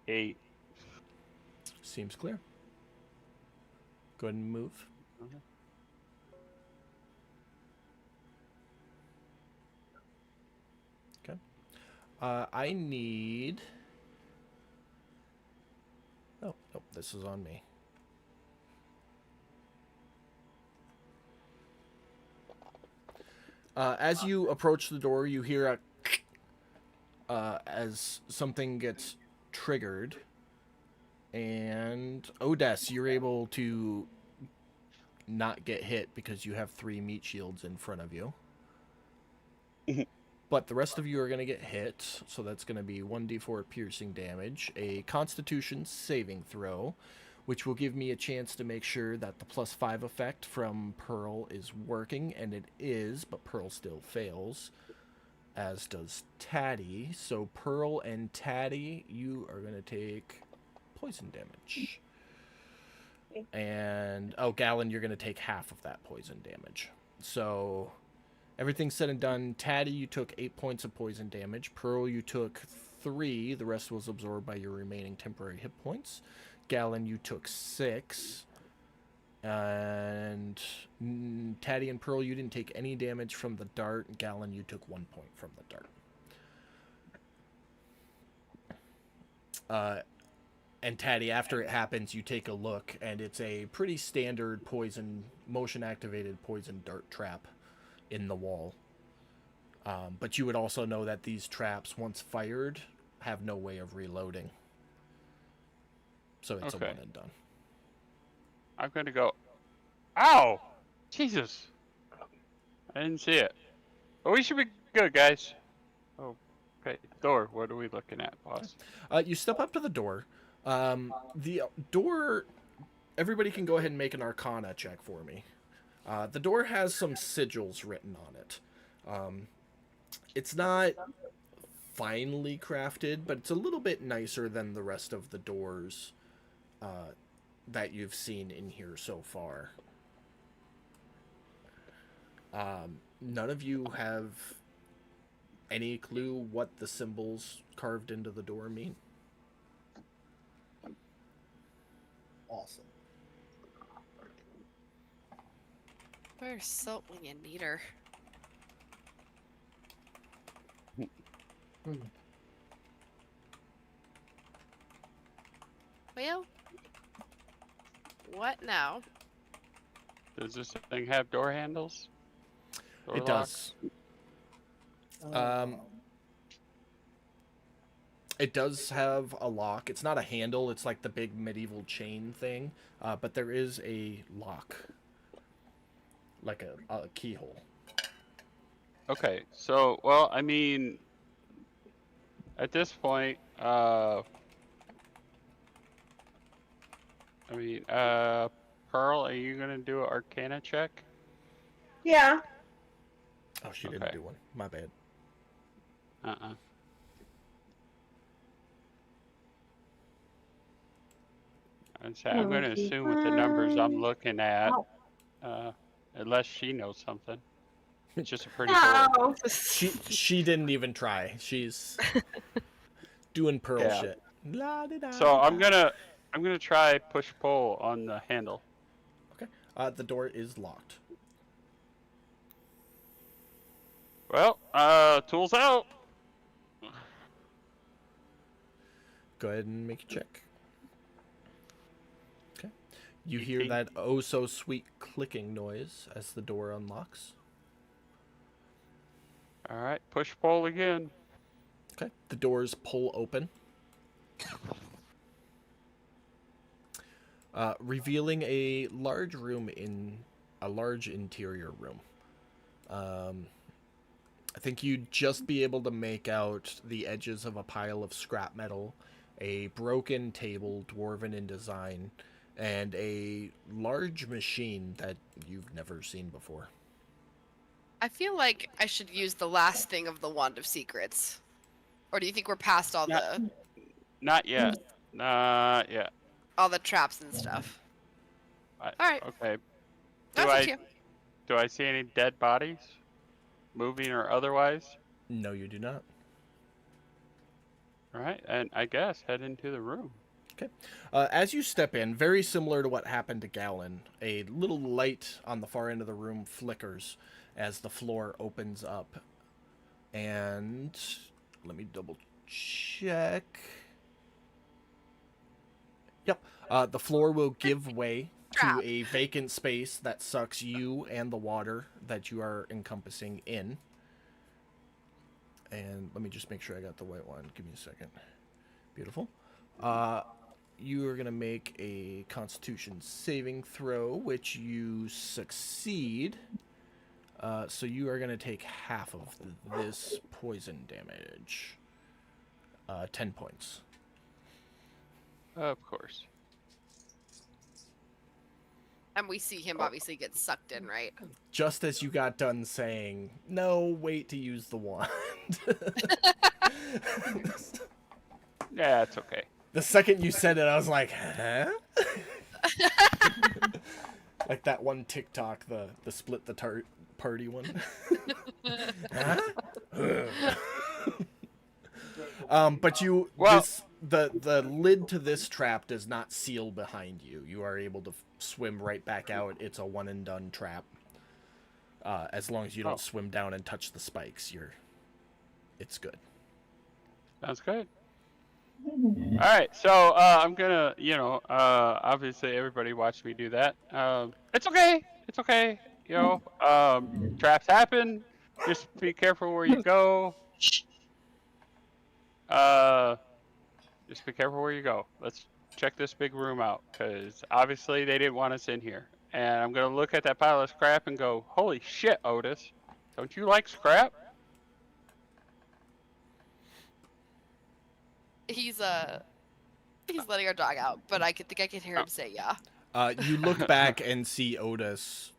8. Seems clear. Go ahead and move. Okay. I need... Oh, nope, this is on me. As you approach the door, you hear a as something gets triggered, and Odess, you're able to not get hit because you have 3 meat shields in front of you. But the rest of you are going to get hit, so that's going to be 1d4 piercing damage, a Constitution saving throw, which will give me a chance to make sure that the +5 effect from Pearl is working, and it is, but Pearl still fails, as does Tatty. So Pearl and Tatty, you are going to take poison damage. And, oh, Gallon, you're going to take half of that poison damage. So, everything said and done, Tatty, you took 8 points of poison damage. Pearl, you took 3. The rest was absorbed by your remaining temporary hit points. Gallon, you took 6. And Tatty and Pearl, you didn't take any damage from the dart. Gallon, you took 1 point from the dart. And Tatty, after it happens, you take a look, and it's a pretty standard poison, motion-activated poison dart trap in the wall. But you would also know that these traps, once fired, have no way of reloading. So it's a one and done. I'm going to go. Ow! Jesus! I didn't see it. But we should be good, guys. Oh, okay. Door, what are we looking at, boss? You step up to the door. The door, everybody can go ahead and make an Arcana check for me. The door has some sigils written on it. It's not finely crafted, but it's a little bit nicer than the rest of the doors that you've seen in here so far. None of you have any clue what the symbols carved into the door mean? Awesome. Where's Silt when you need her? Well, what now? Does this thing have door handles? Door It locks? does. It does have a lock. It's not a handle. It's like the big medieval chain thing. But there is a lock. Like a keyhole. Okay, so, well, I mean, at this point, Pearl, are you gonna do an Arcana check? Yeah. Oh, she didn't Okay. do one. My bad. I'm gonna assume with the numbers I'm looking at, Oh. unless she knows something. It's just a pretty board. No. She didn't even try. She's doing Pearl Yeah. shit. So I'm gonna try push pull on the handle. The door is locked. Well, tools out. Go ahead and make a check. Okay. You hear 18. that oh so sweet clicking noise as the door unlocks. All right, push pull again. Okay. The doors pull open. Revealing a large room a large interior room. I think you'd just be able to make out the edges of a pile of scrap metal, a broken table, dwarven in design, and a large machine that you've never seen before. I feel like I should use the last thing of the Wand of Secrets. Or do you think we're past all Yeah. the Not yet. Not yet. traps and stuff? All right. Okay. That's up to you. Do I see any dead bodies, moving or otherwise? No, you do not. All right, and I guess head into the room. As you step in, very similar to what happened to Gallon, a little light on the far end of the room flickers as the floor opens up. And let me double check. Yep. The floor will give way to Trap. a vacant space that sucks you and the water that you are encompassing in. And let me just make sure I got the right one. Give me a second. Beautiful. You are going to make a Constitution saving throw, which you succeed. So you are going to take half of this poison damage. 10 points. Of course. And we see him obviously get sucked in, right? Just as you got done saying, no, wait to use the wand. Yeah, it's okay. The second you said it, I was like, huh? Like that one TikTok, the split the party one. Huh? But the lid to this trap does not seal behind you. You are able to swim right back out. It's a one and done trap. As long as you don't swim down and touch the spikes, it's good. Sounds good. All right, so I'm gonna, obviously everybody watched me do that. It's okay. It's okay. Traps happen. Just be careful where you go. Just be careful where you go. Let's check this big room out, because obviously they didn't want us in here. And I'm gonna look at that pile of scrap and go, holy shit, Otis. Don't you like scrap? He's letting our dog out, but I think I can hear him say yeah. You look back and see Otis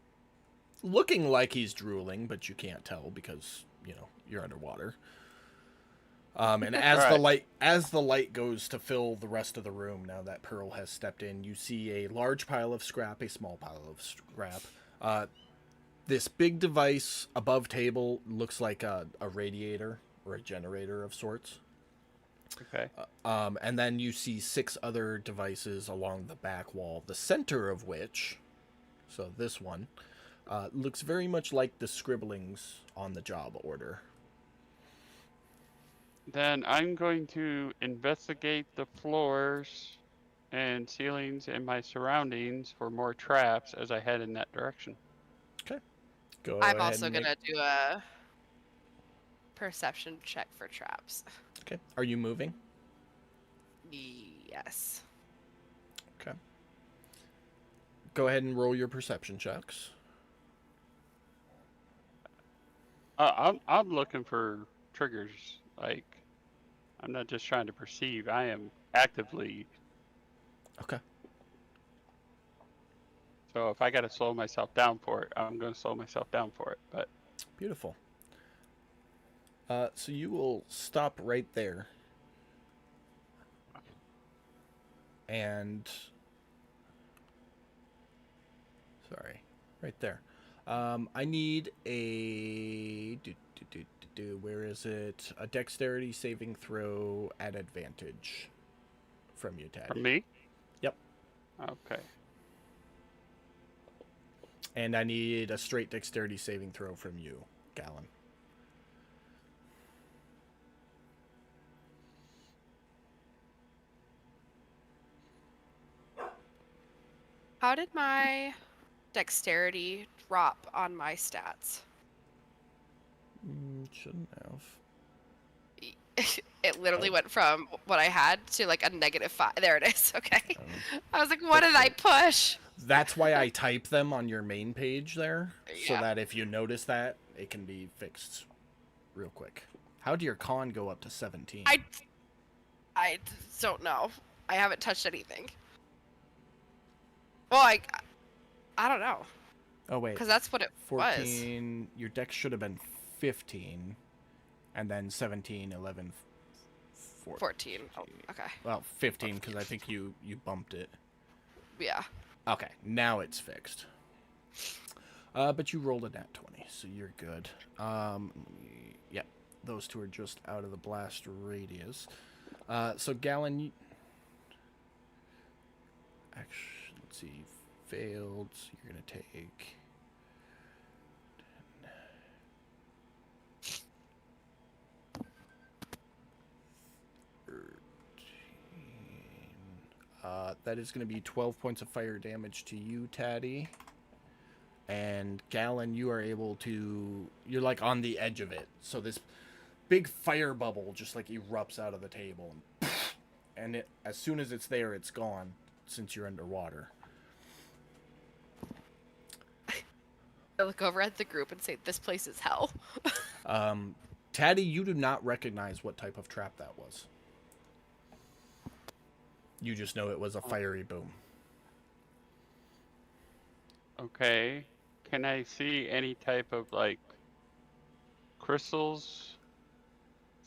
looking like he's drooling, but you can't tell because, you're underwater. And as the light goes to fill the rest of the room, now that Pearl has stepped in, you see a large pile of scrap, a small pile of scrap. This big device above table looks like a radiator or a generator of sorts. Okay. And then you see 6 other devices along the back wall, the center of which, so this one, Looks very much like the scribblings on the job order. Then I'm going to investigate the floors and ceilings in my surroundings for more traps as I head in that direction. Go I'm ahead also and make- gonna do a perception check for traps. Okay. Are you moving? Yes. Okay. Go ahead and roll your perception checks. I'm looking for triggers. Like, I'm not just trying to perceive. I am actively. Okay. So if I got to slow myself down for it, I'm going to slow myself down for it. But Beautiful. So you will stop right there. And sorry, right there. I need a where is it? A dexterity saving throw at advantage from you, Taddy. from me? Yep. Okay. And I need a straight dexterity saving throw from you, Gallon. How did my dexterity drop on my stats? Shouldn't have. It literally Oh. went from what I had to like a -5. There it is. Okay. Um, I was like, what did I push? That's why I type them on your main page there, so Yeah. that if you notice that, it can be fixed real quick. How did your con go up to 17? I don't know. I haven't touched anything. Well, I don't know, Oh, wait. because that's what it was. 14. Your dex should have been 15, and then 17, 11, 14. 14. Oh, okay. Well, 15, because I think you bumped it. Yeah. Okay, now it's fixed. But you rolled a nat 20, so you're good. Yep, those two are just out of the blast radius. So Gallon, actually, let's see, you failed. So you're gonna take. 13. That is going to be 12 points of fire damage to you, Taddy. And Gallon, you are able to. You're like on the edge of it. So this big fire bubble just like erupts out of the table. And it, as soon as it's there, it's gone since you're underwater. I look over at the group and say, this place is hell. Taddy, you do not recognize what type of trap that was. You just know it was a fiery boom. Okay. Can I see any type of like crystals,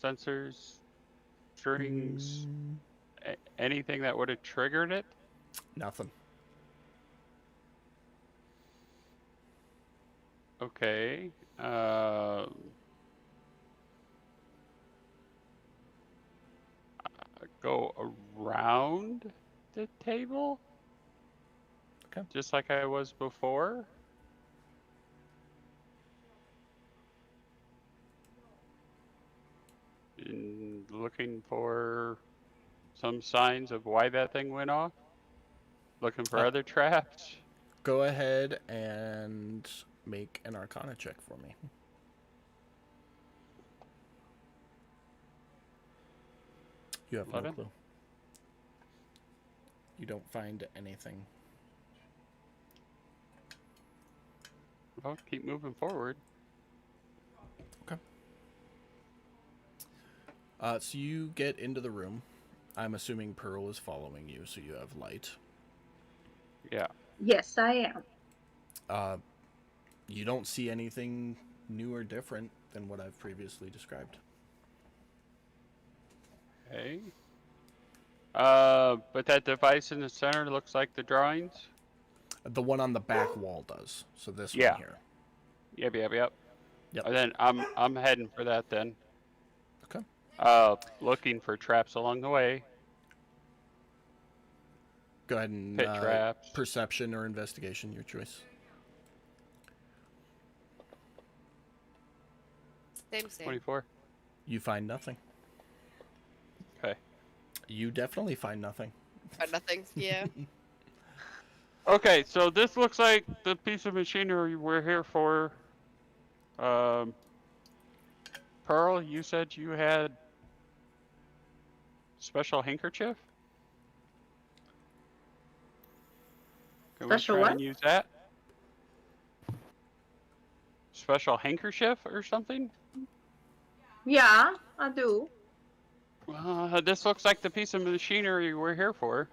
sensors, strings, anything that would have triggered it? Nothing. Okay. Go around the table? Okay. Just like I was before? And looking for some signs of why that thing went off? Looking for other traps? Go ahead and make an Arcana check for me. You have 11? no clue. You don't find anything. Well, keep moving forward. So you get into the room. I'm assuming Pearl is following you, so you have light. Yeah. Yes, I am. You don't see anything new or different than what I've previously described. Okay. But that device in the center looks like the drawings? The one on the back wall does. So this Yeah. one here. Yep. Yep. And then I'm heading for that then. Okay. Looking for traps along the way. Go ahead and Pit traps. perception or investigation, your choice. Same. 24. You find nothing. Okay. You definitely find nothing. But nothing. Yeah. Okay, so this looks like the piece of machinery we're here for. Pearl, you said you had special handkerchief? Can we Special try what? and use that? Special handkerchief or something? Yeah, I do. This looks like the piece of machinery we're here for.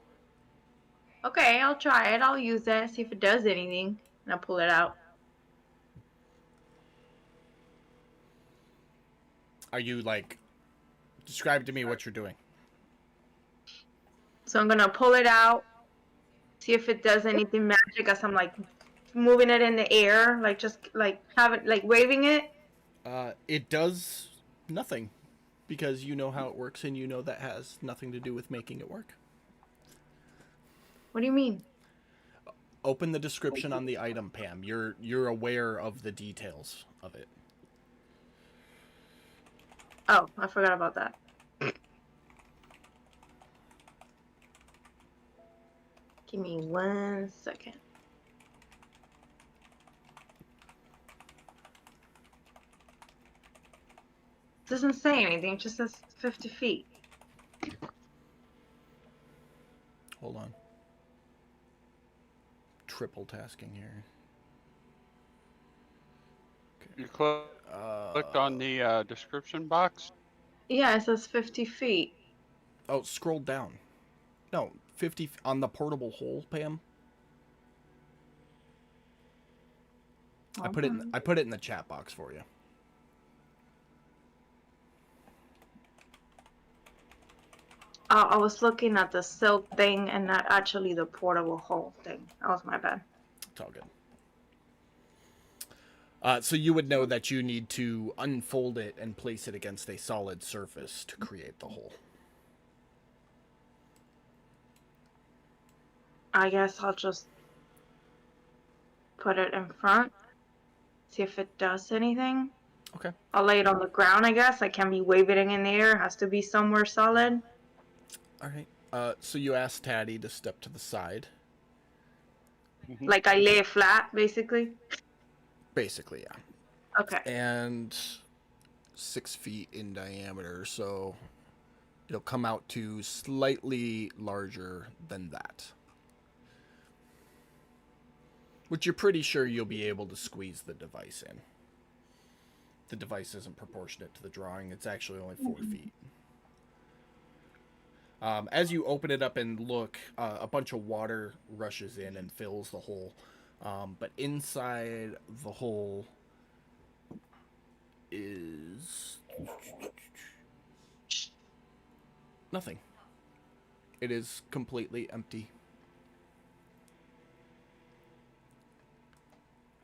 Okay, I'll try it. I'll use that, see if it does anything. And I'll pull it out. Are you like? Describe to me what you're doing. So I'm gonna pull it out, see if it does anything magic as I'm like moving it in the air, like just like have it like waving it. It does nothing, because you know how it works, and you know that has nothing to do with making it work. What do you mean? Open the description on the item, Pam. You're aware of the details of it. Oh, I forgot about that. Give me 1 second. It doesn't say anything, it just says 50 feet. Hold on. Triple tasking here. You clicked on the description box. Yeah, it says 50 feet. Oh, scroll down. No, 50 on the portable hole, Pam. I put it in the chat box for you. I was looking at the silk thing and not actually the portable hole thing. That was my bad. It's all good. So you would know that you need to unfold it and place it against a solid surface to create the hole. I guess I'll just put it in front. See if it does anything. Okay. I'll lay it on the ground, I guess. I can't be waving it in the air. It has to be somewhere solid. All right. So you ask Taddy to step to the side. Like I lay it flat, basically. Basically, yeah. Okay. And 6 feet in diameter, so it'll come out to slightly larger than that. Which you're pretty sure you'll be able to squeeze the device in. The device isn't proportionate to the drawing. It's actually only 4 feet. As you open it up and look, a bunch of water rushes in and fills the hole. But inside the hole is nothing. It is completely empty.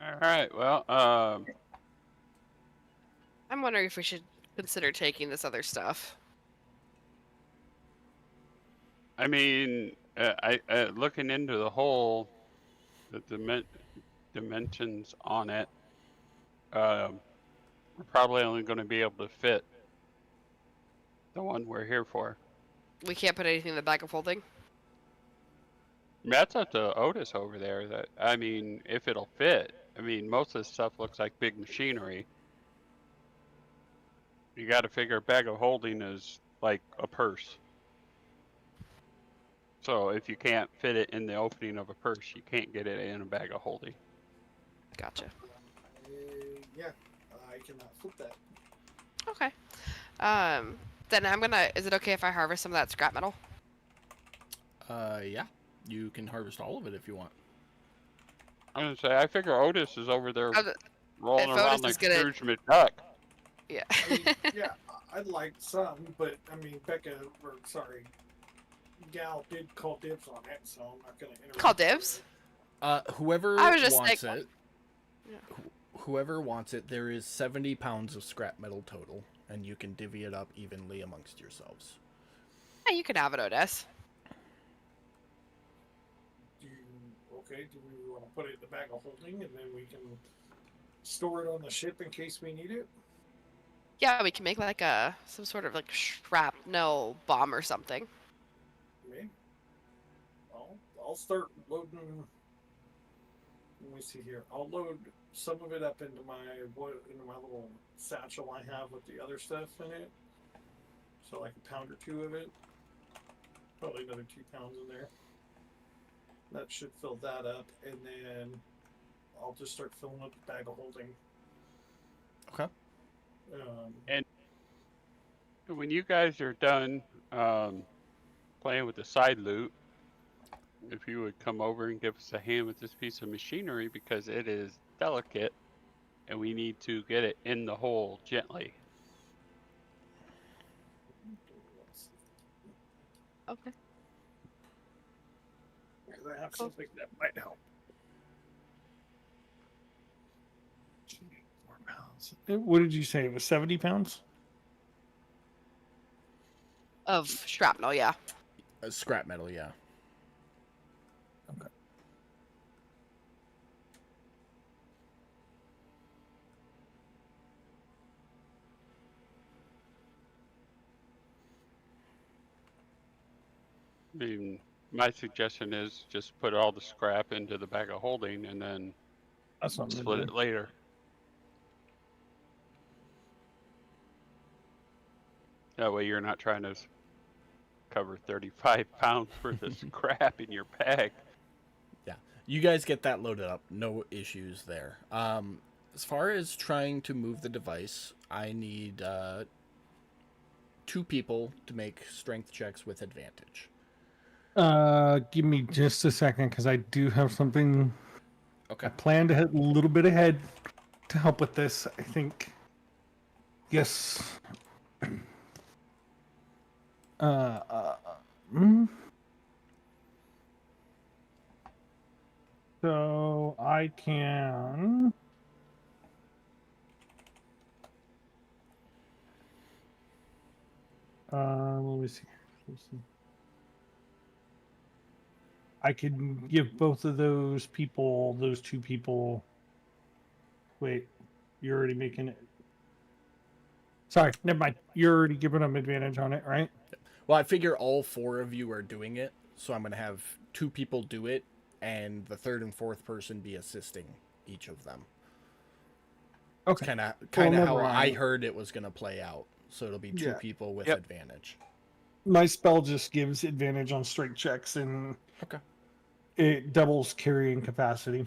All right. Well, I'm wondering if we should consider taking this other stuff. I mean, I looking into the hole, the dimensions on it, we're probably only going to be able to fit the one we're here for. We can't put anything in the bag of holding. That's up to Otis over there. That I mean, if it'll fit. I mean, most of this stuff looks like big machinery. You got to figure a bag of holding is like a purse. So if you can't fit it in the opening of a purse, you can't get it in a bag of holding. Gotcha. Yeah, I cannot flip that. Okay. Then I'm gonna. Is it okay if I harvest some of that scrap metal? Yeah. You can harvest all of it if you want. I'm gonna say I figure Otis is over there rolling if around Otis like is gonna- Scrooge McDuck. Yeah. I mean, yeah, I'd like some, but I mean, Gal did call dibs on it, so I'm not gonna interrupt. Call dibs. Whoever I was just wants like- it, whoever wants it, there is 70 pounds of scrap metal total, and you can divvy it up evenly amongst yourselves. Yeah, you can have it, Otis. Do we want to put it in the bag of holding, and then we can store it on the ship in case we need it? Yeah, we can make like some sort of like shrapnel bomb or something. Me? I'll start loading. Let me see here. I'll load some of it up into my little satchel I have with the other stuff in it. So like a pound or two of it. Probably another 2 pounds in there. That should fill that up, and then I'll just start filling up the bag of holding. Okay. And when you guys are done playing with the side loot, if you would come over and give us a hand with this piece of machinery, because it is delicate and we need to get it in the hole gently. Okay. Because I have Cool. something that might help. 4 pounds. What did you say? It was 70 pounds? Of shrapnel, yeah. Scrap metal, yeah. Okay. I mean, my suggestion is just put all the scrap into the bag of holding and then That's not split it later. That way you're not trying to cover 35 pounds worth of scrap in your bag. Yeah. You guys get that loaded up. No issues there. As far as trying to move the device, I need 2 people to make strength checks with advantage. Give me just a second because I do have something. Okay. I plan to hit a little bit ahead to help with this. I think. Yes. So I can. Let me see. I can give both of those 2 people. Wait, you're already making it. Sorry, never mind. You're already giving them advantage on it, right? Well, I figure all 4 of you are doing it, so I'm going to have 2 people do it, and the 3rd and 4th person be assisting each of them. Okay. Kind of Well, how never I mind. heard it was going to play out. So it'll be 2 Yeah. people with Yep. advantage. My spell just gives advantage on strength checks, and Okay. it doubles carrying capacity.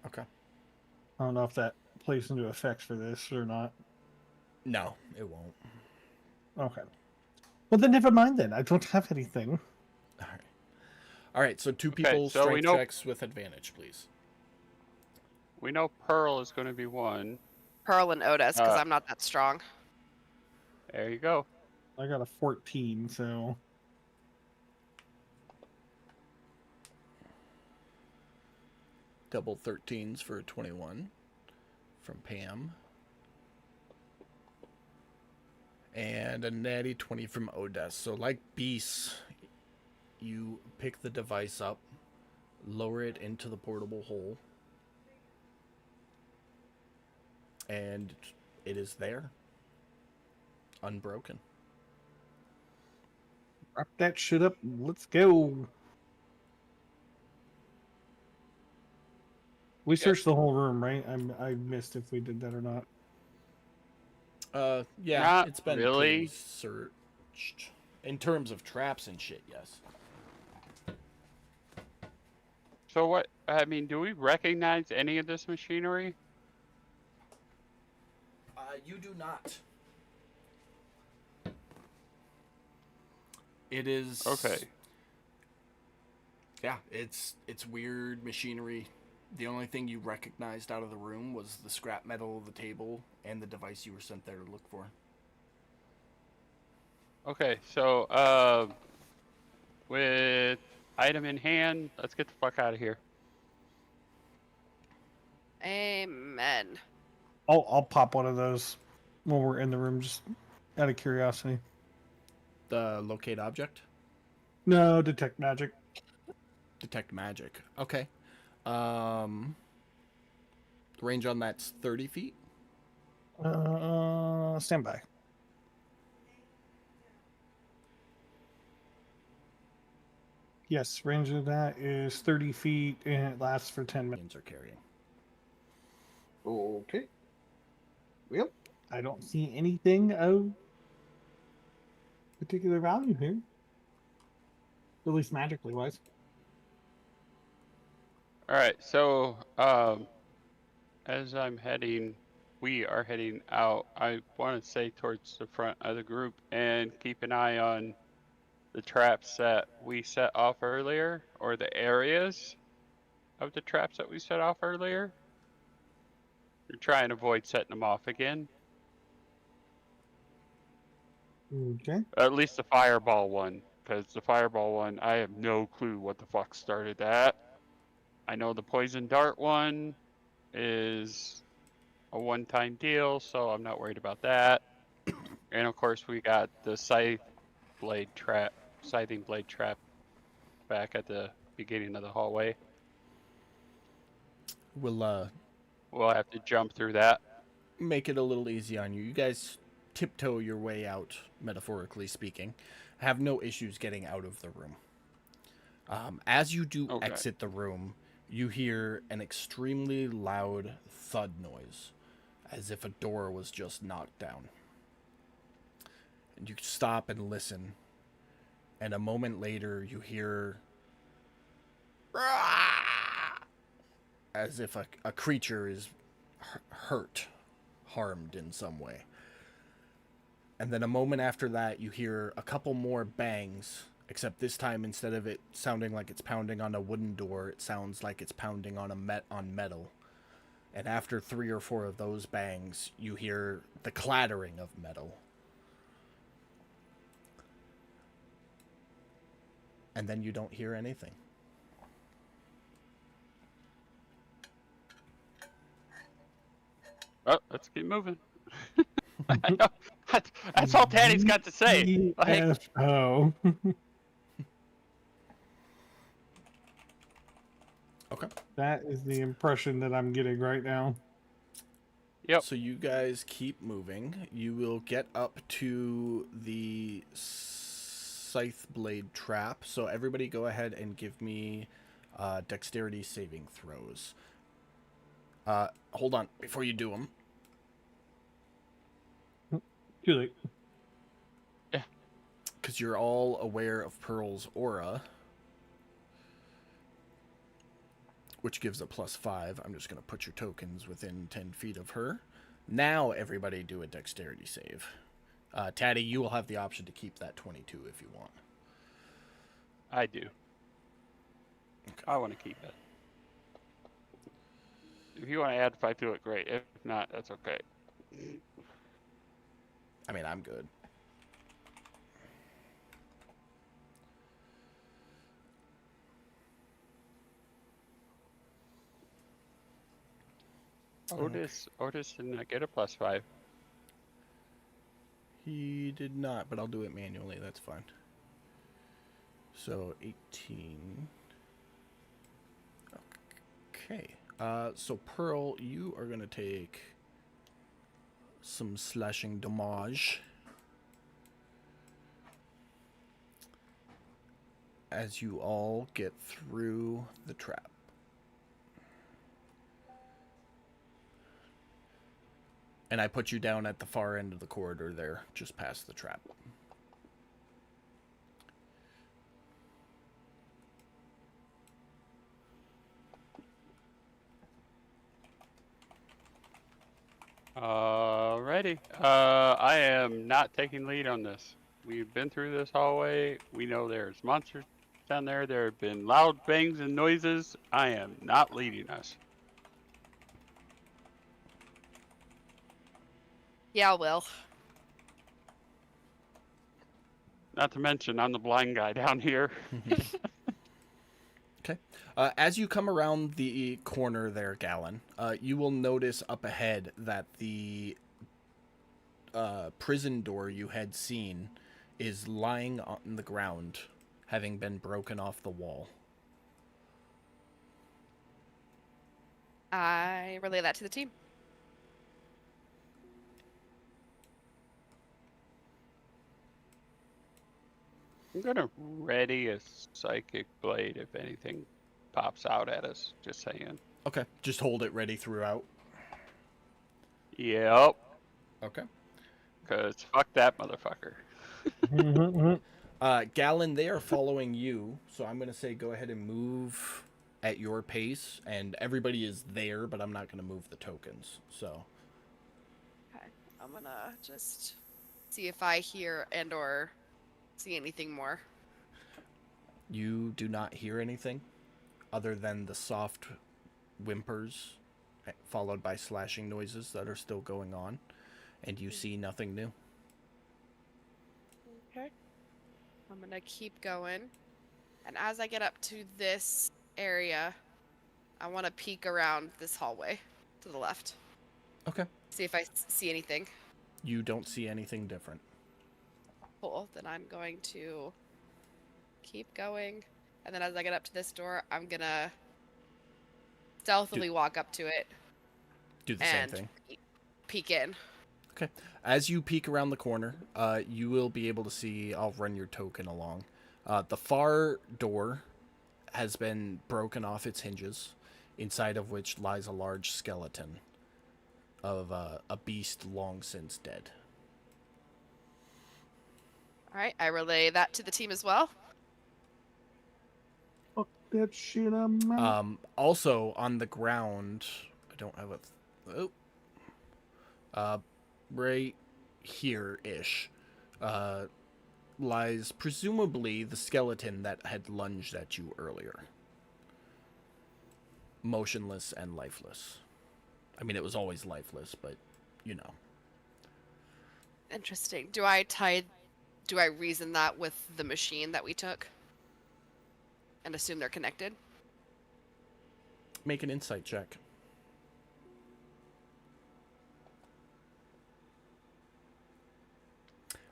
Okay. I don't know if that plays into effects for this or not. No, it won't. Okay. Well, then never mind then. I don't have anything. All right. All right, so 2 Okay, people so we strength know- checks with advantage, please. We know Pearl is going to be one. Pearl and Otis, because Uh, I'm not that strong. There you go. I got a 14, so Double 13s for a 21 from Pam. And a natty 20 from Odess. So like Beast, you pick the device up, lower it into the portable hole, and it is there. Unbroken. wrap that shit up. Let's go. We searched the whole room, right? I missed if we did that or not. Yeah, Not it's been really. pretty searched. In terms of traps and shit, yes. So what, I mean, do we recognize any of this machinery? You do not. It is Okay. Yeah, it's weird machinery. The only thing you recognized out of the room was the scrap metal of the table and the device you were sent there to look for. Okay, so, with item in hand, let's get the fuck out of here. Amen. I'll pop one of those when we're in the room, just out of curiosity. The locate object? No, detect magic. Detect magic. Okay. Range on that's 30 feet. Stand by. Yes, range of that is 30 feet and it lasts for 10 minutes. Are carrying. Okay. Well, I don't see anything of particular value here. At least magically wise. All right, so as we are heading out, I want to say towards the front of the group and keep an eye on the traps that we set off earlier, or the areas of the traps that we set off earlier. You're trying to avoid setting them off again. Okay. At least the fireball one, because the fireball one, I have no clue what the fuck started that. I know the poison dart one is a one-time deal, so I'm not worried about that. And of course, we got the scything blade trap back at the beginning of the hallway. We'll We'll have to jump through that. make it a little easy on you. You guys tiptoe your way out, metaphorically speaking. Have no issues getting out of the room. As you do Okay. exit the room, you hear an extremely loud thud noise, as if a door was just knocked down. And you stop and listen, and a moment later you hear as if a creature is harmed in some way. And then a moment after that, you hear a couple more bangs, except this time, instead of it sounding like it's pounding on a wooden door, it sounds like it's pounding on on metal. And after 3 or 4 of those bangs, you hear the clattering of metal. And then you don't hear anything. Oh, let's keep moving. I know. That's all Tanny's got to say. Like, Oh. Okay. That is the impression that I'm getting right now. Yep. So you guys keep moving. You will get up to the scythe blade trap. So everybody go ahead and give me dexterity saving throws. Hold on. Before you do them, Too late. because you're all aware of Pearl's aura, which gives a +5. I'm just going to put your tokens within 10 feet of her. Now everybody do a dexterity save. Taddy, you will have the option to keep that 22 if you want. I do. I want to keep it. If you want to add 5 to it, great. If not, that's okay. I mean, I'm good. Otis did not get a +5. He did not, but I'll do it manually. That's fine. So 18. Okay. So Pearl, you are going to take some slashing damage as you all get through the trap. And I put you down at the far end of the corridor there, just past the trap. Alrighty. I am not taking lead on this. We've been through this hallway. We know there's monsters down there. There have been loud bangs and noises. I am not leading us. Yeah, I will. Not to mention, I'm the blind guy down here. Okay. As you come around the corner there, Gallon, you will notice up ahead that the prison door you had seen is lying on the ground, having been broken off the wall. I relay that to the team. I'm gonna ready a psychic blade if anything pops out at us. Just saying. Okay. Just hold it ready throughout. Yep. Okay. Cause fuck that motherfucker. Gallon, they are following you, so I'm gonna say go ahead and move at your pace, and everybody is there, but I'm not gonna move the tokens. So Okay. I'm gonna just see if I hear and or see anything more. you do not hear anything other than the soft whimpers, followed by slashing noises that are still going on, and you see nothing new. Okay. I'm gonna keep going. And as I get up to this area, I want to peek around this hallway to the left. Okay. See if I see anything. You don't see anything different. Cool. Then I'm going to keep going. And then as I get up to this door, I'm gonna stealthily walk up to it Do the same and thing. peek in. Okay. As you peek around the corner, you will be able to see. I'll run your token along. The far door has been broken off its hinges, inside of which lies a large skeleton of a beast long since dead. All right. I relay that to the team as well. Fuck that shit, I'm out. Also on the ground, I don't have a. Right here-ish, lies presumably the skeleton that had lunged at you earlier. Motionless and lifeless. I mean, it was always lifeless, but, you know. Interesting. Do I reason that with the machine that we took? And assume they're connected? Make an insight check.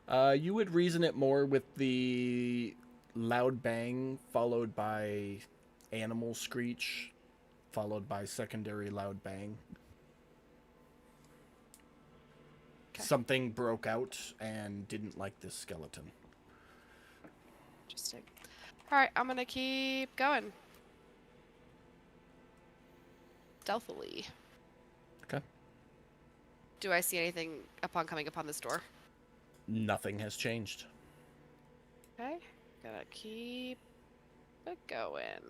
You would reason it more with the loud bang, followed by animal screech, followed by secondary loud bang. Okay. Something broke out and didn't like this skeleton. Interesting. All right, I'm gonna keep going. Stealthily. Okay. Do I see anything upon coming upon this door? Nothing has changed. Okay. Gotta keep it going.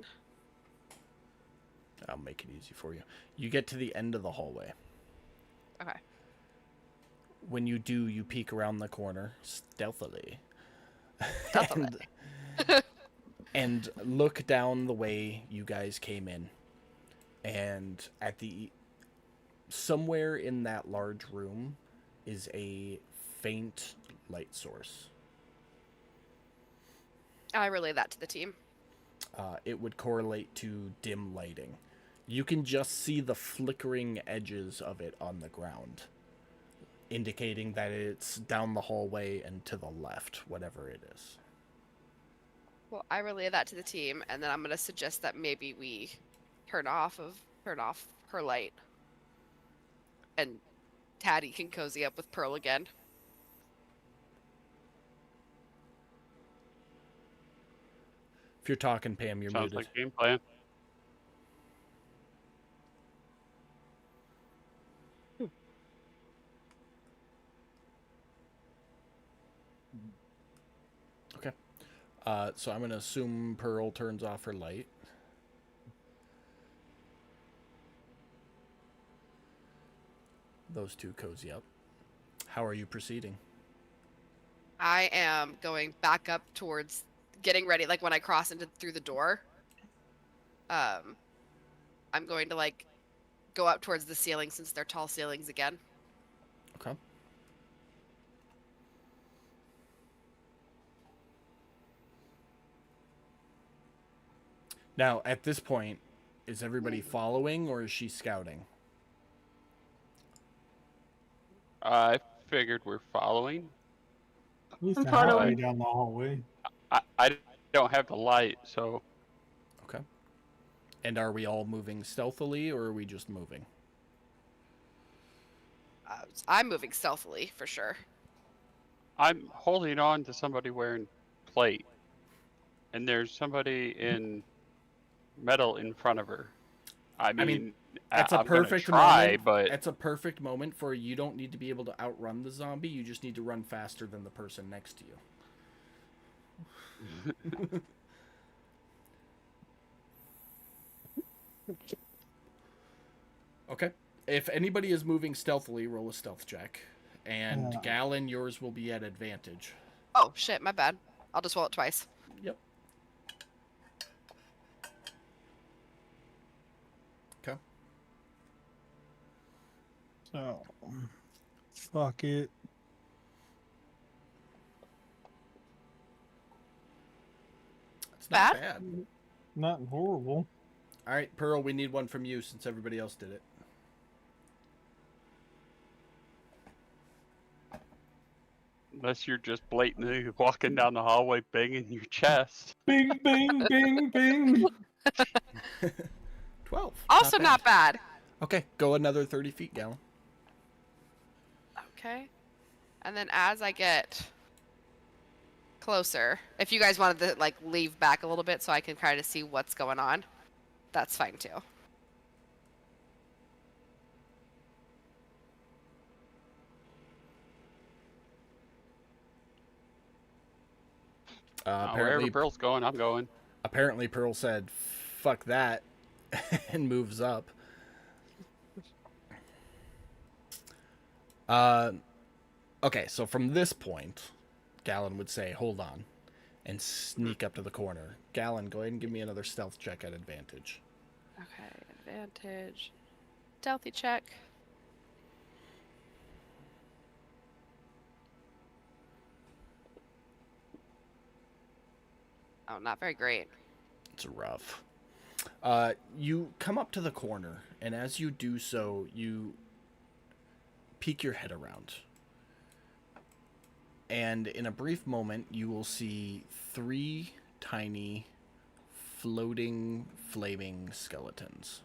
I'll make it easy for you. You get to the end of the hallway. Okay. When you do, you peek around the corner stealthily. Stealthily. and look down the way you guys came in. And at the somewhere in that large room is a faint light source. I relay that to the team. It would correlate to dim lighting. You can just see the flickering edges of it on the ground, indicating that it's down the hallway and to the left, whatever it is. Well, I relay that to the team, and then I'm gonna suggest that maybe we turn off her light, and Taddy can cozy up with Pearl again. If you're talking, Pam, you're Sounds muted. like game plan. Okay. So I'm going to assume Pearl turns off her light. Those two cozy up. How are you proceeding? I am going back up towards getting ready, like when I cross through the door. I'm going to like go up towards the ceiling since they're tall ceilings again. Okay. Now, at this point, is everybody following or is she scouting? I figured we're following. He's I'm halfway following. down the hallway. I don't have the light, so Okay. And are we all moving stealthily or are we just moving? I'm moving stealthily for sure. I'm holding on to somebody wearing plate. and there's somebody in metal in front of her. I mean, that's a I'm gonna perfect try, moment. but That's a perfect moment for you don't need to be able to outrun the zombie. You just need to run faster than the person next to you. Okay. If anybody is moving stealthily, roll a stealth check. And Gallon, yours will be at advantage. Oh shit, my bad. I'll just roll it twice. Yep. Okay. So, fuck it. It's not Bad? bad. Not horrible. All right, Pearl, we need one from you since everybody else did it. unless you're just blatantly walking down the hallway banging your chest. Bing, bing, bing, bing. 12. Also not bad. Okay, go another 30 feet, Gallon. Okay. And then as I get closer, if you guys wanted to like leave back a little bit so I can kind of see what's going on, that's fine too. Wherever Apparently, Pearl's going, I'm going. apparently Pearl said, "Fuck that," and moves up. Okay, so from this point, Gallon would say, "Hold on," and sneak up to the corner. Gallon, go ahead and give me another stealth check at advantage. Okay, advantage. Stealthy check. Oh, not very great. It's rough. You come up to the corner, and as you do so, you peek your head around. And in a brief moment, you will see 3 tiny, floating, flaming skeletons.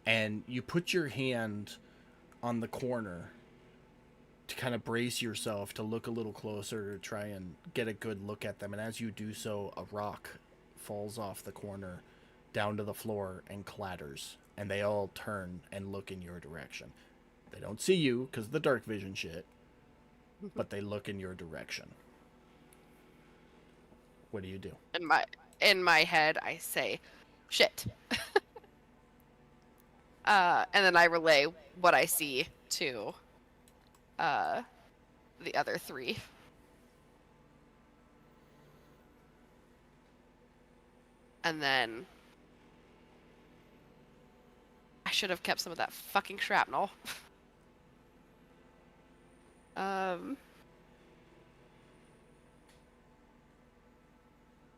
And you put your hand on the corner to kind of brace yourself to look a little closer to try and get a good look at them. And as you do so, a rock falls off the corner down to the floor and clatters. And they all turn and look in your direction. They don't see you because of the dark vision shit, but they look in your direction. What do you do? In my head, I say, "Shit," and then I relay what I see to the other 3. And then I should have kept some of that fucking shrapnel.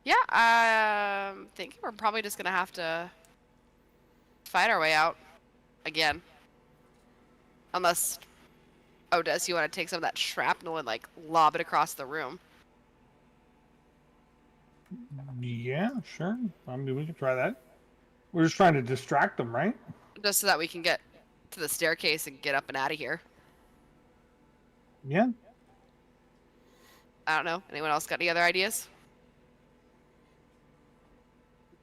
Yeah, I'm thinking we're probably just gonna have to fight our way out again. Unless, Odess, you want to take some of that shrapnel and like lob it across the room. Yeah, sure. I mean, we can try that. We're just trying to distract them, right? Just so that we can get to the staircase and get up and out of here. Yeah. I don't know. Anyone else got any other ideas?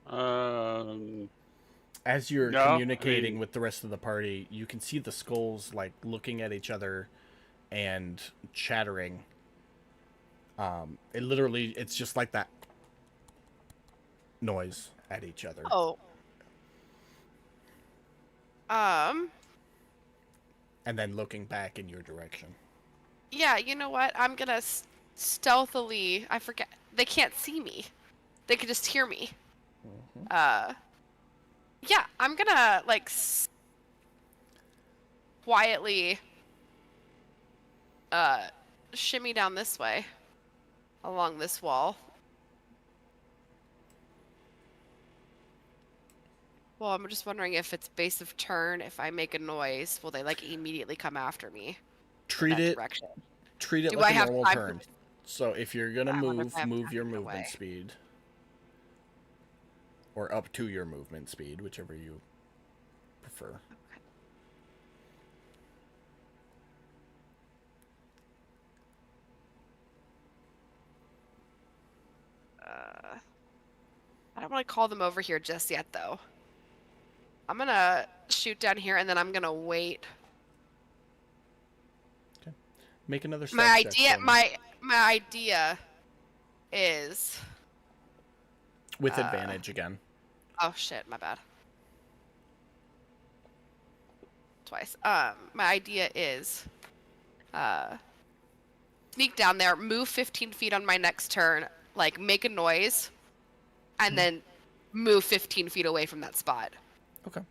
As you're No, communicating I mean- with the rest of the party, you can see the skulls like looking at each other and chattering. It's just like that noise at each other. Oh. And then looking back in your direction. Yeah, you know what? I'm gonna stealthily. I forget. They can't see me. They can just hear me. Yeah, I'm gonna like quietly shimmy down this way along this wall. Well, I'm just wondering if it's base of turn, if I make a noise, will they like immediately come after me? Treat that it direction? treat it Do like I a have normal time turn. So if you're gonna I wonder if I have move time your to get movement away. speed. Or up to your movement speed, whichever you prefer. don't want to call them over here just yet, though. I'm gonna shoot down here, and then I'm gonna wait. Make another stealth My check idea, for me. my idea is. With advantage again. Oh shit, my bad. Twice. My idea is, sneak down there, move 15 feet on my next turn, like make a noise, and then move 15 feet away from that spot. Okay.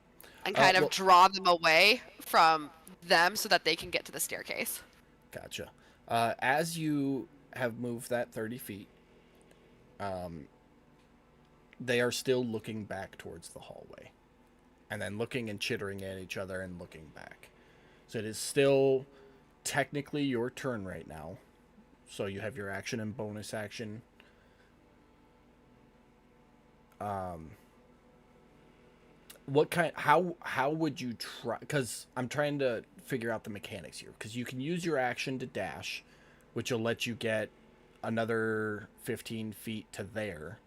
And kind of well- draw them away from them so that they can get to the staircase. Gotcha. As you have moved that 30 feet, they are still looking back towards the hallway. And then looking and chittering at each other and looking back. So it is still technically your turn right now. So you have your action and bonus action. What kind? How would you try? Because I'm trying to figure out the mechanics here. Because you can use your action to dash, which will let you get another 15 feet to there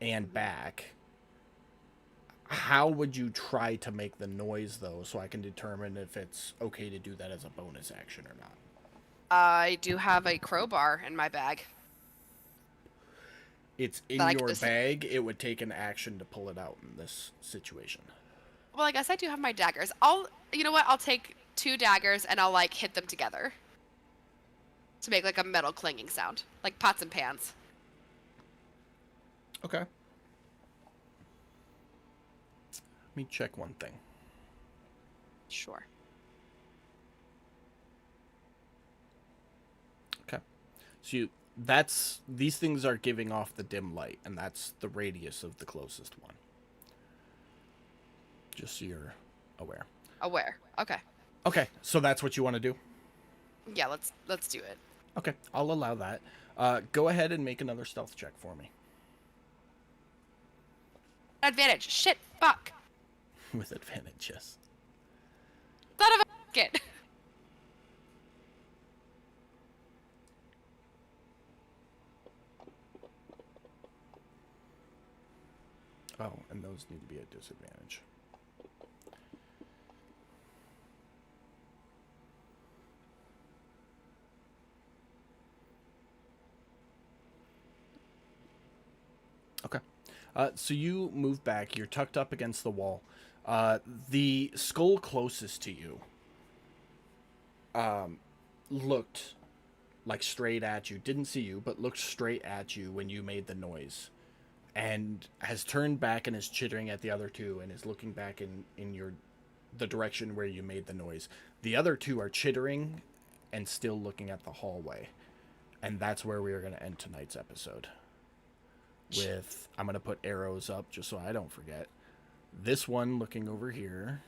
and back. How would you try to make the noise though, so I can determine if it's okay to do that as a bonus action or not? I do have a crowbar in my bag. It's in But I your just- bag. It would take an action to pull it out in this situation. Well, I guess I do have my daggers. You know what? I'll take 2 daggers and I'll like hit them together to make like a metal clanging sound, like pots and pans. Okay. Let me check one thing. Sure. Okay. So these things are giving off the dim light, and that's the radius of the closest one. Just so you're aware. Aware. Okay. Okay, so that's what you want to do? Yeah, let's do it. Okay, I'll allow that. Go ahead and make another stealth check for me. Advantage. Shit. Fuck. With advantage, yes. Son of a shit. Oh, and those need to be at disadvantage. Okay. So you move back. You're tucked up against the wall. The skull closest to you looked like straight at you. Didn't see you, but looked straight at you when you made the noise. And has turned back and is chittering at the other two and is looking back in the direction where you made the noise. The other two are chittering and still looking at the hallway. And that's where we are going to end tonight's episode. With, I'm going to put arrows up just so I don't forget. This one looking over here.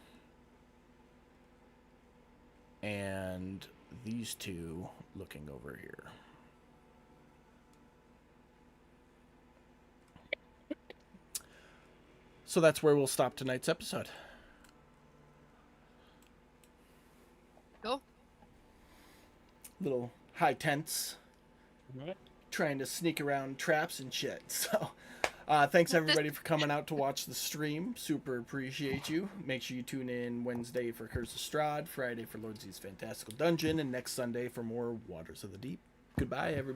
And these two looking over here. So that's where we'll stop tonight's episode. Cool. Little high tense. Right. Trying to sneak around traps and shit. So, thanks everybody for coming out to watch the stream. Super appreciate you. Make sure you tune in Wednesday for Curse of Strahd, Friday for Lord Z's Fantastical Dungeon, and next Sunday for more Waters of the Deep. Goodbye, everybody.